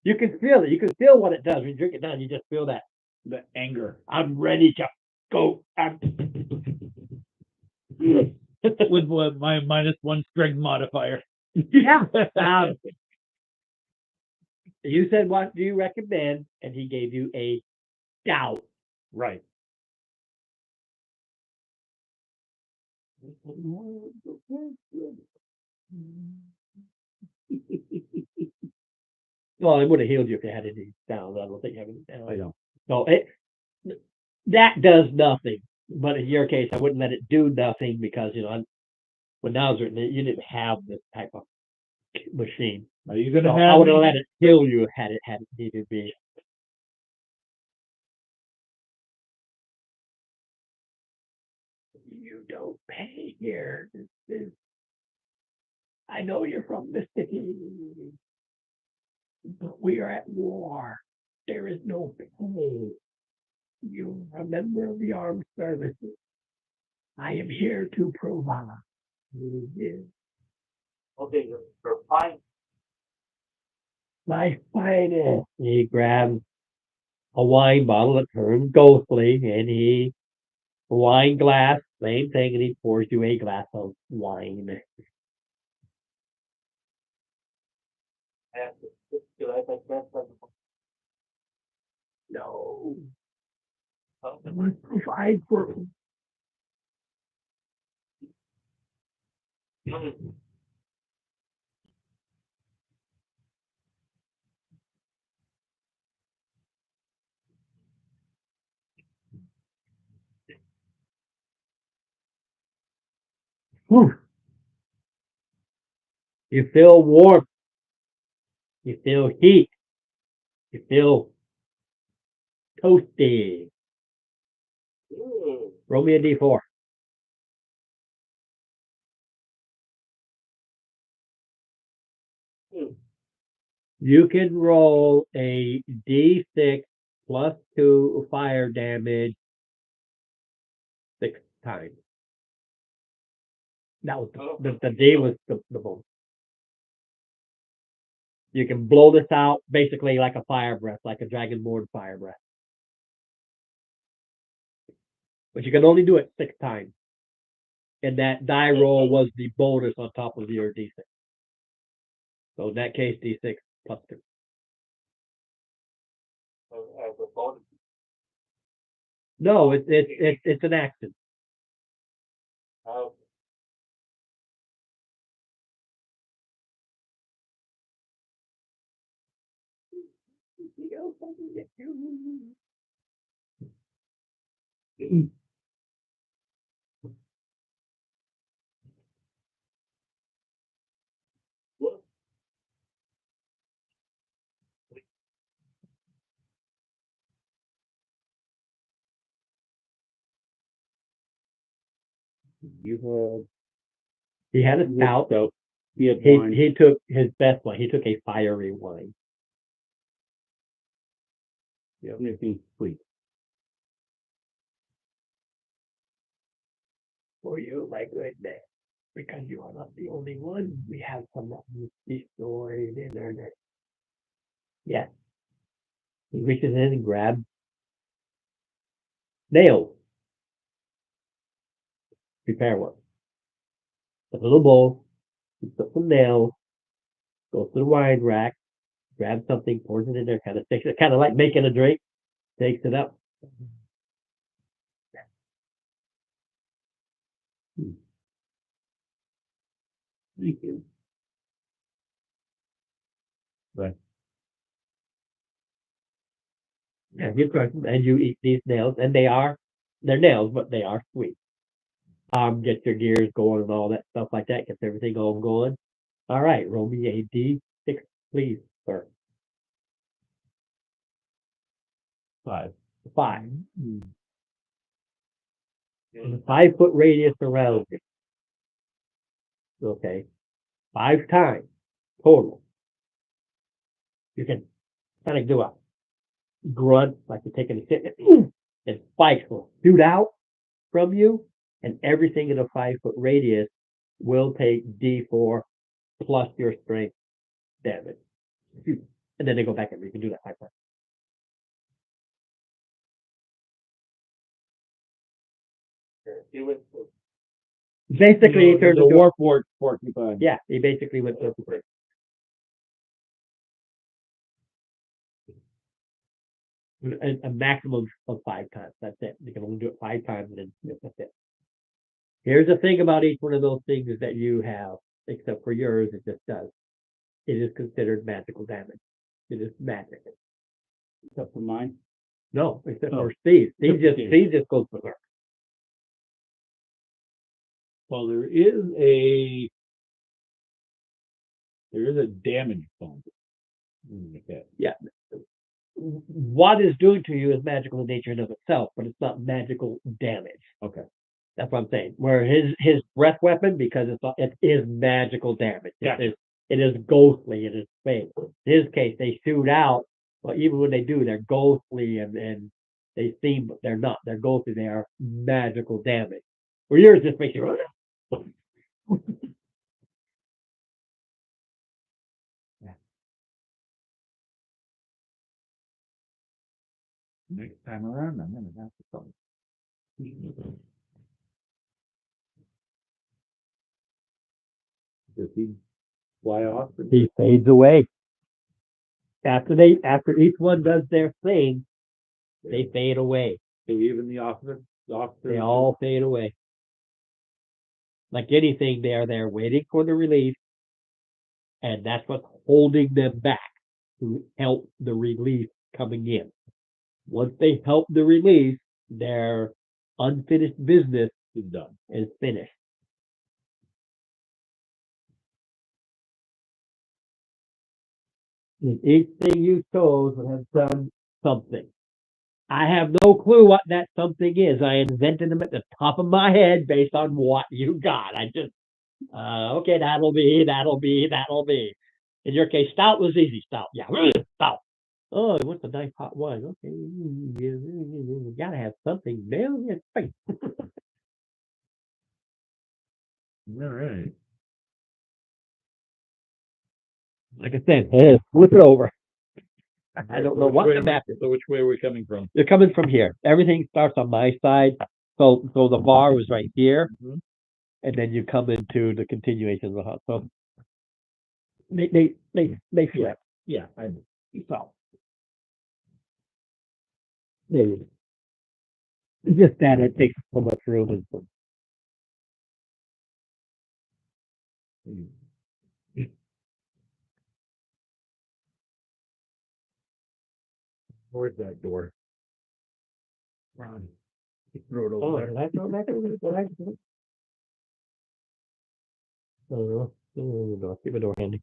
You can feel it. You can feel what it does when you drink it down. You just feel that. the anger. I'm ready to go. With my -1 strength modifier. Yeah. You said, what do you recommend? And he gave you a stout. Right. Well, it would have healed you if you had any down. I don't think having down. I don't. So that does nothing. But in your case, I wouldn't let it do nothing because when I was written, you didn't have this type of machine. Are you gonna So have I would have any- let it kill you had it needed to be. You don't pay here. I know you're from the city, but we are at war. There is no pay. You are a member of the armed services. I am here to provide. okay, you're fine. My finest. He grabs a wine bottle that turns ghostly, and a wine glass, same thing, and he pours you a glass of wine. And it's good. I think that's like, No, oh, I must provide for. Whew. You feel warmth. You feel heat. You feel toasty. Roll me a d4. You can roll a d6 plus 2 fire damage times. That was the D was the bonus. You can blow this out basically like a fire breath, like a dragonborn fire breath. But you can only do it 6 times. And that die roll was the bonus on top of your D6. So in that case, D6 plus 2. As a bonus. No, it's an action. Oh, what? You He had a had stout. stout. He had wine. He took his best one. He took a fiery wine. Yeah, anything sweet. For you, my goodness. Because you are not the only one. We have some of these stories in there. Yes. He reaches in and grabs nails. Prepare one. A little bowl. He puts some nails. Goes to the wine rack. Grabs something. Pours it in there. Kind of takes it. Kind of like making a drink. Takes it up. Thank you. Right. Yeah, you crush them and you eat these nails, and they're nails, but they are sweet. Get your gears going and all that stuff like that. Gets everything all going. All right, roll me a D6, please, sir. 5. 5. And a 5-foot radius around you. Okay, 5 times total. You can kind of do a grunt like you're taking a shit, and spikes will shoot out from you, and everything in a 5-foot radius will take D4 plus your strength damage. And then they go back and you can do that 5 times. He went Basically, he turns the into war porcupine. yeah, he basically went to a maximum of 5 times. That's it. You can only do it 5 times, and then that's it. Here's the thing about each one of those things is that you have, except for yours, it just does. It is considered magical damage. It is magic. Except for mine. No, except Oh. for Steve. Steve. Steve just goes for her. Well, there is a damage bonus. Okay. Yeah. What is doing to you is magical in nature and of itself, but it's not magical damage. Okay. That's what I'm saying. Where his breath weapon, because it is magical damage. Gotcha. It is ghostly. It is fake. In his case, they shoot out. Well, even when they do, they're ghostly and they seem, but they're not. They're ghostly. They are magical damage. Where yours just makes you. Next time around, I'm gonna have to tell Does he fly off? He fades away. After each one does their thing, they fade away. So even the officer? They all fade away. Like anything, they are there waiting for the relief, and that's what's holding them back to help the relief coming in. Once they help the relief, their unfinished business is done. is finished. And each thing you chose would have done something. I have no clue what that something is. I invented them at the top of my head based on what you got. I just, okay, that'll be. In your case, stout was easy. Stout, yeah, stout. Oh, what's a nice hot wine? Okay, you gotta have something. Man, All right. Like I said, flip it over. I don't know what the map is. So which way are we coming from? They're coming from here. Everything starts on my side. So the bar was right here, Mhm. and then you come into the continuation of the hut. So they flip. Yeah, So maybe it's just that it takes so much room. And so, where's that door? Ron, you threw it over oh, there. did I throw it back over there? Did I? Keep the door handy.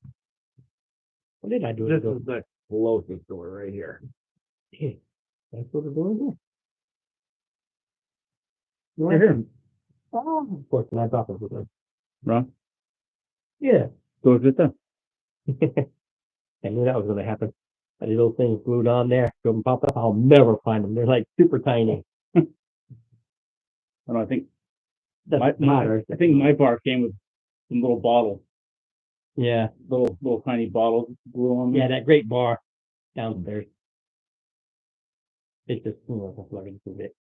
What did I do? This is the closest door right here. That's what the door is. Right here. Oh, of course, and I thought it was. Ron, Yeah. door's right there. I knew that was going to happen. That little thing glued on there, go pop up. I'll never find them. They're like super tiny. I don't know, I think Doesn't matter. I think my bar came with some little bottles, Yeah, little tiny bottles glue on them. yeah, that great bar downstairs. It's just plugging through it.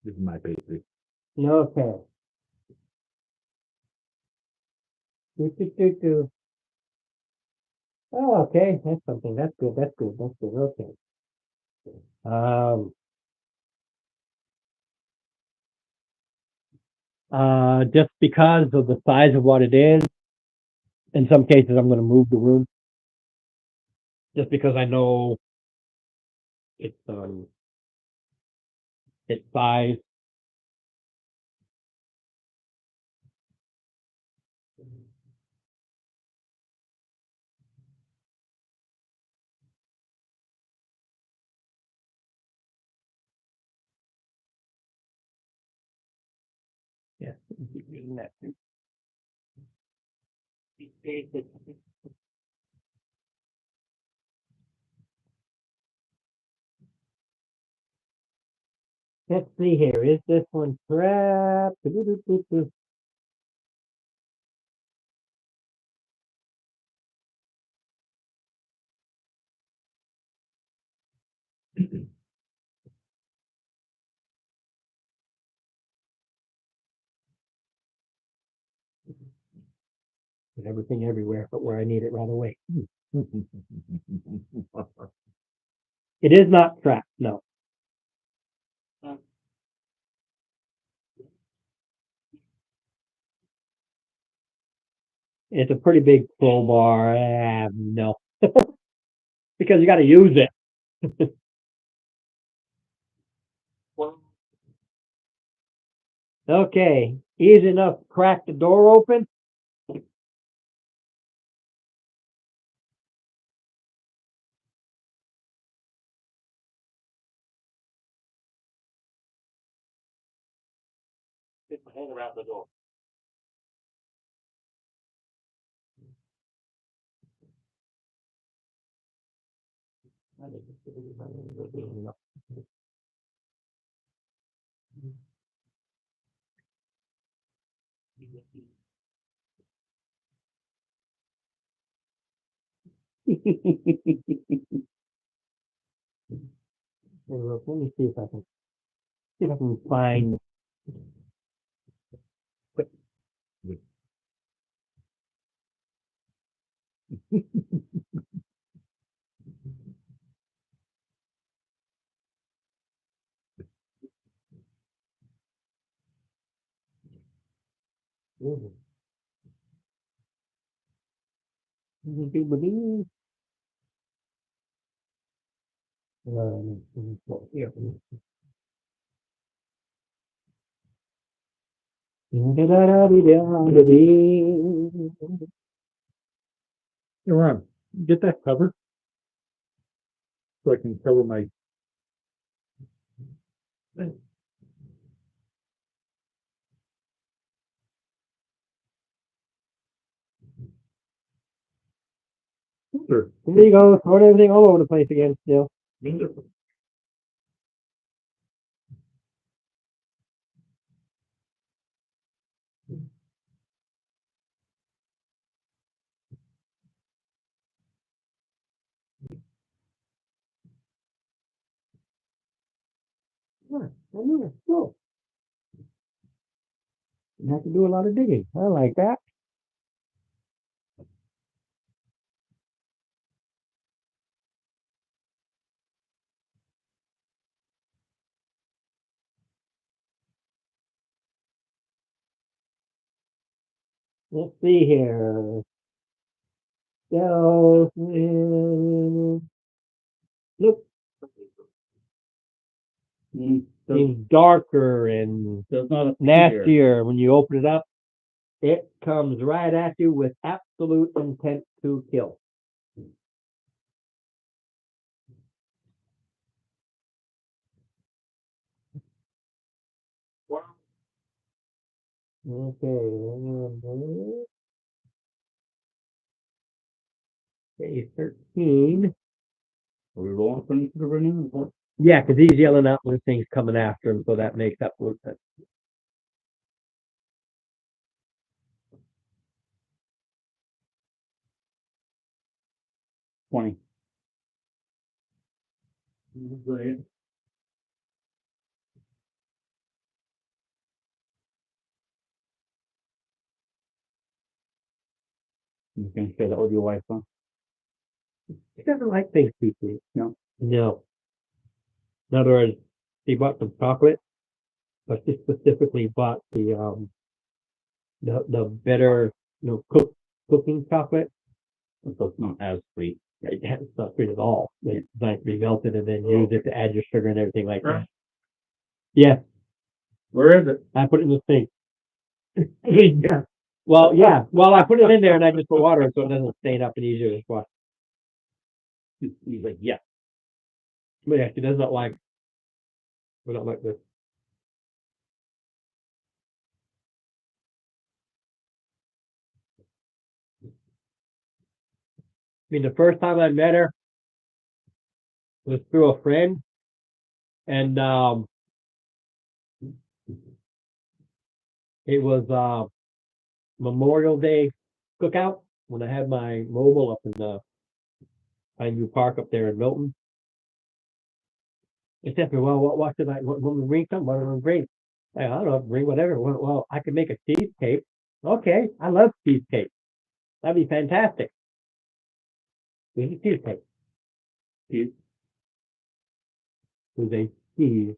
This is my pastry. Okay. Do. Oh, okay, that's something. That's good. That's good. That's good. Okay. Just because of the size of what it is, in some cases I'm going to move the room. Just because I know it's size. Yeah, keep using that too. Let's see here. Is this one trapped? Put everything everywhere, but where I need it right away. It is not trapped. No. It's a pretty big crowbar. No. Because you got to use it. Okay. Easy enough to crack the door open. Get my hand around the door. Let me see if I can find. Here. Hey, Ron, get that cover so I can cover my. Sure. There you go. Throwing everything all over the place again still. Wonderful. Oh, that's cool. You have to do a lot of digging. I like that. Let's see here. So, look, seems darker and There's not a nastier when you open it up. It comes right at you with absolute intent to kill. Okay. Okay, 13. Are we rolling for the renewal? Yeah, because he's yelling out when things coming after him, so that makes absolute sense. 20. You can share that with your wife, huh? He doesn't like things too sweet. No. No. In other words, he bought some chocolate, but she specifically bought the better cooking chocolate. So it's not as sweet. It's not sweet at all. It's designed to be melted and then use it to add your sugar and everything like that. Yeah, Where is it? I put it in the sink. Yeah. Well, yeah. Well, I put it in there and I just put water in so it doesn't stain up and easier to wash. He's like, yeah. But yeah, she does not like. We don't like this. I mean, the first time I met her was through a friend, and it was Memorial Day cookout when I had my mobile up in the Pineview Park up there in Milton. They said, well, what should what we bring some? What do we bring? I don't know, bring whatever. Well, I could make a cheesecake. Okay, I love cheesecake. That'd be fantastic. Here's a cheesecake. Here's a cheesecake.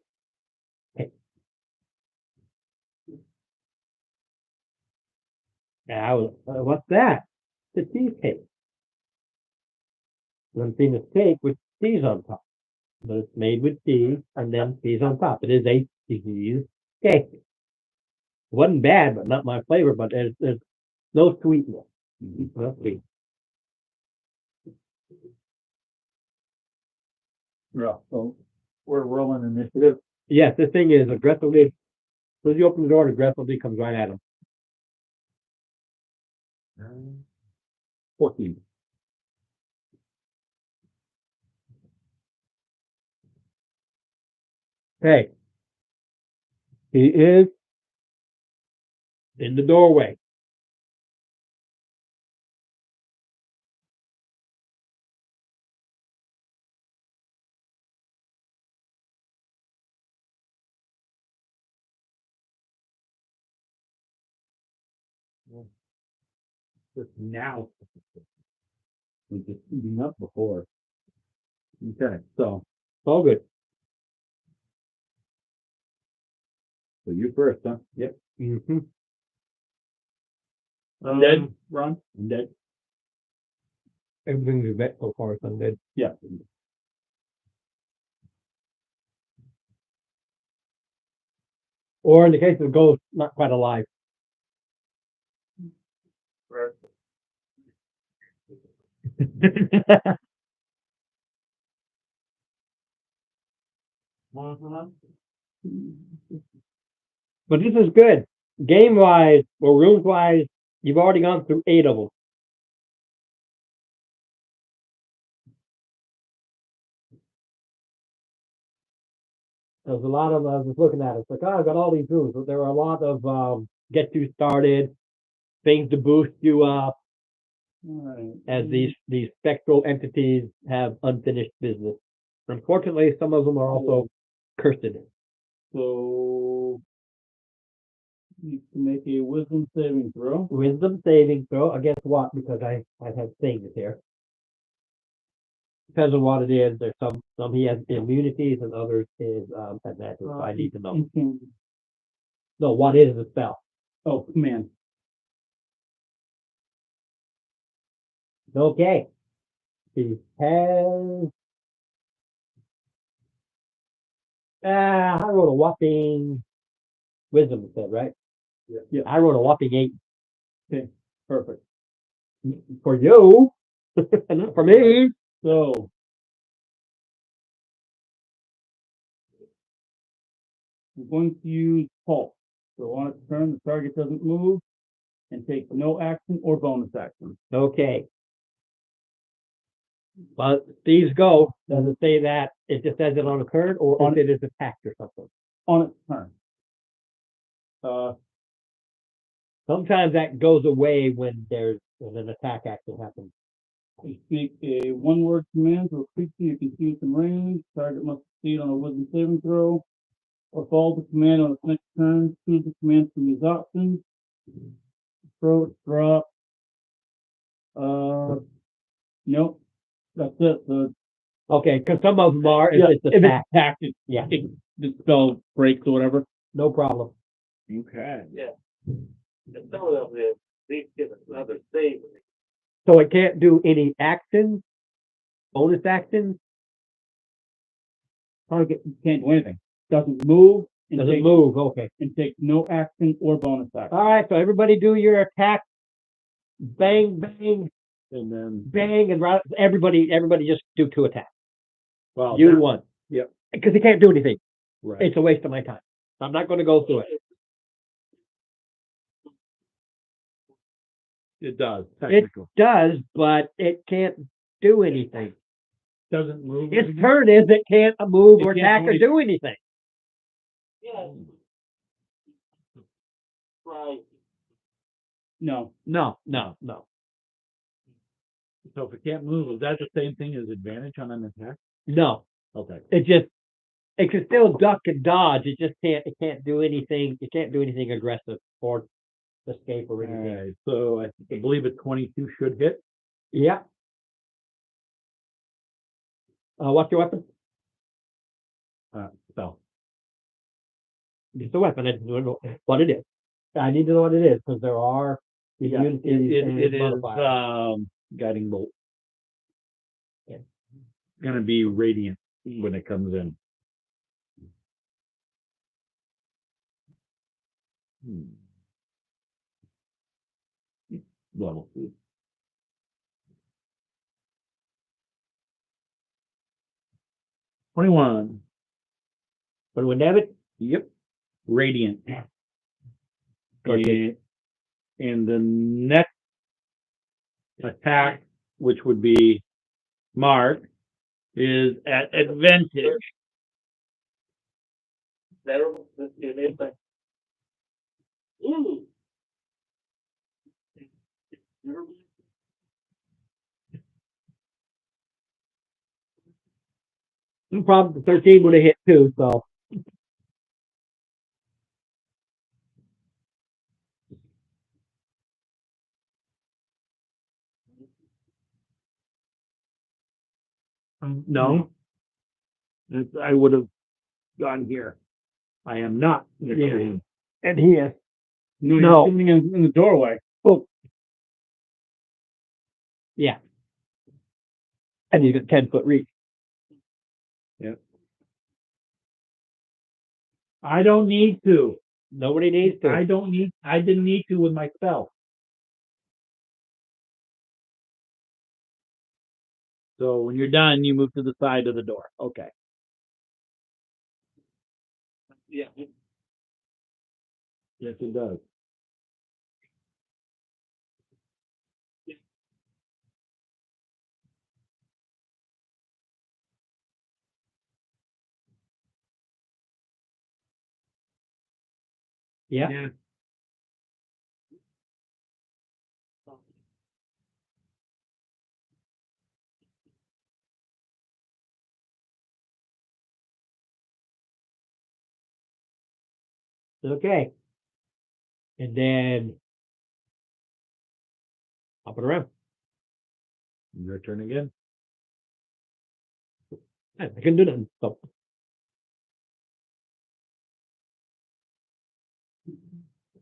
And I was, what's that? It's a cheesecake. And I'm seeing a steak with cheese on top. But it's made with cheese and then cheese on top. It is a cheesecake. It wasn't bad, but not my flavor. But there's no sweetness. No sweet. Yeah. So we're rolling initiative. Yes, this thing is aggressively. As soon as you open the door, it aggressively comes right at him. 14. Hey, he is in the doorway. Just now. We just eating up before. Okay, so All good. you first, huh? Yep. Mm-hmm. Dead, Ron? Dead. Everything's a vet so far, it's undead. Yeah. Or in the case of the ghost, not quite alive. But this is good. Game wise, or rules wise, you've already gone through 8 of them. There's a lot of, I was just looking at it, it's like, oh, I've got all these rules, but there are a lot of get you started, things to boost you up, as these spectral entities have unfinished business. Unfortunately, some of them are also cursed. So needs to make a wisdom saving throw. Wisdom saving throw against what? Because I have things here. Depends on what it is. There's some he has immunities and others is advantage. So I need to know. No, what is the spell? Oh, command. Okay. He has. I wrote a whopping wisdom instead, right? Yeah. I wrote a whopping 8 Okay. Perfect. for you, not for me. So we're going to use pulse. So on its turn, the target doesn't move and takes no action or bonus action. Okay. Well, these go. Does it say that? It just says it on a turn, or On- if it is attacked or something. On its turn. Sometimes that goes away when an attack action happens. You speak a one-word command to a creature you can see within range. Target must succeed on a wisdom saving throw, or follow the command on its next turn. Choose the command from these options. Approach, drop. Nope. That's it. So Okay, because some of them are, yeah, if it's if it's attack. attacked, Yeah, the spell breaks or whatever. no problem. Okay. Yeah. And some of them, they get another save. So it can't do any actions, bonus actions, Target can't do anything. Doesn't move and doesn't takes move. Okay. and takes no action or bonus action. All right, so everybody do your attack. Bang, bang, And then, bang, and everybody just do 2 attacks. well, You that- 1. Yep. Because he can't do anything. right. It's a waste of my time. I'm not going to go through it. It does, It technically. does, but it can't do anything. Doesn't move. Its turn is it can't move It or can't attack do or do anything. Yeah. Right. No. No. So if it can't move, is that the same thing as advantage on an attack? No. Okay. It can still duck and dodge. It can't do anything. It can't do anything aggressive or escape or anything. Alright, so I believe a 22 should hit. Yeah. What's your weapon? So, It's a weapon. I don't know what it is. I need to know what it is because there are yeah, immunities and it is, modifiers. guiding bolt. Yeah. Gonna be radiant when it comes in. Level 2. 21. But when damage, Yep. Radiant. Okay. And the next attack, which would be Mark, is at advantage. That'll, give me a thing. Ooh. no problem. The 13 would have hit too. So No. I would have gone here. I am not. Yeah. And he is. No. No. You're sitting in the doorway. Oh. Yeah. And he's got 10-foot reach. I don't need to. Nobody needs to. I didn't need to with my spell. So when you're done, you move to the side of the door. Okay. Yeah. Yes, it does. Yeah. Okay. And then hop it around. Your turn again. I can do that. So,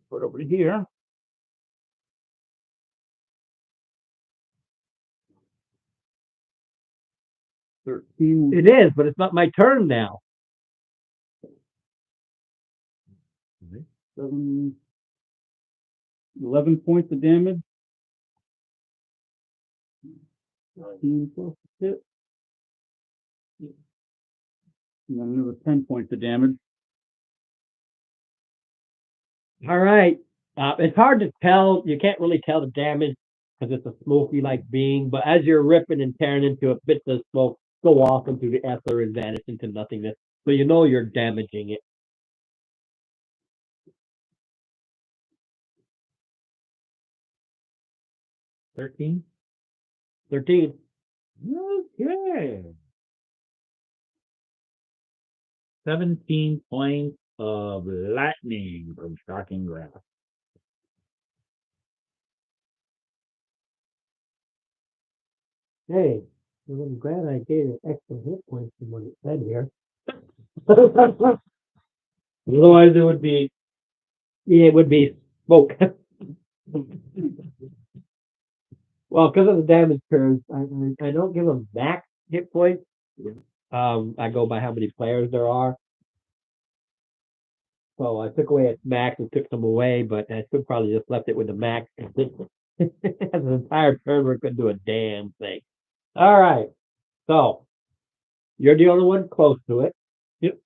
Put it over here. it is, but it's not my turn now. 7, 11 points of damage. 19 plus hit. And then another 10 points of damage. All right. It's hard to tell. You can't really tell the damage because it's a smoky like being. But as you're ripping and tearing into it, bits of smoke go off into the ether and vanish into nothingness. So you know you're damaging it. 13. 13. Okay. 17 points of lightning from shocking grass. Hey, I'm glad I gave it extra hit points from what it said here. Otherwise, it would be Yeah, it would be smoke. Well, because of the damage curves, I don't give them max hit points. I go by how many players there are. So I took away its max and took some away, but I should probably just left it with the max. As an entire turn, we couldn't do a damn thing. All right. So you're the only one close to it. Yep.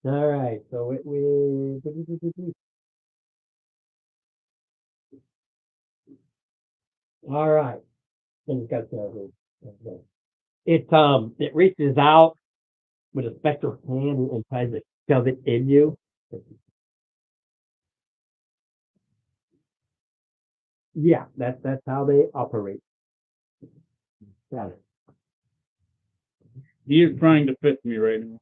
All right. So it will. All right. Then you got the. It reaches out with a spectral hand and tries to shove it in you. Yeah, that's how they operate. Got it. He is trying to fist me right now.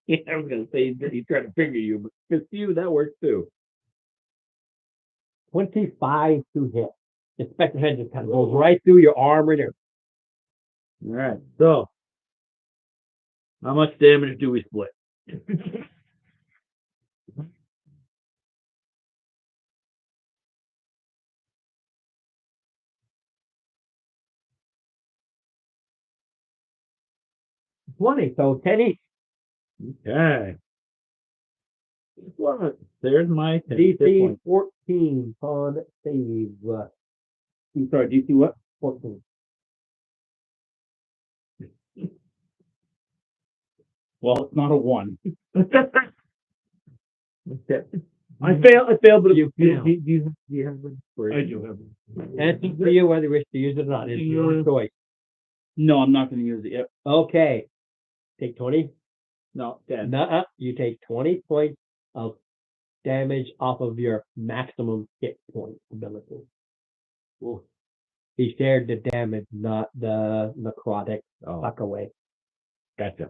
Yeah, I was gonna say he's trying to finger you, but fist you, that works too. 25 to hit. The spectral head just kind of goes right through your armor there. all right. So, how much damage do we split? 20, so 10 each. Okay. What? There's my 10 hit DC points. 14 on save. I'm sorry, do you see what? 14. Well, it's not a 1. I failed, but You you, failed. you have I do have one. And it's for you whether you wish to use it or not. It's your choice. No, I'm not going to use it yet. Okay. Take 20. No, 10. Nuh-uh. You take 20 points of damage off of your maximum hit point ability. Ooh. He shared the damage, not the necrotic Oh, suck away. gotcha.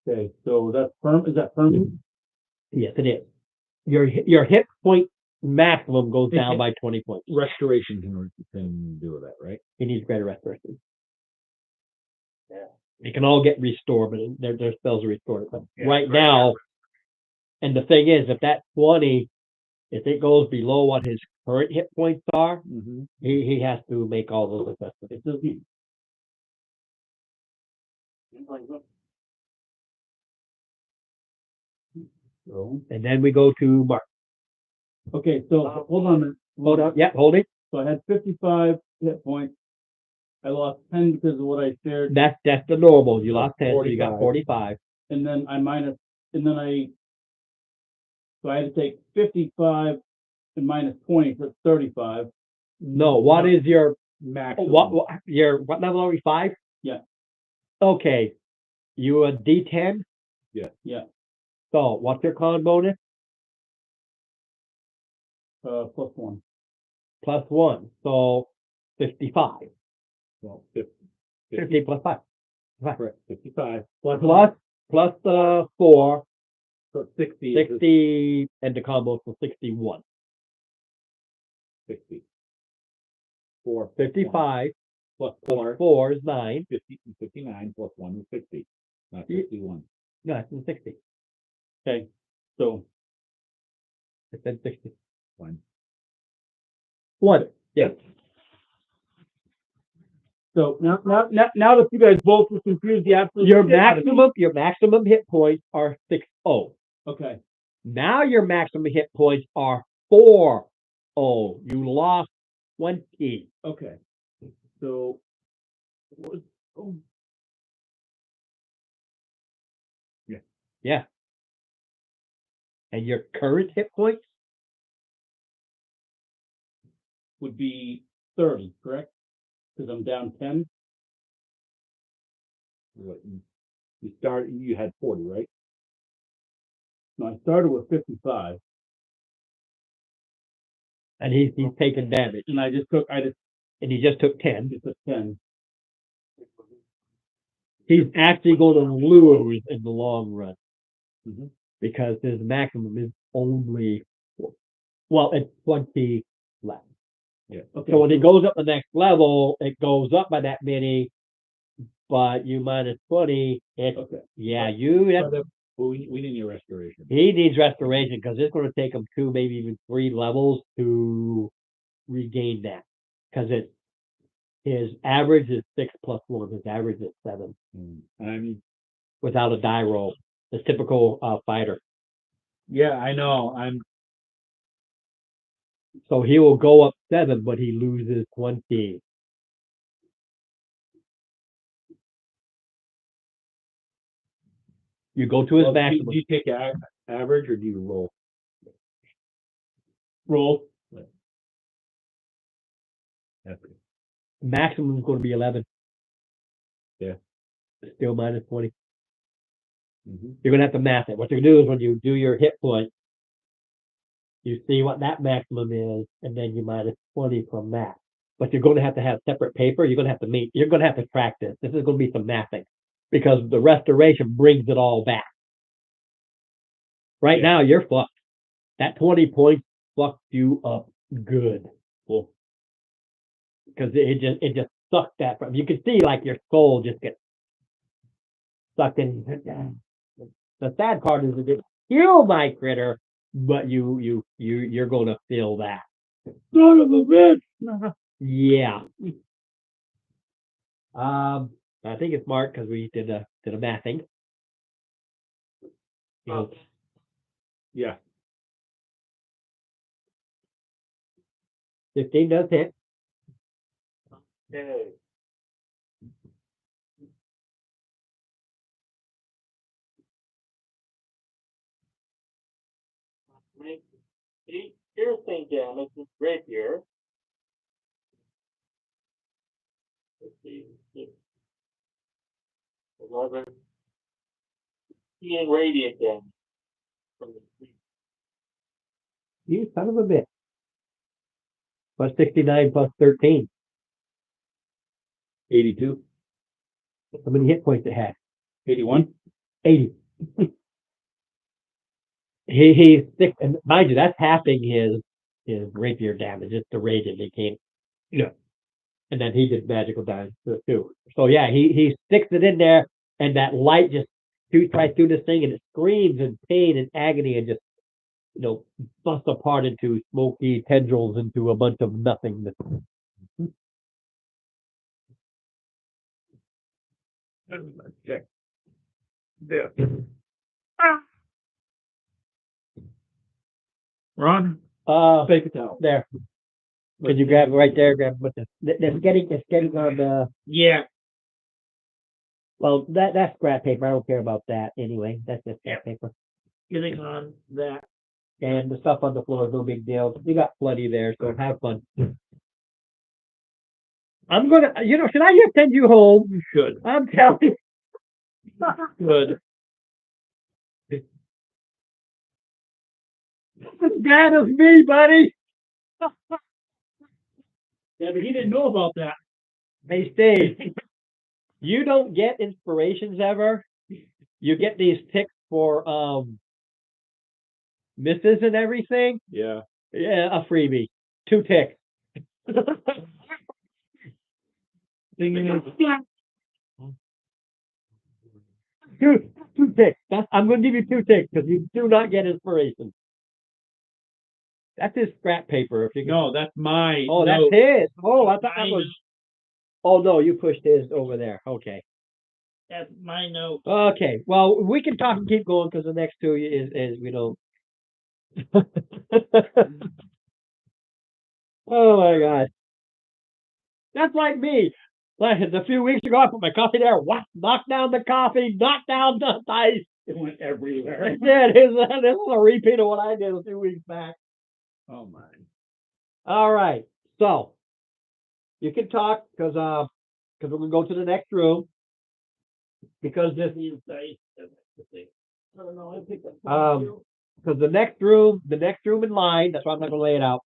Okay, so that's firm. Is that firm? Yes, it is. Your hit point maximum goes down by 20 points. Restoration can do with that, right? He needs greater restoration. Yeah. They can all get restored, but their spells are restored. But right now, and the thing is, if that 20, if it goes below what his current hit points are, Mm-hmm. he has to make all those adjustments. So, And then we go to Mark. okay, so hold on a minute. Hold on. Yeah, hold it. So I had 55 hit points. I lost 10 because of what I shared. That's the normal. You lost 10, so you got 45. And then so I had to take 55 and minus 20, so it's 35. No, what is your Maximum. what level are we? 5? Yeah. Okay. You a D10? Yeah. So what's your con bonus? Plus 1. plus 1, so 55. Well, 50, 50 plus 5. correct, 55 Plus 4, so 60 is 60, and the combo for 61. 60. 4, 55 plus plus 4, 4 is 9. 50, 59 plus 1 is 60, not Ye- 61. No, it's 60. Okay, so I said 60. Fine. 1. Yes. so now that you guys both were confused, the absolute Your maximum hit points are 60. Okay. Now your maximum hit points are 40. You lost 20. Okay. So oh, Yeah. And your current hit points? would be 30, correct? Because I'm down 10. What, you had 40, right? No, I started with 55, And he's taken damage. and I just took 10. Just took 10. 10. He's actually going to lose in the long run. Mhm. Because his maximum is only, well, it's 20 left. Yeah. Okay. So when he goes up the next level, it goes up by that many, but you minus 20, it's, Okay. But we need your restoration. he needs restoration because it's going to take him 2, maybe even 3 levels to regain that. Because his average is 6 plus 1. His average is 7 without a die roll. The typical fighter. Yeah, I know. So he will go up 7, but he loses 20. You go to his Well, do maximum. you take average or do you roll? Roll. Okay. Maximum is going to be 11. Yeah. Still minus 20. Mm-hmm. You're going to have to math it. What you do is when you do your hit point, you see what that maximum is, and then you minus 20 from that. But you're going to have separate paper. You're going to have to you're going to have to track this. This is going to be some mathing because the restoration brings it all back. Right now, you're fucked. That 20 points fucked you up good. Cool. Because it just sucked that from you. Can see like your soul just gets sucked in. The sad part is it didn't kill my critter, but you're going to feel that. Son of a bitch. Yeah. I think it's smart because we did a mathing. Yeah. 15 does hit. Okay. Make 8 piercing damage with rapier. Let's see. 11. Being radiant damage from the tree. You son of a bitch. Plus 69 plus 13. 82, How many hit points it had? 81. 80. He's sick, and mind you, that's halving his rapier damage. It's the radiant. He can't, and then he did magical damage too. So yeah, he sticks it in there, and that light just shoots right through this thing, and it screams in pain and agony, and just busts apart into smoky tendrils into a bunch of nothingness. Check this. Ron, Paper towel. There. Can you grab it right there? Grab it with it's getting on the. Yeah. Well, that's scrap paper. I don't care about that anyway. That's just scrap paper. Getting on that. And the stuff on the floor is no big deal. You got plenty there, so have fun. I'm gonna, should I just send you home? You should. I'm telling you. Good. That is me, buddy. Yeah, but he didn't know about that. Hey, Steve, you don't get inspirations ever. You get these ticks for misses and everything. Yeah. Yeah, a freebie. 2 ticks. Thing is, Two ticks. I'm going to give you 2 ticks because you do not get inspiration. That's his scrap paper. If you can. no, that's my. Oh, that's note. his. Oh, I thought that Mine was. is- Oh no, you pushed his over there. Okay. That's my note. Okay. Well, we can talk and keep going because the next 2 is we don't. Oh my God. That's like me. Like a few weeks ago, I put my coffee there. What? Knocked down the coffee. Knocked down the ice. It went everywhere. Yeah, this is a repeat of what I did a few weeks back. Oh my. All right. So you can talk because we're gonna go to the next room because this I don't know. I think that's because the next room in line. That's why I'm not gonna lay it out.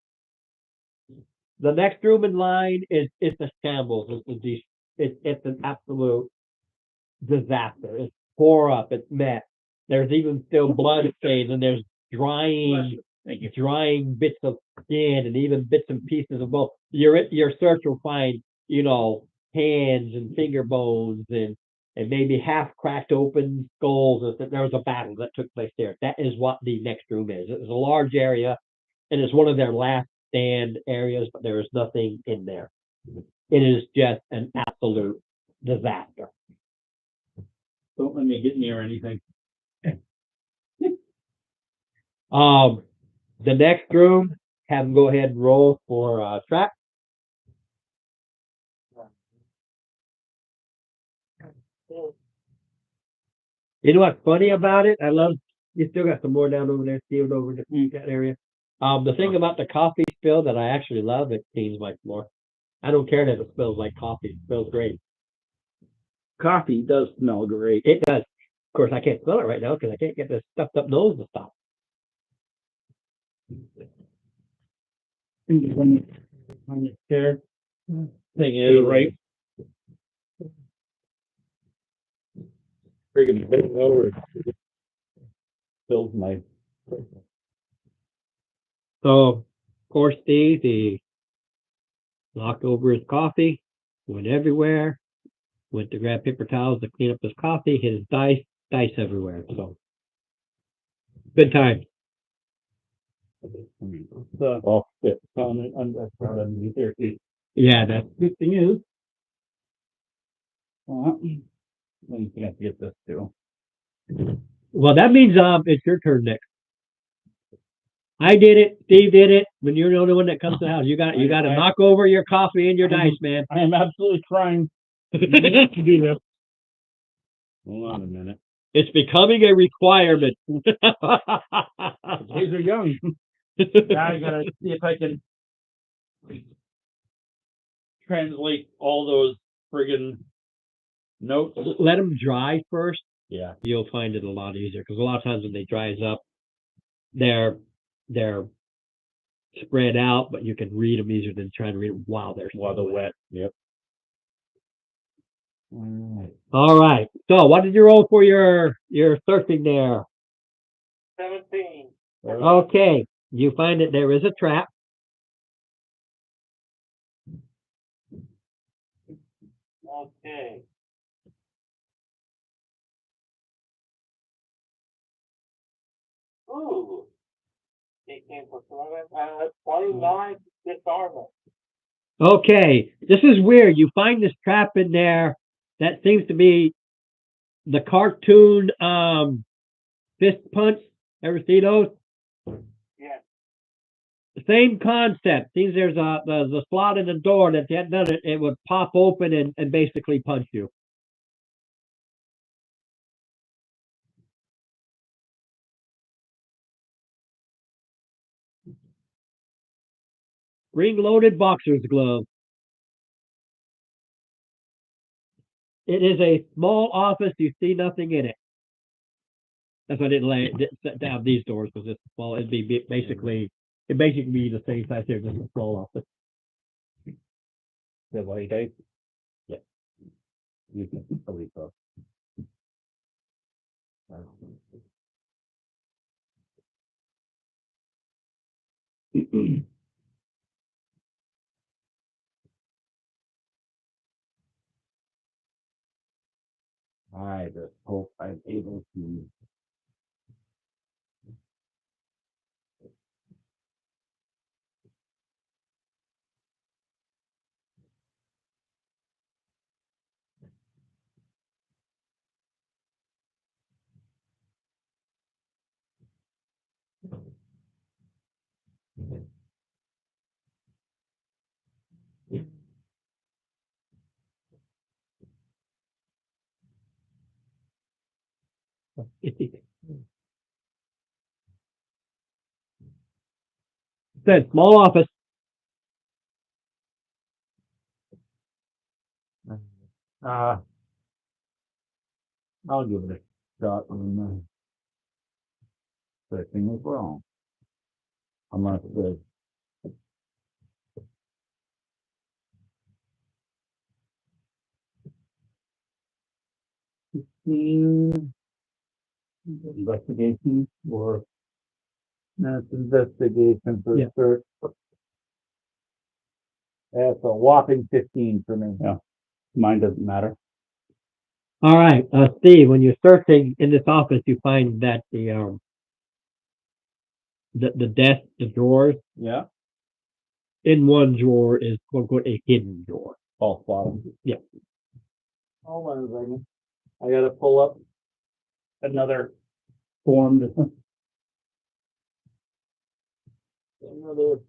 The next room in line is it's a shambles. It's an absolute disaster. It's tore up. It's mess. There's even still blood stains and there's drying bits of skin and even bits and pieces of both. Your search will find, hands and finger bones and maybe half cracked open skulls. There was a battle that took place there. That is what the next room is. It's a large area and it's one of their last stand areas, but there is nothing in there. It is just an absolute disaster. Don't let me get near anything. The next room, have them go ahead and roll for trap. You know what's funny about it? I love you still got some more down over there, sealed over that area. The thing about the coffee spill that I actually love, it seems like more. I don't care that it smells like coffee. It smells great. Coffee does smell great. It does. Of course, I can't smell it right now because I can't get this stuffed up nose to stop. On the chair. Thing is, right? Friggin' bent over. Fills my. So, of course, Steve, he knocked over his coffee, went everywhere, went to grab paper towels to clean up his coffee, hit his dice everywhere. So, good time. Off it. Underneath there. Yeah, that's Good thing is, then you have to get this too. well. That means it's your turn next. I did it. Steve did it. When you're the only one that comes to the house, you got to knock over your coffee and your dice, man. I am absolutely trying to do this. Hold on a minute. It's becoming a requirement. These are young. Now I gotta see if I can translate all those friggin' notes. Let them dry first. Yeah. You'll find it a lot easier because a lot of times when they dries up, they're spread out, but you can read them easier than trying to read them while they're wet. Yep. All right. So, what did you roll for your surfing there? 17. Okay. You find that there is a trap. Okay. Ooh. It came for 29 disarmament. Okay. This is weird. You find this trap in there that seems to be the cartoon fist punch. Ever see those? Yeah. The same concept. Seems there's a slot in the door that if you hadn't done it, it would pop open and basically punch you. Ring-loaded boxer's glove. It is a small office. You see nothing in it. That's why I didn't set down these doors because it's small. It'd be basically be the same size here, just a small office. The late eight? Yeah. You can believe so. I just hope I'm able to. Said small office. I'll give it a shot and the thing is wrong. Unless the investigation or that's investigation for Yeah. search. That's a whopping 15 for me. Yeah. Mine doesn't matter. All right, Steve. When you're searching in this office, you find that the desk, the drawers, Yeah. in one drawer is quote unquote a hidden drawer. False bottom. Yeah. Hold on a second. I gotta pull up another Formed. another.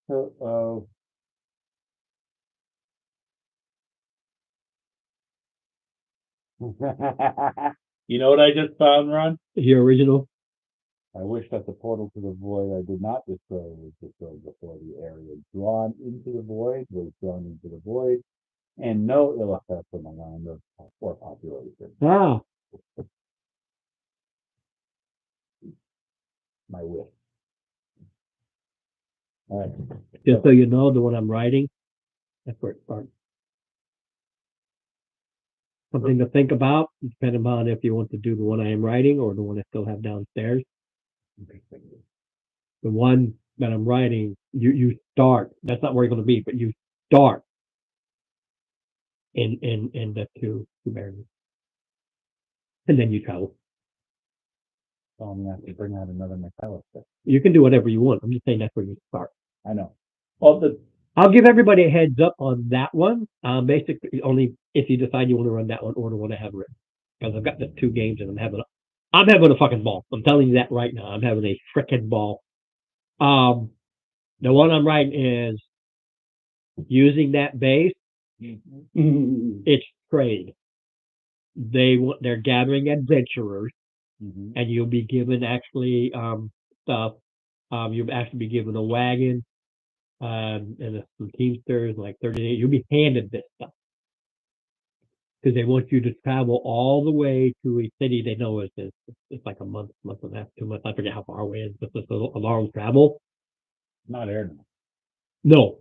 Uh-oh. You know what I just found, Ron? Your original. I wish that the portal to the void I did not destroy was destroyed before the area drawn into the void was drawn into the void, and no ill effect on the land of or population. Ah, My wish. All right. just so you know, the one I'm writing, that's where it starts. Something to think about, depending upon if you want to do the one I am writing or the one I still have downstairs. The one that I'm writing, you start. That's not where you're going to be, but you start in the two barriers, and then you travel. So I'm gonna have to bring out another McAllister. You can do whatever you want. I'm just saying that's where you start. I know. Well, I'll give everybody a heads up on that one. Basically, only if you decide you want to run that one or the one I have written, because I've got the two games and I'm having a fucking ball. I'm telling you that right now. I'm having a frickin' ball. The one I'm writing is using that base. It's trade. They're gathering adventurers, and you'll be given actually stuff. You'll actually be given a wagon. And some Teamsters, like 38, you'll be handed this stuff because they want you to travel all the way to a city they know is it's like a month and a half, 2 months. I forget how far away it is, but it's a long travel. not air. No,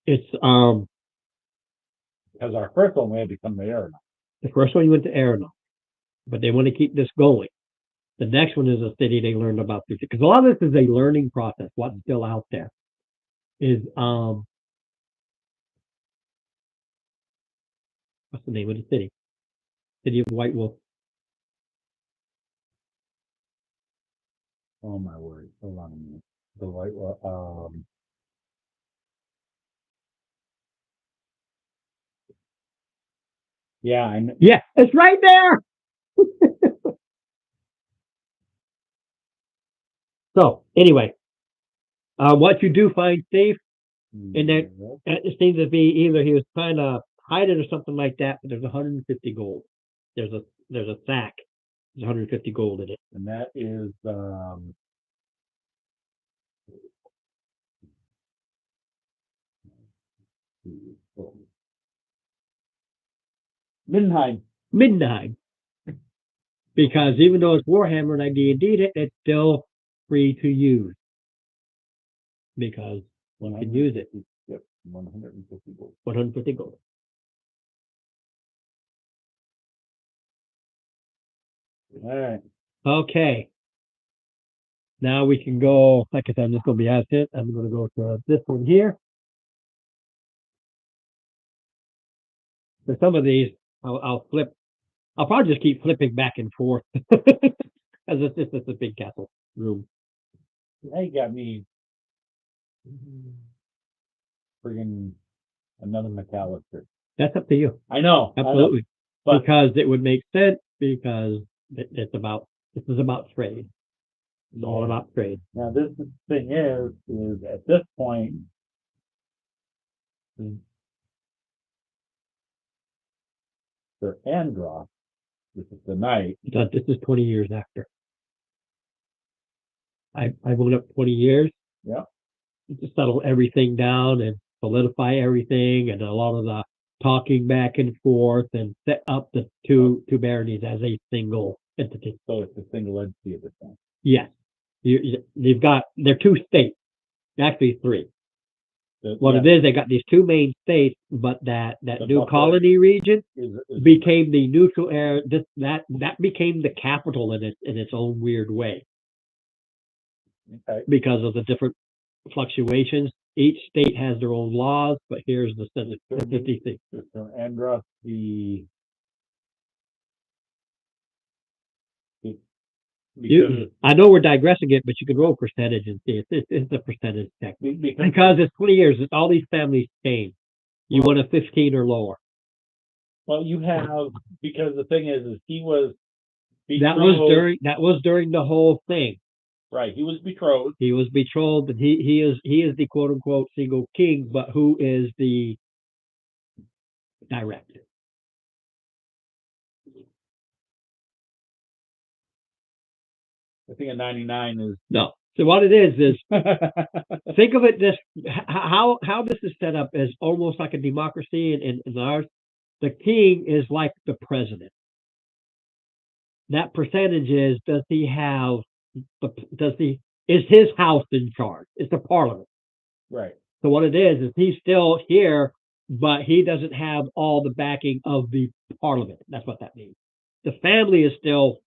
it's Because our first one we had to come to air. the first one you went to Aeronaut, but they want to keep this going. The next one is a city they learned about because a lot of this is a learning process. What's still out there is what's the name of the city? City of White Wolf. Oh my word! Hold on a minute. The white. Yeah, I know. Yeah, it's right there. So anyway, what you do find, Steve, and that it seems to be either he was trying to hide it or something like that. But there's 150 gold. There's a sack. There's 150 gold in it. And that is Midnight. Because even though it's Warhammer and I D&D'd it, it's still free to use. Because You can use it. Yep, 150 gold. 150 gold. All right. Okay. Now we can go, like I said, I'm just going to be at it. I'm going to go to this one here. For some of these, I'll flip. I'll probably just keep flipping back and forth. As it's just a big castle room. Now you got me friggin' another McAllister. That's up to you. I know. Absolutely. But Because it would make sense because this is about trade. It's all about trade. now this thing is at this point, for Androth, this is the night. But this is 20 years after. I went up 20 years. Yeah. To settle everything down and solidify everything and a lot of the talking back and forth and set up the two baronies as a single entity. So it's a single entity at this time. Yes. You've got, they're two states, actually three. What it is, they got these two main states, but that new buffer colony region is became the neutral area. That became the capital in its own weird way okay. because of the different fluctuations. Each state has their own laws, but here's the statistic. So Androth, I know we're digressing it, but you can roll percentage and see it's a percentage check because it's 20 years. It's all these families staying. You want a 15 or lower. Well, you have because the thing is he was betrothed. That was during the whole thing. Right, he was betrothed. He was betrothed, and he is the quote unquote single king, but who is the direct? I think a 99 is no. So what it is think of it this how this is set up as almost like a democracy in ours. The king is like the president. That percentage is is his house in charge? It's the parliament. Right. So what it is he's still here, but he doesn't have all the backing of the parliament. That's what that means. The family is still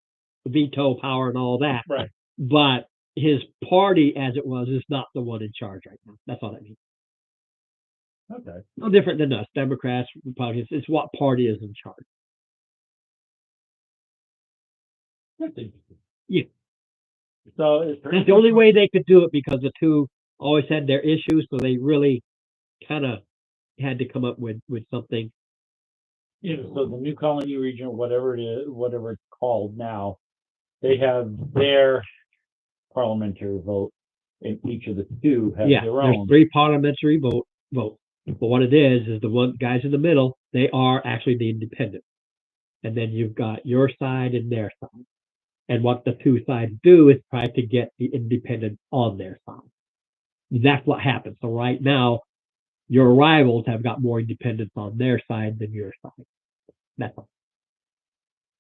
veto power and all that. Right. But his party, as it was, is not the one in charge right now. That's all that means. Okay. No different than us, Democrats, Republicans. It's what party is in charge. That's interesting. Yeah. So that's the only way they could do it because the two always had their issues, so they really kind of had to come up with something. Yeah. So the new colony region, whatever it is, whatever it's called now, they have their parliamentary vote, and each of the two have their own. There's 3 parliamentary votes. But what it is the one guys in the middle, they are actually the independents. And then you've got your side and their side. And what the two sides do is try to get the independents on their side. That's what happens. So right now, your rivals have got more independents on their side than your side. That's all.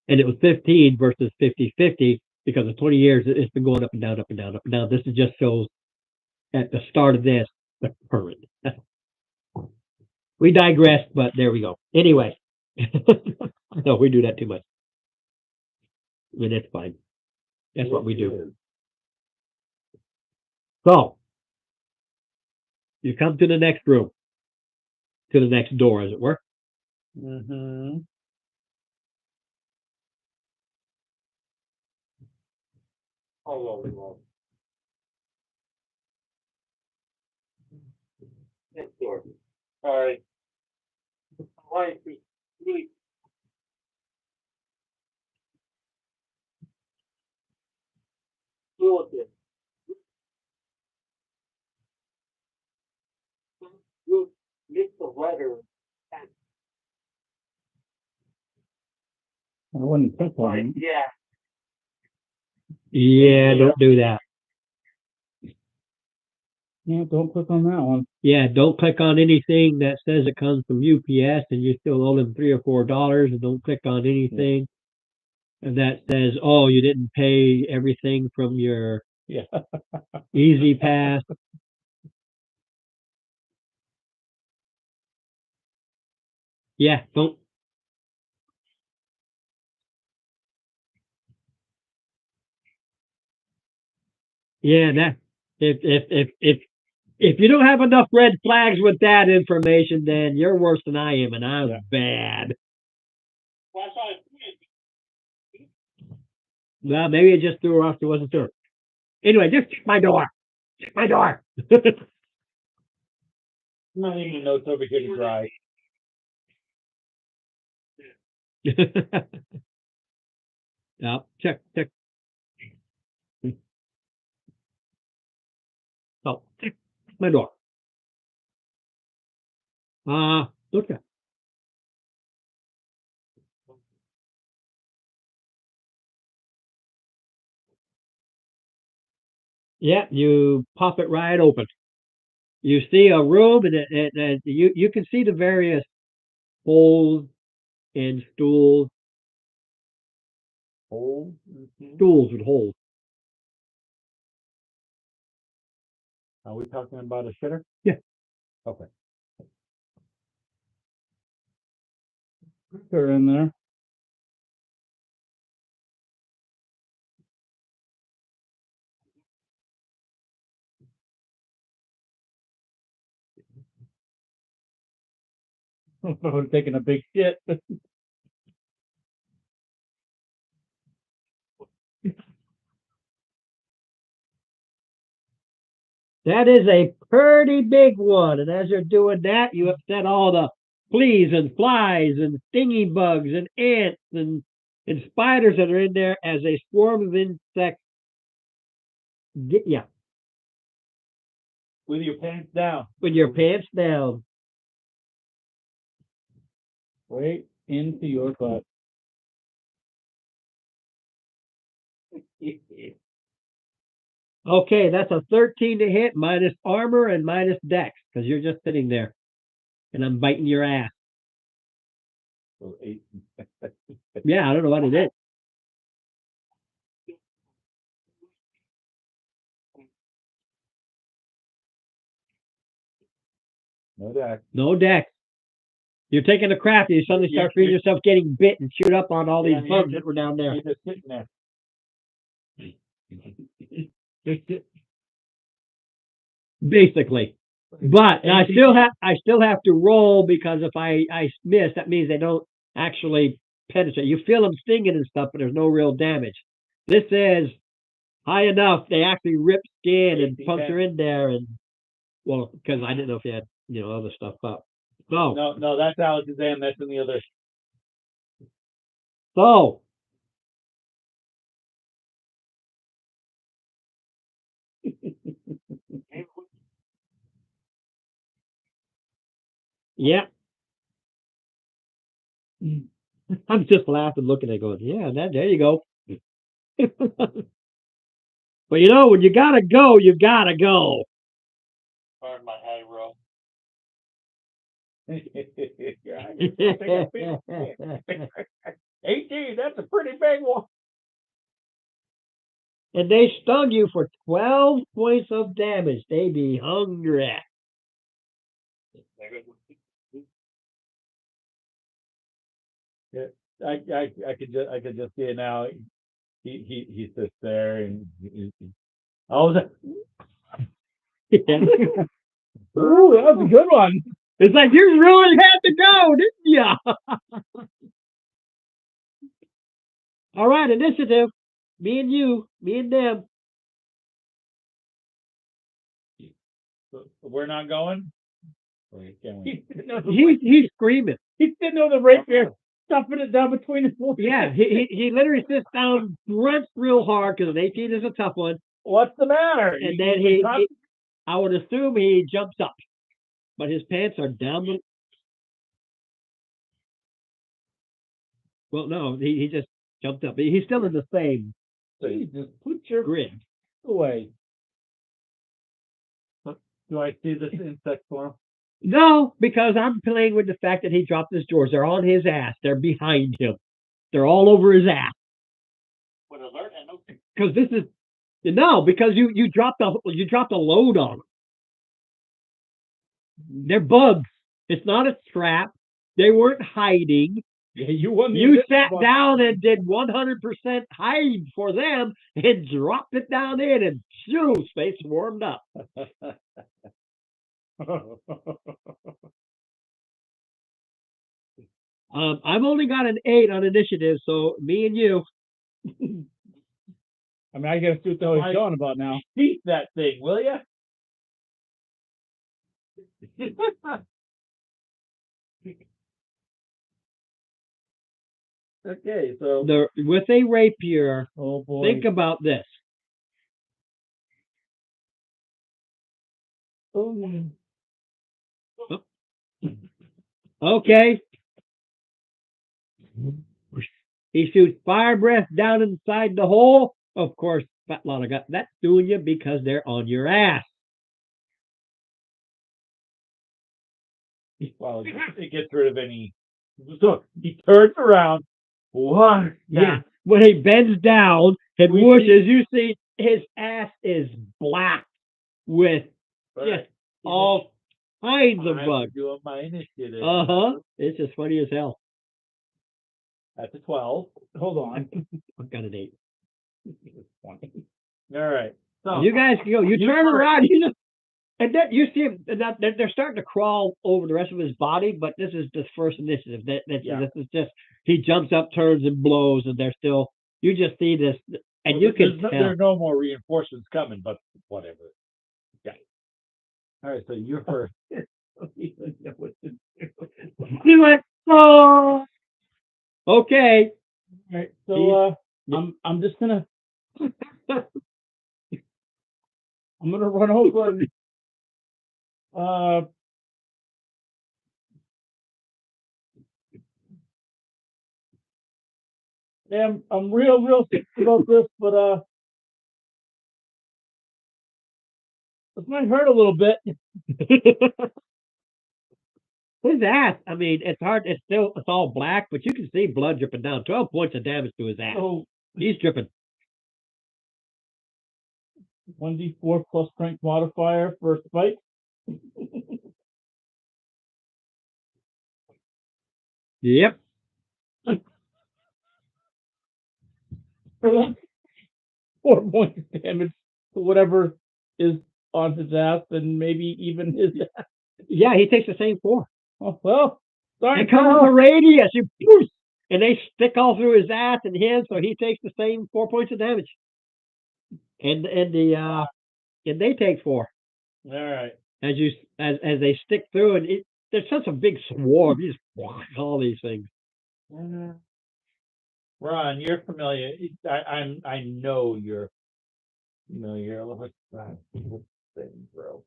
And it was 15 versus 50-50 because of 20 years, it's been going up and down, up and down, up and down. This just shows at the start of this, the current. We digressed, but there we go. Anyway, no, we do that too much. I mean, it's fine. That's what we do. So, you come to the next room, to the next door, as it were. Mm-hmm. All next door. All right. Why really look at you get the letter and I wouldn't click on it. yeah. Yeah, don't do that. Yeah, don't click on that one. Yeah, don't click on anything that says it comes from UPS and you still owe them $3 or $4, and don't click on anything that says, oh, you didn't pay everything from your Easy Pass. Yeah, don't. Yeah, that if you don't have enough red flags with that information, then you're worse than I am, and I'm Yeah. bad. Well, I saw it. Well, maybe it just threw her off. She wasn't sure. Anyway, just check my door. Check my door. Not even notes over here to dry. Yeah, check. Oh, check my door. Okay. Yeah, you pop it right open. You see a room, and you can see the various holes and stools Hole. with holes. Are we talking about a shitter? Yeah. Okay. They're in there. I'm taking a big shit. That is a pretty big one, and as you're doing that, you upset all the fleas and flies and stingy bugs and ants and spiders that are in there as a swarm of insects. Get yeah, With your pants down. with your pants down. Right into your butt. Okay, that's a 13 to hit minus armor and minus dex because you're just sitting there, and I'm biting your ass. So 8. Yeah, I don't know what it is. No deck. No dex. You're taking a crap, and you suddenly start feeling yourself getting bit and chewed up on all these bugs that were down there. You're just sitting there. Basically. But I still have to roll because if I miss, that means they don't actually penetrate. You feel them stinging and stuff, but there's no real damage. This is high enough. They actually rip skin and puncture in there, and well, because I didn't know if you had other stuff up. So No, that's Alakazam. That's in the other. so yeah. I'm just laughing, looking at it, going, yeah, there you go. But when you gotta go, you gotta go. Pardon my high roll. 18. That's a pretty big one. And they stung you for 12 points of damage. They be hungry. Yeah, I could just see it now. He sits there and all of a sudden, ooh, that was a good one. It's like you really had to go, didn't ya? All right, initiative. Me and you, me and them. We're not going. He's screaming. He's sitting over right there, stuffing it down between his legs. Yeah, he literally sits down, grunts real hard because an 18 is a tough one, What's the matter? and then I would assume he jumps up, but his pants are down the. Well, no, he just jumped up. He's still in the same Jesus, put your grid. away. Do I see this insect form? No, because I'm playing with the fact that he dropped his drawers. They're on his ass. They're behind him. They're all over his ass. With alert and no. Because this is because you dropped a load on them. They're bugs. It's not a trap. They weren't hiding. Yeah, you won. You sat down and did 100% hide for them and dropped it down in, and shoo, space warmed up. I've only got an 8 on initiative, so me and you. I mean, I gotta see what the hell he's going about now. Keep that thing, will you? Okay, so With a rapier, Oh boy. think about this. Okay. He shoots fire breath down inside the hole. Of course, Fat Lana got that's doing you because they're on your ass. well, it gets rid of any. So he turns around. What? Yeah. When he bends down and We whooshes, you see his ass is black with just all kinds of bugs. Doing my initiative. It's just funny as hell. That's a 12. Hold on. I've got an 8. All right. So You guys can go. You turn around. You just and then you see him. And they're starting to crawl over the rest of his body, but this is the first initiative. This is just he jumps up, turns, and blows, and they're still. You just see this, and you can tell. There are no more reinforcements coming, but whatever. Yeah. All right. So you're first. Do it. Oh. Okay. All right, so I'm just gonna I'm gonna run over and yeah, I'm real sick about this, but this might hurt a little bit. His ass. I mean, it's hard. It's all black, but you can see blood dripping down. 12 points of damage to his ass. So He's dripping. 1d4 plus strength modifier for a spike. Yep. 4 points of damage to whatever is on his ass, and maybe even his ass. Yeah, he takes the same 4. Oh, well, sorry. It comes the radius. You poof, and they stick all through his ass and him, so he takes the same 4 points of damage. And they take 4 All right. as they stick through, and there's such a big swarm. You just all these things. Ron, you're familiar. I know you're familiar with that thing, bro.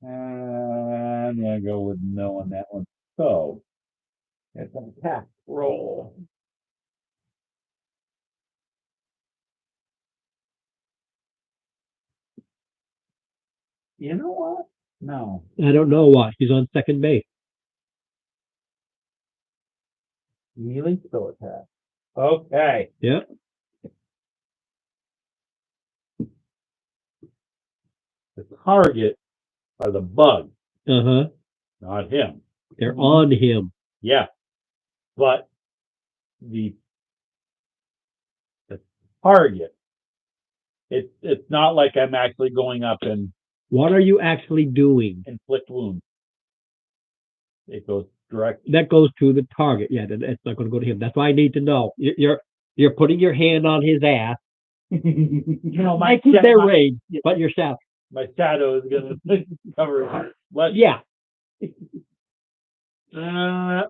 I'm gonna go with no on that one. So it's an attack roll. You know what? No. I don't know why. He's on second base. Melee still attack. Okay. Yep. The target are the bugs, Uh-huh. not him. They're on him. Yeah. But the target, it's not like I'm actually going up and What are you actually doing? inflict wounds. It goes direct. That goes to the target. Yeah, it's not going to go to him. That's why I need to know. You're putting your hand on his ass. My Their range, but yourself. my shadow is gonna cover it. But Yeah. Okay,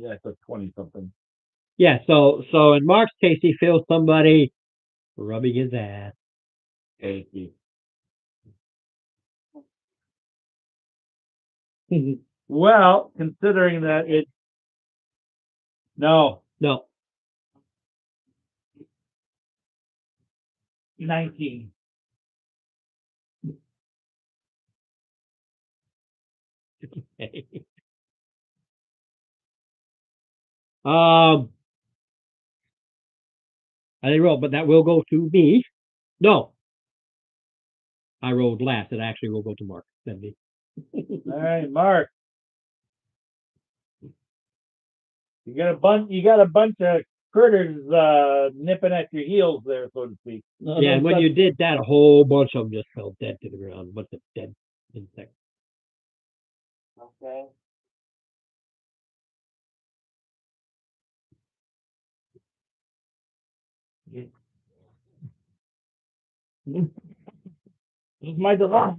that's a 20 something. Yeah. So in Mark's case, he feels somebody rubbing his ass. Thank you. Well, considering that no, 19. I didn't roll, but that will go to me. No, I rolled last. It actually will go to Mark. Then me. All right, Mark. You got a bunch of critters nipping at your heels there, so to speak. Yeah, and when you did that, a whole bunch of them just fell dead to the ground. A bunch of dead insects. Okay. This is my delight.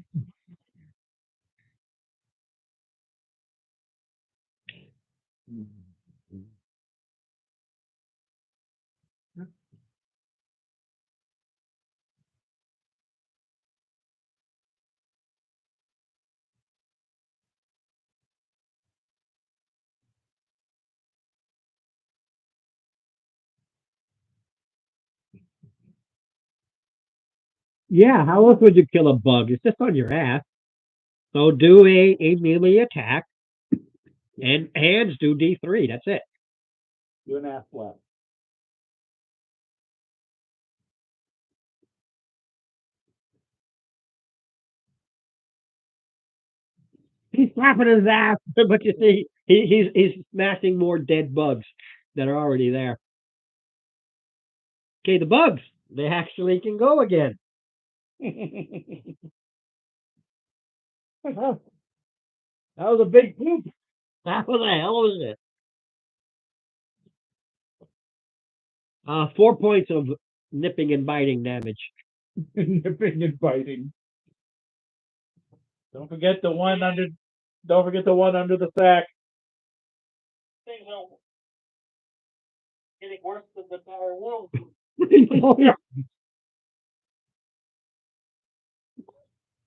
Yeah, how else would you kill a bug? It's just on your ass. So do a melee attack, and hands do D3. That's it. Do an ass slap. He's slapping his ass, but you see, he's smashing more dead bugs that are already there. Okay, the bugs, they actually can go again. That was a big poop. What the hell was it? 4 points of nipping and biting damage. Nipping and biting. Don't forget the one under the sack. Things are getting worse than the entire world.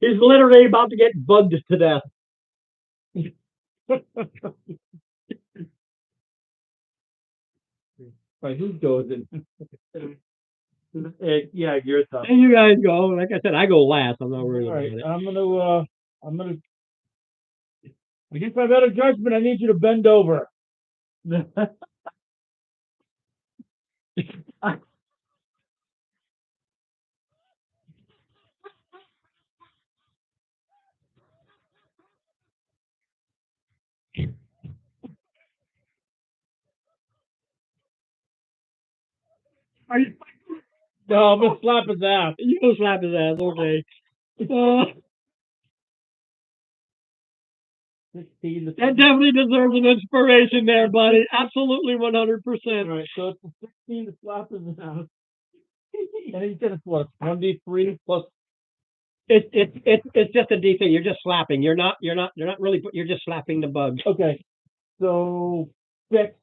He's literally about to get bugged to death. Right, who's dozing? Yeah, you're tough. And you guys go. Like I said, I go last. I'm not worried All right, about it. I'm gonna. Against my better judgment, I need you to bend over. No, I'm gonna slap his ass. You'll slap his ass, okay. 16 to That definitely deserves an inspiration there, buddy. Absolutely 100%. All right, so it's a 16 to slap his ass. And he said it's what, 1d3 plus. It's just a D thing. You're just slapping. You're not really. You're just slapping the bug. Okay, so 6.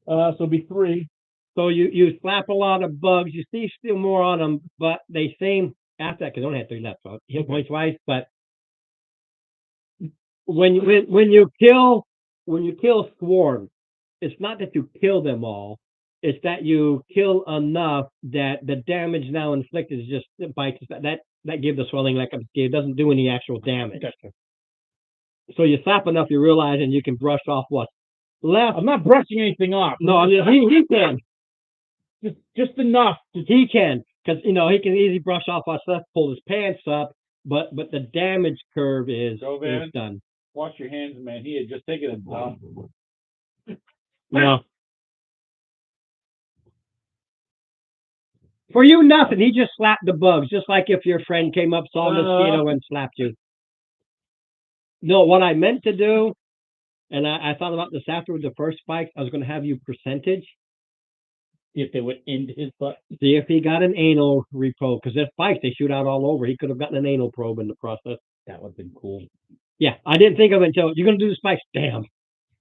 So it'd be 3. So you slap a lot of bugs. You see still more on them, but they seem after that because I only had 3 left. So hit points wise, but when you kill swarms, it's not that you kill them all. It's that you kill enough that the damage now inflicted is just bites. That gives the swelling like it doesn't do any actual damage. Gotcha. So you slap enough, you realize, and you can brush off what's left. I'm not brushing anything off. No, he can. Just enough. He can, because he can easily brush off what's left, pull his pants up, but the damage curve is done. Wash your hands, man. He had just taken it down. No. For you, nothing. He just slapped the bugs, just like if your friend came up, saw a mosquito, and slapped you. No, what I meant to do, and I thought about this after with the first spikes, I was going to have you percentage. See if they would end his butt. See if he got an anal reprobe, because their spikes, they shoot out all over. He could have gotten an anal probe in the process. That would have been cool. Yeah, I didn't think of it until you're going to do the spikes. Damn.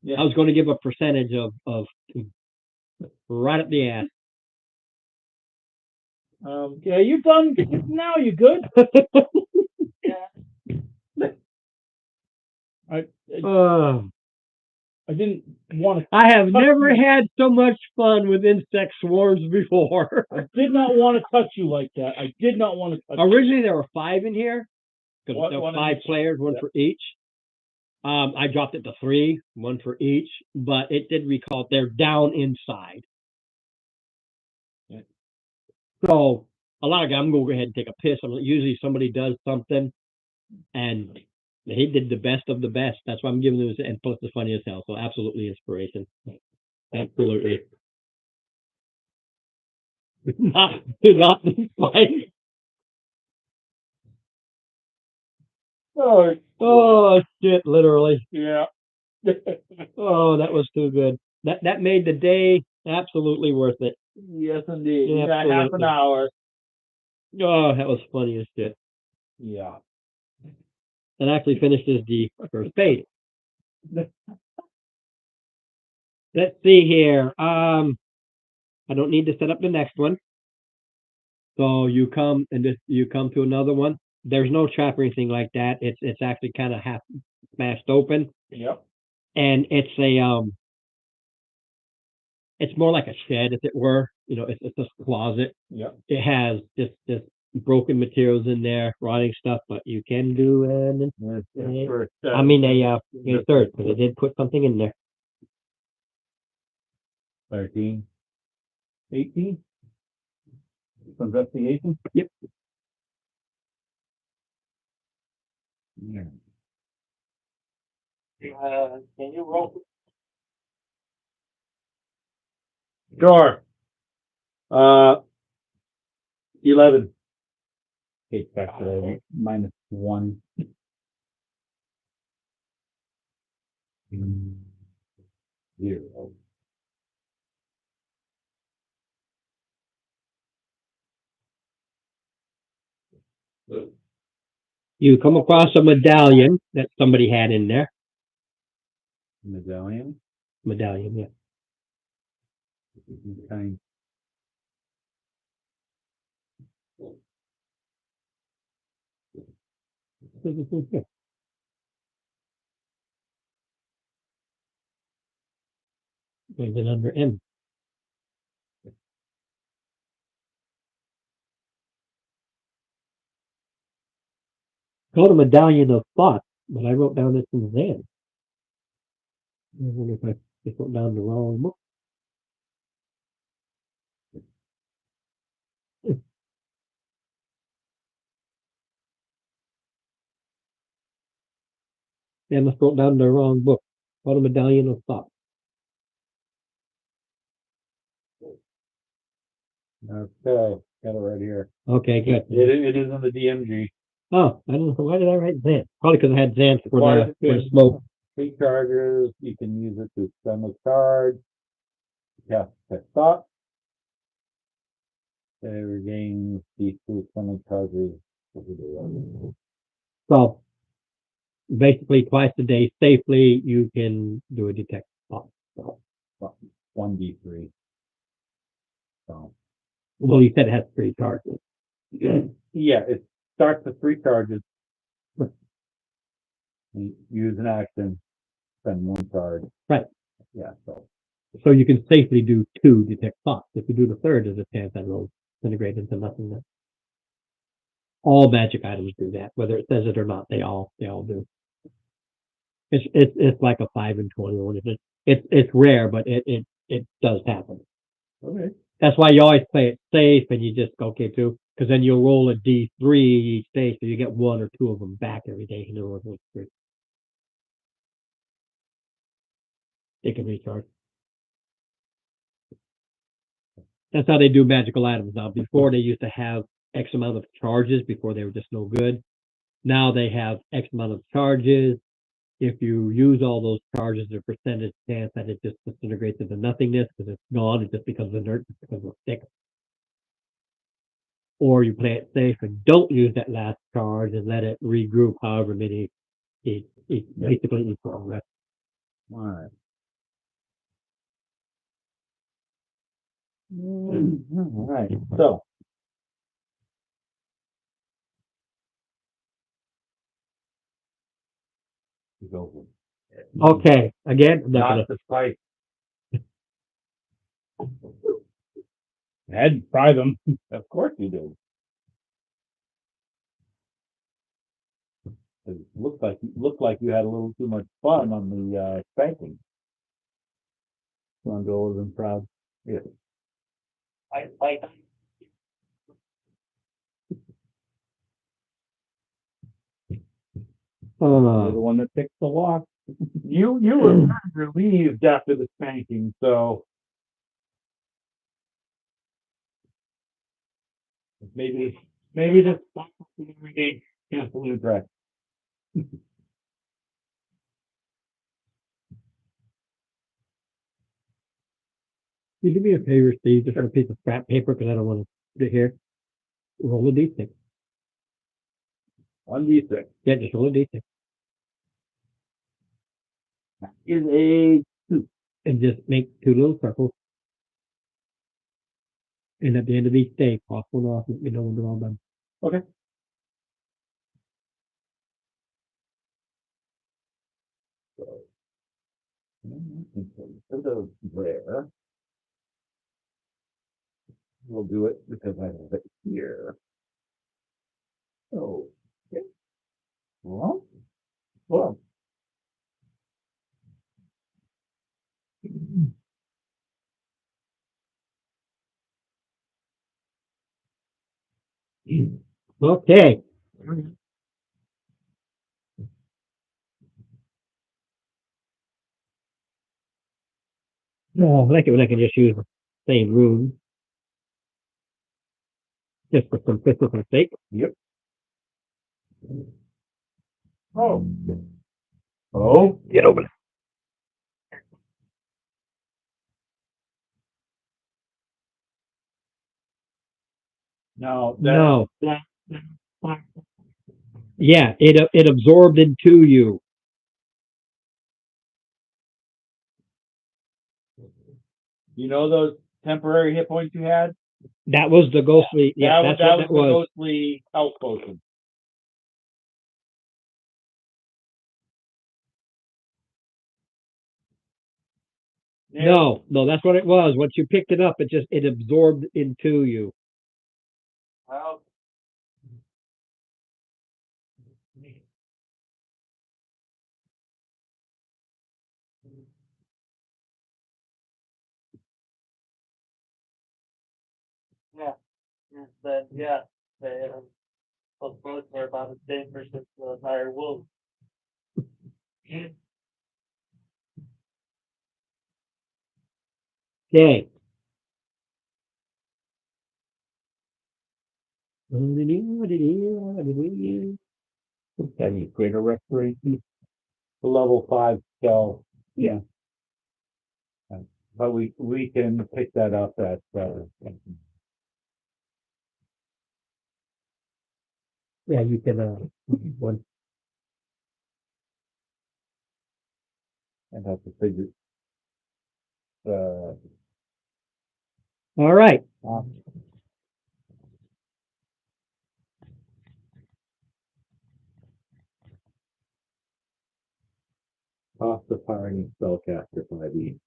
Yeah. I was going to give a percentage of right up the ass. Yeah, you done now? You good? I didn't want to. I have never had so much fun with insect swarms before. I did not want to touch you like that. I did not want to touch Originally, there were 5 in here. Because there were One 5 players, one for each. I dropped it to 3, 1 for each, but it did recall they're down inside. Yeah. So a lot of guys, I'm gonna go ahead and take a piss. Usually somebody does something, and he did the best of the best. That's why I'm giving him, and plus the funny as hell. So absolutely inspiration. Absolutely. not funny. Oh, Oh shit! Literally. yeah. Oh, that was too good. That made the day absolutely worth it. Yes, indeed. Yeah, We got half an absolutely. hour. Oh, that was funny as shit. Yeah. And actually finishes the first page. Let's see here. I don't need to set up the next one. So you come to another one. There's no trap or anything like that. It's actually kind of half smashed open, Yep. and it's more like a shed, if it were. It's a closet. Yep. It has just broken materials in there, rotting stuff, but you can do a third, because they did put something in there. 13. 18? Investigation? Yep. Yeah. Can you roll? Sure. 11. Okay, back to -1. Zero. You come across a medallion that somebody had in there. Medallion. Medallion, yeah. Okay. Is it under M? Called a medallion of thought, but I wrote down this in Zan. I wonder if I just wrote down the wrong book. Yeah, I must wrote down the wrong book. Called a medallion of thought. Okay. Got it right here. Okay, good. It is on the DMG. Oh, I don't know. Why did I write Zan? Probably because I had Zan for the smoke. 3 charges. You can use it to extend the card. Cast thought. They regain the 2 extended charges. So basically, twice a day safely, you can do a detect thought. So, 1d3. So well, you said it has 3 charges. yeah, it starts with 3 charges. You use an action, spend 1 card. Right. Yeah. So you can safely do 2 detect thoughts. If you do the third, there's a chance that it'll disintegrate into nothingness. All magic items do that, whether it says it or not. They all do. It's like a 5 and 21. It's rare, but it does happen. Okay. That's why you always play it safe, and you just go, okay, 2, because then you'll roll a D3 each day, so you get 1 or 2 of them back every day. They can recharge. That's how they do magical items now. Before, they used to have X amount of charges before they were just no good. Now they have X amount of charges. If you use all those charges, there's a percentage chance that it just disintegrates into nothingness because it's gone. It just becomes inert because of stick. Or you play it safe and don't use that last charge and let it regroup however many basically equal rest. All right. All right. So go. Okay, again, I'm not Not gonna. the spice. I had to try them. Of course you do. It looked like you had a little too much fun on the spanking. Want to go over them proud. I You're the one that picked the lock. You were very relieved after the spanking, so maybe just every day carefully address. You do me a favor, Steve, just on a piece of scrap paper, because I don't want to put it here. Roll a D6. 1d6 Yeah, just roll a D6. Is a And just make 2 little circles. And at the end of each day, cross one off, let me know when they're all done. Okay. So, there. We'll do it because I have it here. Oh, okay. Well. Okay. Oh, I like it when I can just use the same rune. Just for simplicity sake. Yep. Oh. Oh, Get over there. no, No. Yeah, it absorbed into you. you know those temporary hit points you had? That was the ghostly. Yeah, that's what that the was. ghostly health potion. No, that's what it was. Once you picked it up, it absorbed into you. well. Yeah, then yeah, they those boats are about as dangerous as the entire wolf. Okay. any greater restoration. The level 5 spell. Yeah. But we can pick that up at Yeah, you can. One. and have to figure All right. off the firing spellcaster 5e.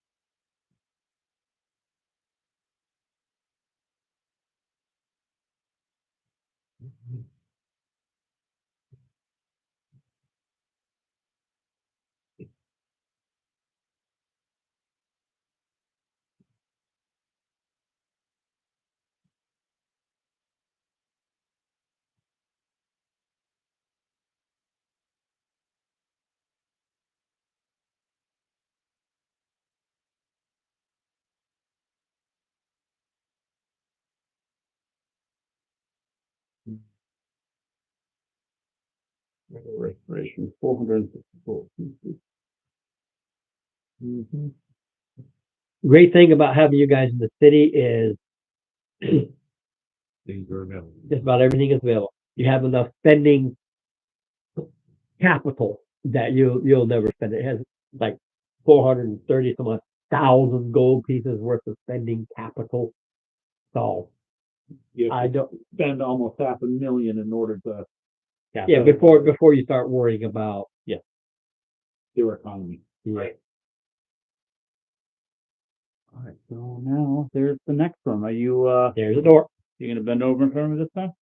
Restoration 454. Mm-hmm. Great thing about having you guys in the city is These are available. just about everything is available. You have enough spending capital that you'll never spend. It has like 430 some odd thousand gold pieces worth of spending capital. So I don't. Spend almost $500,000 in order to Yeah, before you start worrying about their economy. Right. All right, so now there's the next one. Are you there's a door. you gonna bend over in front of me this time?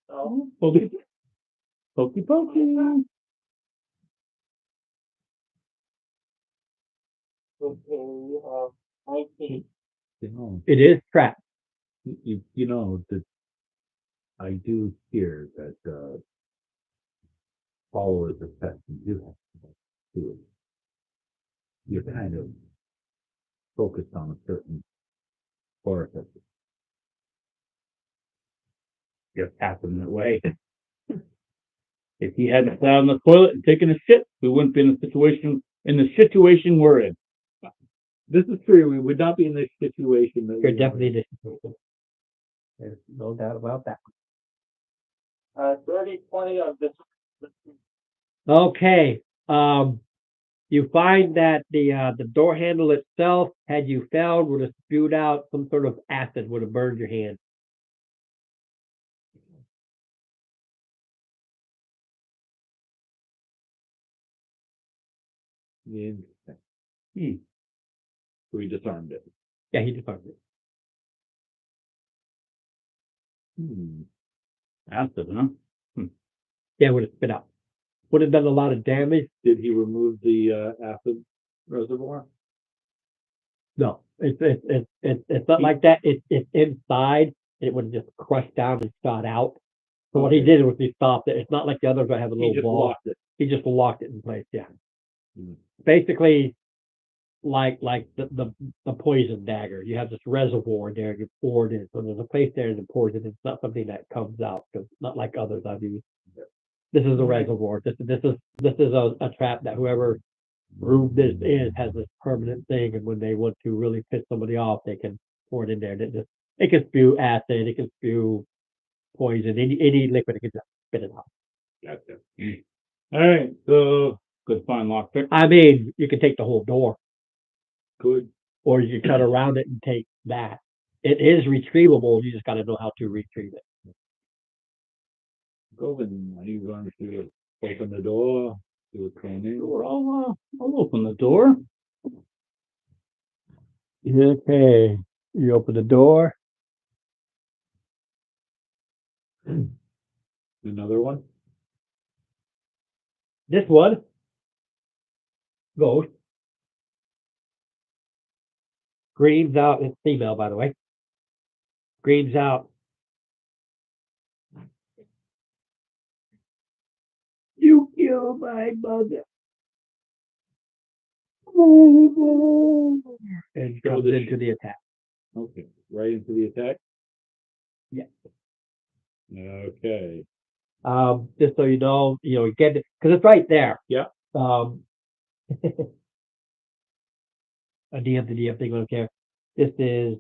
So Okay. Pokey pokey. Okay, 19. You know, It is trapped. you know that I do hear that followers of pets do have to do it. You're kind of focused on a certain orifice. Just happened that way. If he hadn't sat on the toilet and taken a shit, we wouldn't be in the situation we're in. This is true. We would not be in this situation. That You're we are definitely in. there's no doubt about that. 30, 20 of this. Okay. You find that the door handle itself, had you failed, would have spewed out some sort of acid, would have burned your hand. Interesting. Hmm. We disarmed it. Yeah, he disarmed it. Acid, huh? Yeah, would have spit out. Would have done a lot of damage. Did he remove the acid reservoir? No, it's not like that. It's inside. It would have just crushed down and shot out. So what he Okay. did was he stopped it. It's not like the others that have a He little just ball. locked it. He just locked it in place. Yeah. Hmm. Basically, like the poison dagger. You have this reservoir there. You pour it in. So there's a place there that pours it in. It's not something that comes out because not like others I've used. This is a reservoir. This is a trap that whoever room this is has this permanent thing, and when they want to really piss somebody off, they can pour it in there. It can spew acid. It can spew poison. Any liquid, it can just spit it out. Gotcha. All right, so good fine lockpick. I mean, you can take the whole door, Good. or you can cut around it and take that. It is retrievable. You just got to know how to retrieve it. Govan, are you going to open the door? Do a cleaning? Sure, I'll open the door. Okay, you open the door. Another one? This one goes, screams out. It's female, by the way. Screams out. You killed my mother. And Show comes the into the attack. Okay. Right into the attack? Yeah. Okay. Just so you know, get it because it's right there. Yeah. A DM to DM thing, I don't care. This is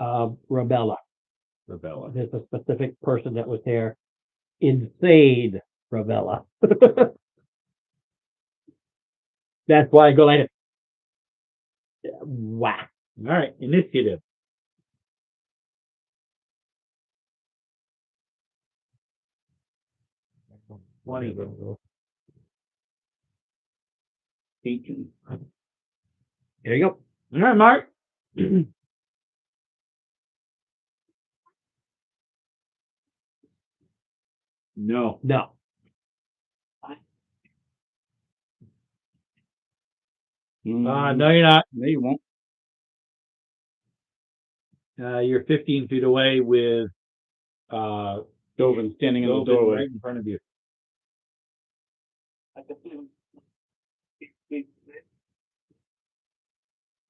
Rabella. Rebella. There's a specific person that was there. Insane Rabella. That's why I go like it. Whack. All right. Initiative. One of them. 18. There you go. All right, Mark. No. No. No, you're not. No, you won't. You're 15 feet away with Dovan standing in the Govan doorway. right in front of you. I can see him.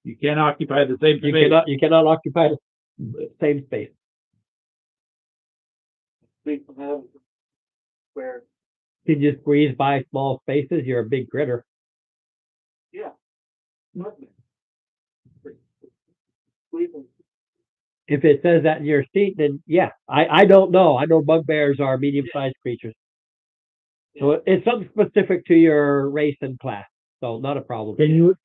You can't occupy the same You space. cannot occupy the same space. Speak from him. Where, You just squeeze by small spaces. You're a big critter. yeah. Squeeze him. If it says that in your sheet, then yeah. I don't know. I know bugbears are medium-sized creatures. So it's something specific to your race and class. So not a problem. Can you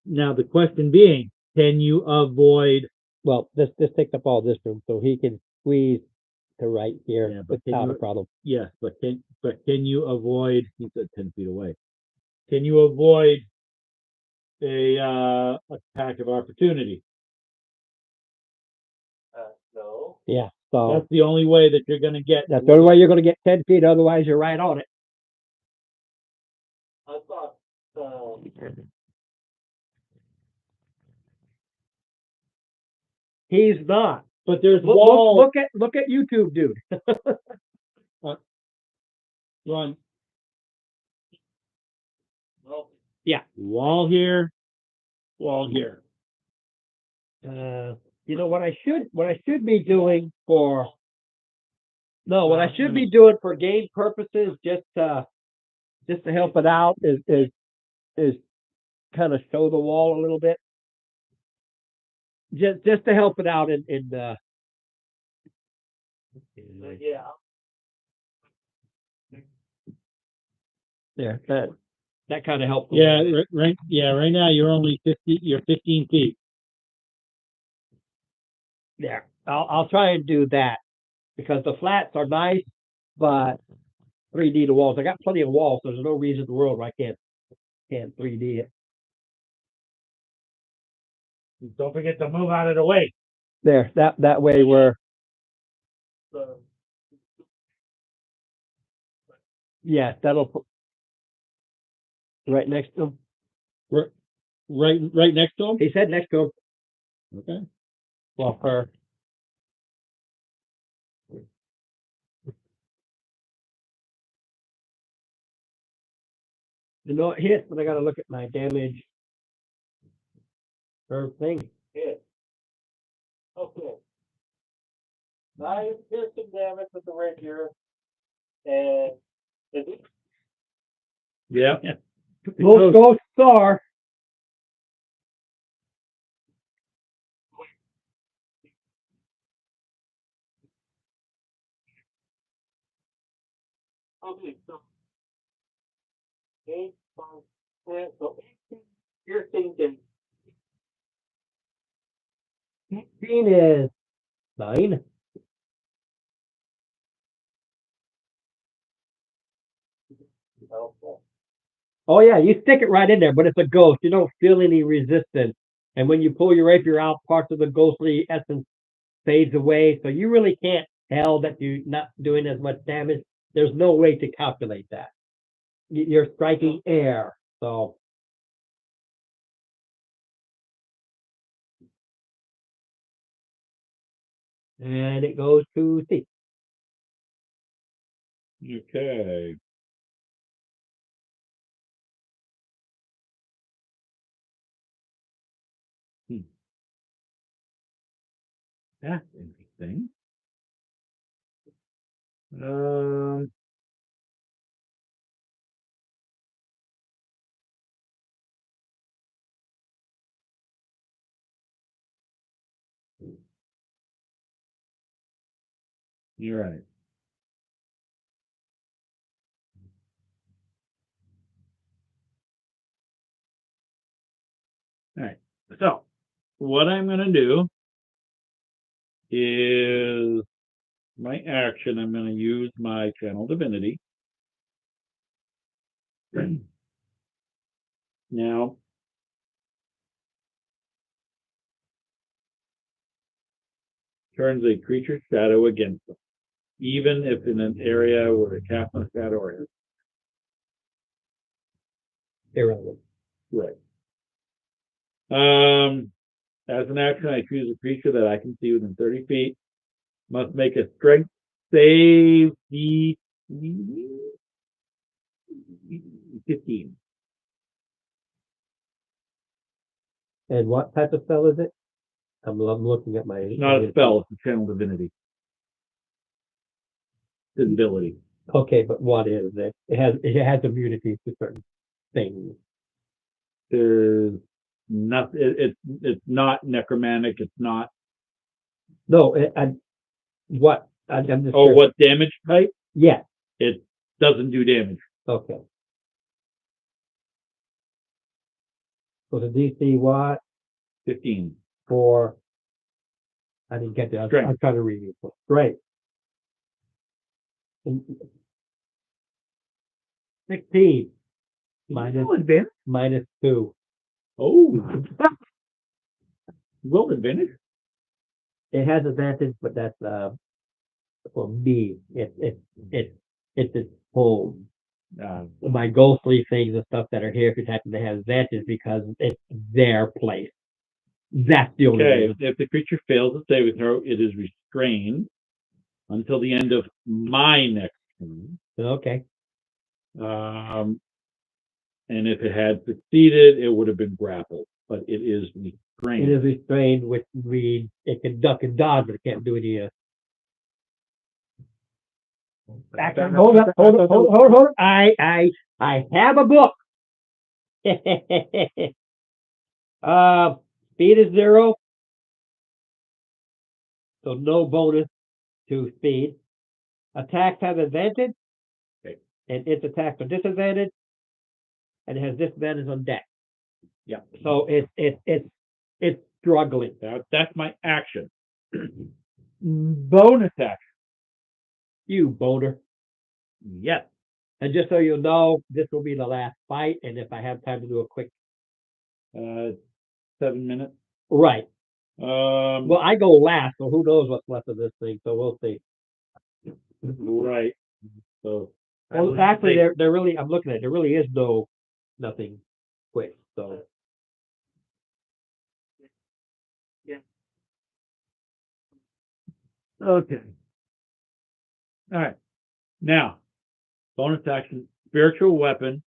now the question being, can you avoid? Well, this takes up all this room, so he can squeeze to right here Yeah, but can without you- a problem. Yes, but can you avoid? He said 10 feet away. Can you avoid a attack of opportunity? No. Yeah. So That's the only way that you're gonna get. that's the only way you're going to get 10 feet. Otherwise, you're right on it. I thought, He's not. But there's Look, walls. look at YouTube, dude. Run. well, Wall here. Wall here. You know what I should be doing for what I should be doing for game purposes, just to help it out, is kind of show the wall a little bit, just to help it out in yeah, there. That kind of helps. Yeah, right. Yeah, right now you're only 50. You're 15 feet. There. I'll try and do that because the flats are nice, but 3D the walls. I got plenty of walls, so there's no reason in the world why I can't 3D it. Don't forget to move out of the way. There. That way we're so, that'll put right next to him. Right next to him. He said next to him. Okay. Well, her. You know it hit, but I gotta look at my damage per thing. yeah. Okay. 9 piercing damage with the rapier, and is it? Yeah. Go star. Okay, so 8, 5, 10, so 18 piercing damage. 18 is 9. Okay. Oh yeah, you stick it right in there, but it's a ghost. You don't feel any resistance. And when you pull your rapier out, parts of the ghostly essence fades away. So you really can't tell that you're not doing as much damage. There's no way to calculate that. You're striking air. So and it goes to C. Okay. That's interesting. You're right. All right. So what I'm going to do is my action. I'm going to use my channel divinity. Now, turns a creature's shadow against them, even if in an area where a cast on shadow is. Irrelevant. Right. As an action, I choose a creature that I can see within 30 feet. Must make a strength save DC 15. And what type of spell is it? I'm looking at my. It's not a spell, it's a channel divinity. It's an ability. Okay, but what is it? It has immunity to certain things. There's nothing. It's not necromantic. It's not. No, what? I'm just. Oh, curious. what damage type? Yeah. It doesn't do damage. Okay. So the DC what? 15. For. I didn't get that. I'm trying to read it. Great. 16 minus 2. Oh. Roll advantage. It has advantage, but that's for me. It's its home. Uh, My ghostly things and stuff that are here, if it happen to have that, is because it's their place. That's the only okay, reason. if the creature fails to saving throw, it is restrained until the end of my next turn. Okay. And if it had succeeded, it would have been grappled, but it is It restrained. is restrained, which means it can duck and dodge, but it can't do any. Hold up. I have a book. Speed is 0, so no bonus to speed. Attacks have advantage, Okay. and its attacks are disadvantage, and it has disadvantage on deck. Yeah. So it's struggling. That's my action. Bonus action. You boulder. Yes. And just so you know, this will be the last fight, and if I have time to do a quick 7 minutes. right. Um, Well, I go last, so who knows what's left of this thing? So we'll see. right. So Well, actually, there really, I'm looking at it, there really is nothing quick. So okay. All right. Now, bonus action, spiritual weapon.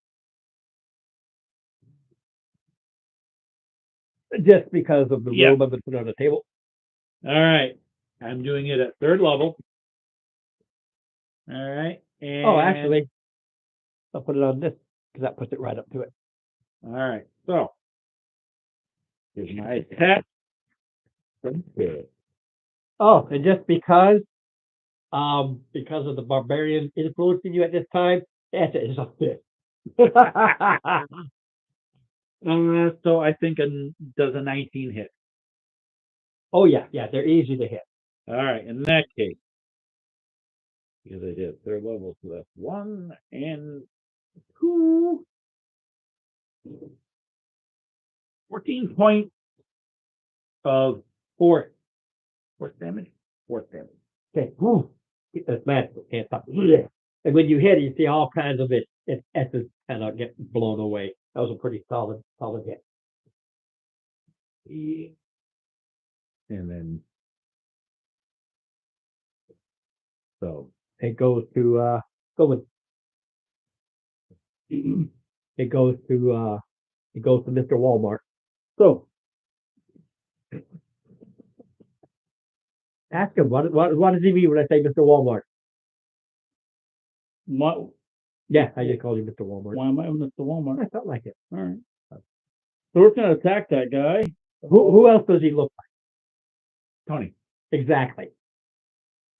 just because of the Yeah. room I've been put on the table. All right. I'm doing it at 3rd level. All right. And, Oh, actually, I'll put it on this because that puts it right up to it. all right. So here's my attack. Oh, and just because of the barbarian influencing you at this time, that's it. It's a fit. So I think does a 19 hit. Oh yeah, they're easy to hit. All right. In that case, because I did 3rd level, so that's 1 and 2. 14 points of force damage. Force damage. Okay, whew. That's magical. Can't stop. And when you hit it, you see all kinds of its essence kind of get blown away. That was a pretty solid hit. Yeah. And then so It goes to go with. It goes to Mr. Walmart. So, Ask him what does he mean when I say Mr. Walmart? what, Yeah, I just called you Mr. Walmart. why am I Mr. Walmart? I felt like it. All right. So we're going to attack that guy. Who else does he look Tony. like? Exactly.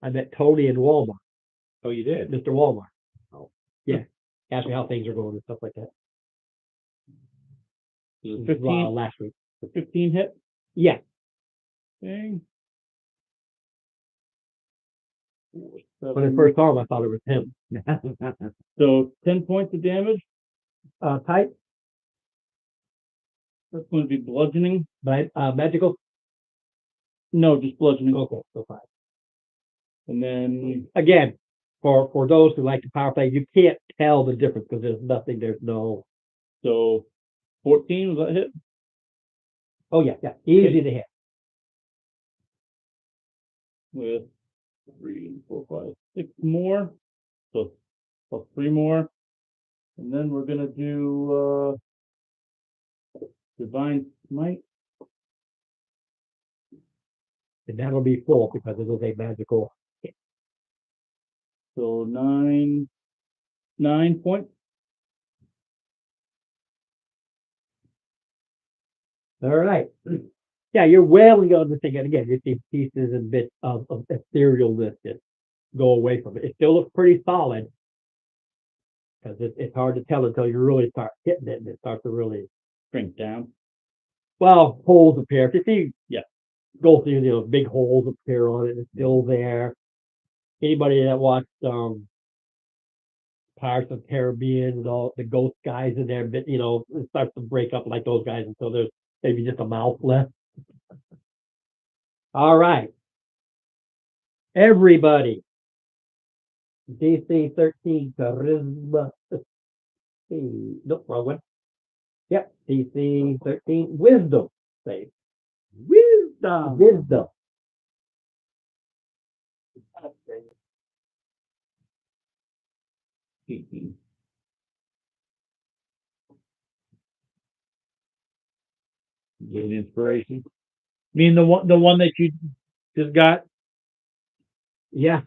I met Tony in Walmart. Oh, you did. Mr. Walmart. Oh. Yeah. Ask me how things are going and stuff like that. 15? Last week. 15 hit. Yeah. Okay. When I first saw him, I thought it was him. So 10 points of damage. Type, That's going to be bludgeoning. magical. No, just bludgeoning. Okay, so 5. And then Again, for those who like to power play, you can't tell the difference because there's no. so 14, was that hit? Oh yeah, easy to hit. With 3, 4, 5, 6 more. So plus 3 more. And then we're gonna do Divine Smite. And that'll be full because it is a magical. So 9 points. All right. Yeah, you're wailing on the thing, and again, you see pieces and bits of etherealness that go away from it. It still looks pretty solid because it's hard to tell until you really start hitting it, and it starts to really Shrink down. holes appear. If you see, Yeah. go through, big holes appear on it. It's still there. Anybody that watched Pirates of the Caribbean and all the ghost guys in there, but it starts to break up like those guys until there's maybe just a mouth left. All right. Everybody, DC 13 charisma. Nope, wrong one. Yep, DC 13 wisdom save. Wisdom. Gain inspiration. Mean the one that you just got? Yeah.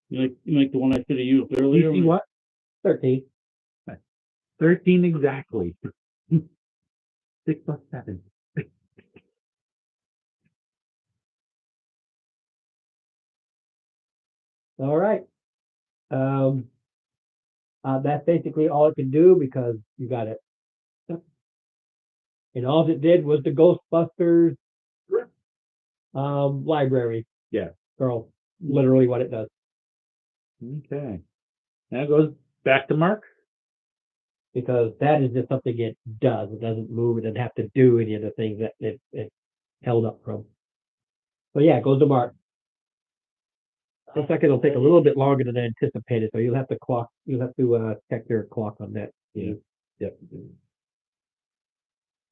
You like the one I should have used earlier? DC what? 13. 13 exactly. 6 plus 7. All right. That's basically all it can do because you got it. And all it did was the Ghostbusters library. Yeah. Girl, literally what it does. Okay. Now it goes back to Mark. Because that is just something it does. It doesn't move. It doesn't have to do any of the things that it held up from. So yeah, it goes to Mark. Looks like it'll take a little bit longer than anticipated, so you'll have to check your clock on that. Yeah. Yep.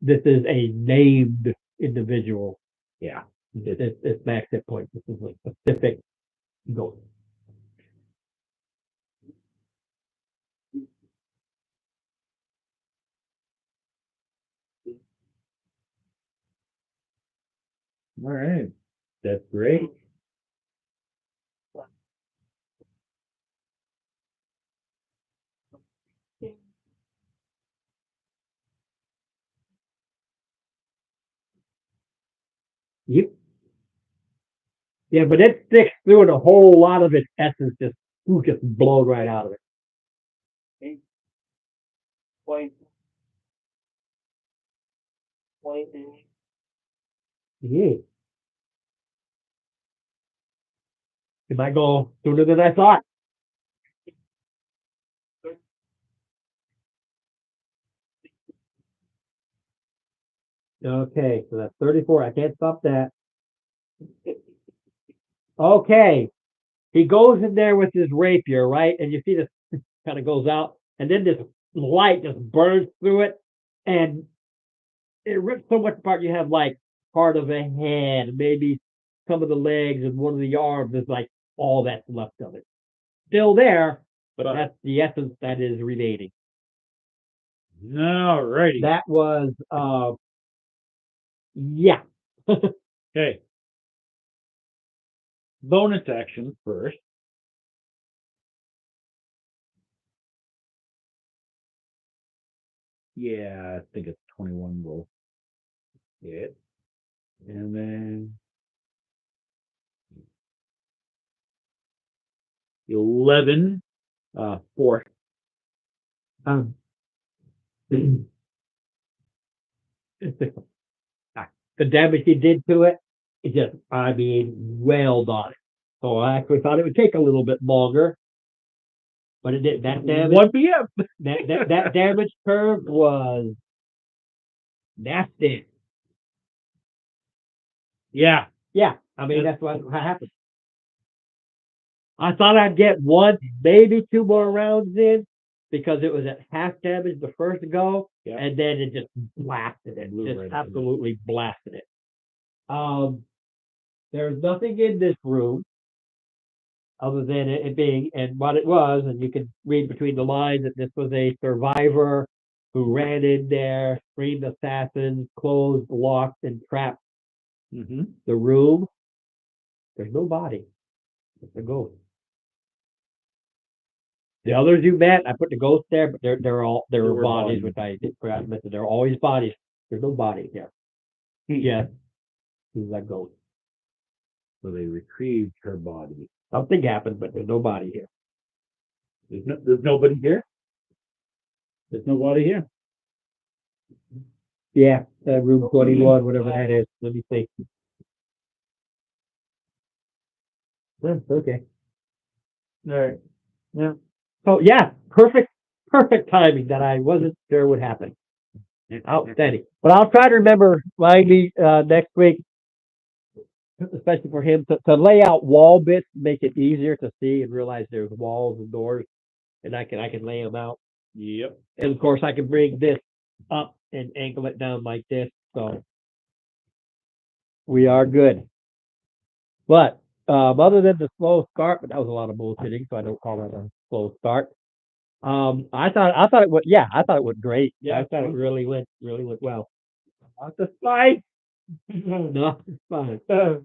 This is a named individual. Yeah. It's max hit points. This is a specific goal. All right. That's great. Yep. Yeah, but it sticks through it. A whole lot of its essence just gets blown right out of it. Point. Yeah. It might go sooner than I thought. Okay, so that's 34. I can't stop that. Okay. He goes in there with his rapier, right? And you see this kind of goes out, and then this light just burns through it, and it rips so much apart. You have like part of a head, maybe some of the legs, and one of the arms is like all that's left of it. Still there, but that's the essence that is remaining. All righty. That was, yeah. Okay. Bonus action first. Yeah, I think it's 21 will hit. And then 11 4. The damage he did to it, it just, I mean, wailed on it. So I actually thought it would take a little bit longer, but it did. That damage, 1 p.m. that damage curve was nasty. Yeah. Yeah, I mean that's what happened. I thought I'd get one, maybe two more rounds in because it was at half damage the first go, Yeah. and then it just blasted it, Blew just right absolutely blasted it. There's nothing in this room other than it being and what it was, and you can read between the lines that this was a survivor who ran in there, screamed assassins, closed, locked, and trapped Mm-hmm. the room. There's no body. It's a ghost. The others you met, I put the ghost there, but there were bodies, which I forgot to mention. There are always bodies. There's no body here. Yes, he's that ghost. So they retrieved her body. Something happened, but there's no body here. There's nobody here? There's nobody here. Yeah, room 21, whatever that is. Let me see. Okay. All right. Yeah. So yeah, perfect timing that I wasn't sure would happen. Outstanding. But I'll try to remember, remind me next week especially for him to lay out wall bits, make it easier to see and realize there's walls and doors, and I can lay them out. Yep. And of course, I can bring this up and angle it down like this. So we are good. But other than the slow start, but that was a lot of bullshitting, so I don't call that a slow start. I thought it went, yeah, I thought it went great. Yeah, I thought it really went well. Not the spike. No, it's fine. All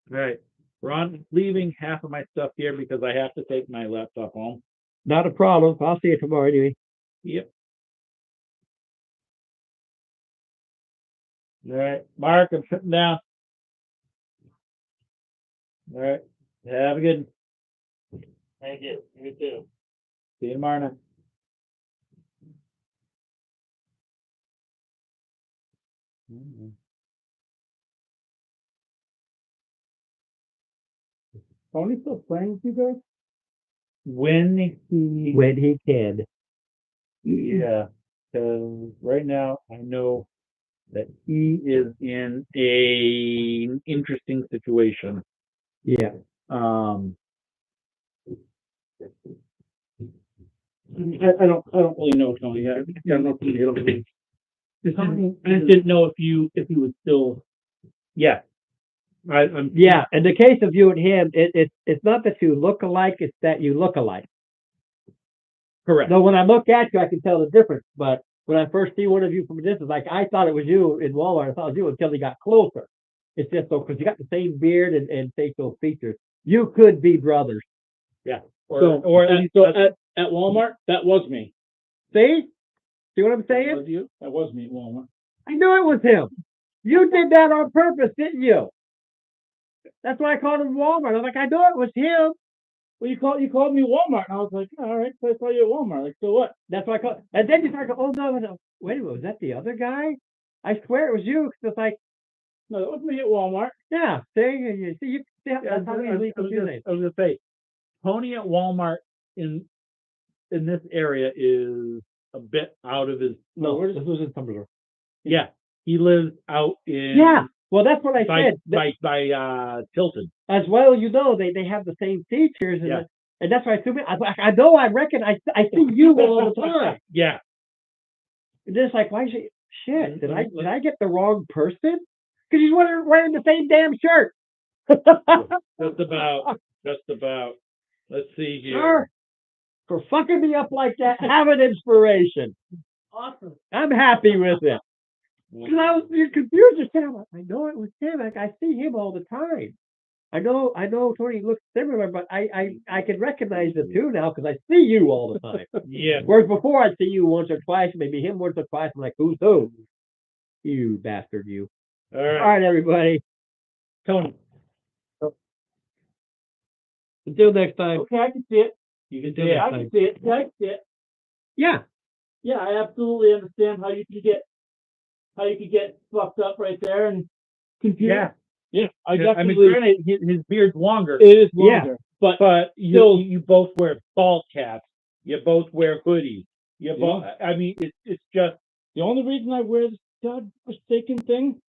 right. Ron, leaving half of my stuff here because I have to take my laptop home. Not a problem. I'll see you tomorrow anyway. Yep. All right. Mark, I'm sitting down. All right. Have a good one. Thank you. You too. See you tomorrow night. Tony still playing with you guys? When When he can. yeah, because right now I know that he is in an interesting situation. Yeah. I don't really know Tony. I don't know Tony. I just didn't know if he was still. Yeah. I'm Yeah. In the case of you and him, it's not that you look alike, it's that you look alike. correct. No, when I look at you, I can tell the difference. But when I first see one of you from a distance, like I thought it was you in Walmart, I thought it was you until he got closer. It's just so because you got the same beard and facial features. You could be brothers. Yeah. At Walmart, that was me. See? See what I'm That saying? was you. That was me at Walmart. I knew it was him. You did that on purpose, didn't you? That's why I called him Walmart. I was like, I know it was him. Well, you called me Walmart, and I was like, all right, so I saw you at Walmart. Like, so what? That's why I called. And then you start going, oh no, wait a minute, was that the other guy? I swear it was you. Because it's like, No, that was me at Walmart. yeah, that's how easily confusing. I was gonna say, Tony at Walmart in this area is a bit out of his. No, this was in Tumbler. Yeah, he lives out in. Yeah, well, that's what I By said. by Tilton. As well, you know, they have the same features, and Yeah. and that's why I assume it. I know, I reckon, I see you all the time. Yeah. And it's like, why is it? Shit, did I get the wrong person? Because he's wearing the same damn shirt. Just about. Let's see here. Sir, for fucking me up like that, have an inspiration. Awesome. I'm happy with it. Because you're confused as hell. I know it was him. Like, I see him all the time. I know Tony looks similar, but I can recognize the two now because I see you all the time. Yeah. Whereas before I'd see you once or twice, maybe him once or twice. I'm like, who's who? You bastard, you. All All right. right, everybody. Tony. Until next time. Okay, I can see it. You can Until see it. next I time. can see it. Yeah, I can see it. Yeah. Yeah, I absolutely understand how you could get fucked up right there and confused. Yeah. Yeah, I I mean, definitely. granted, his beard's longer, It is Yeah. longer, but but Still- you both wear ball caps. You both wear hoodies. You both. I mean, it's just. the only reason I wear this godforsaken thing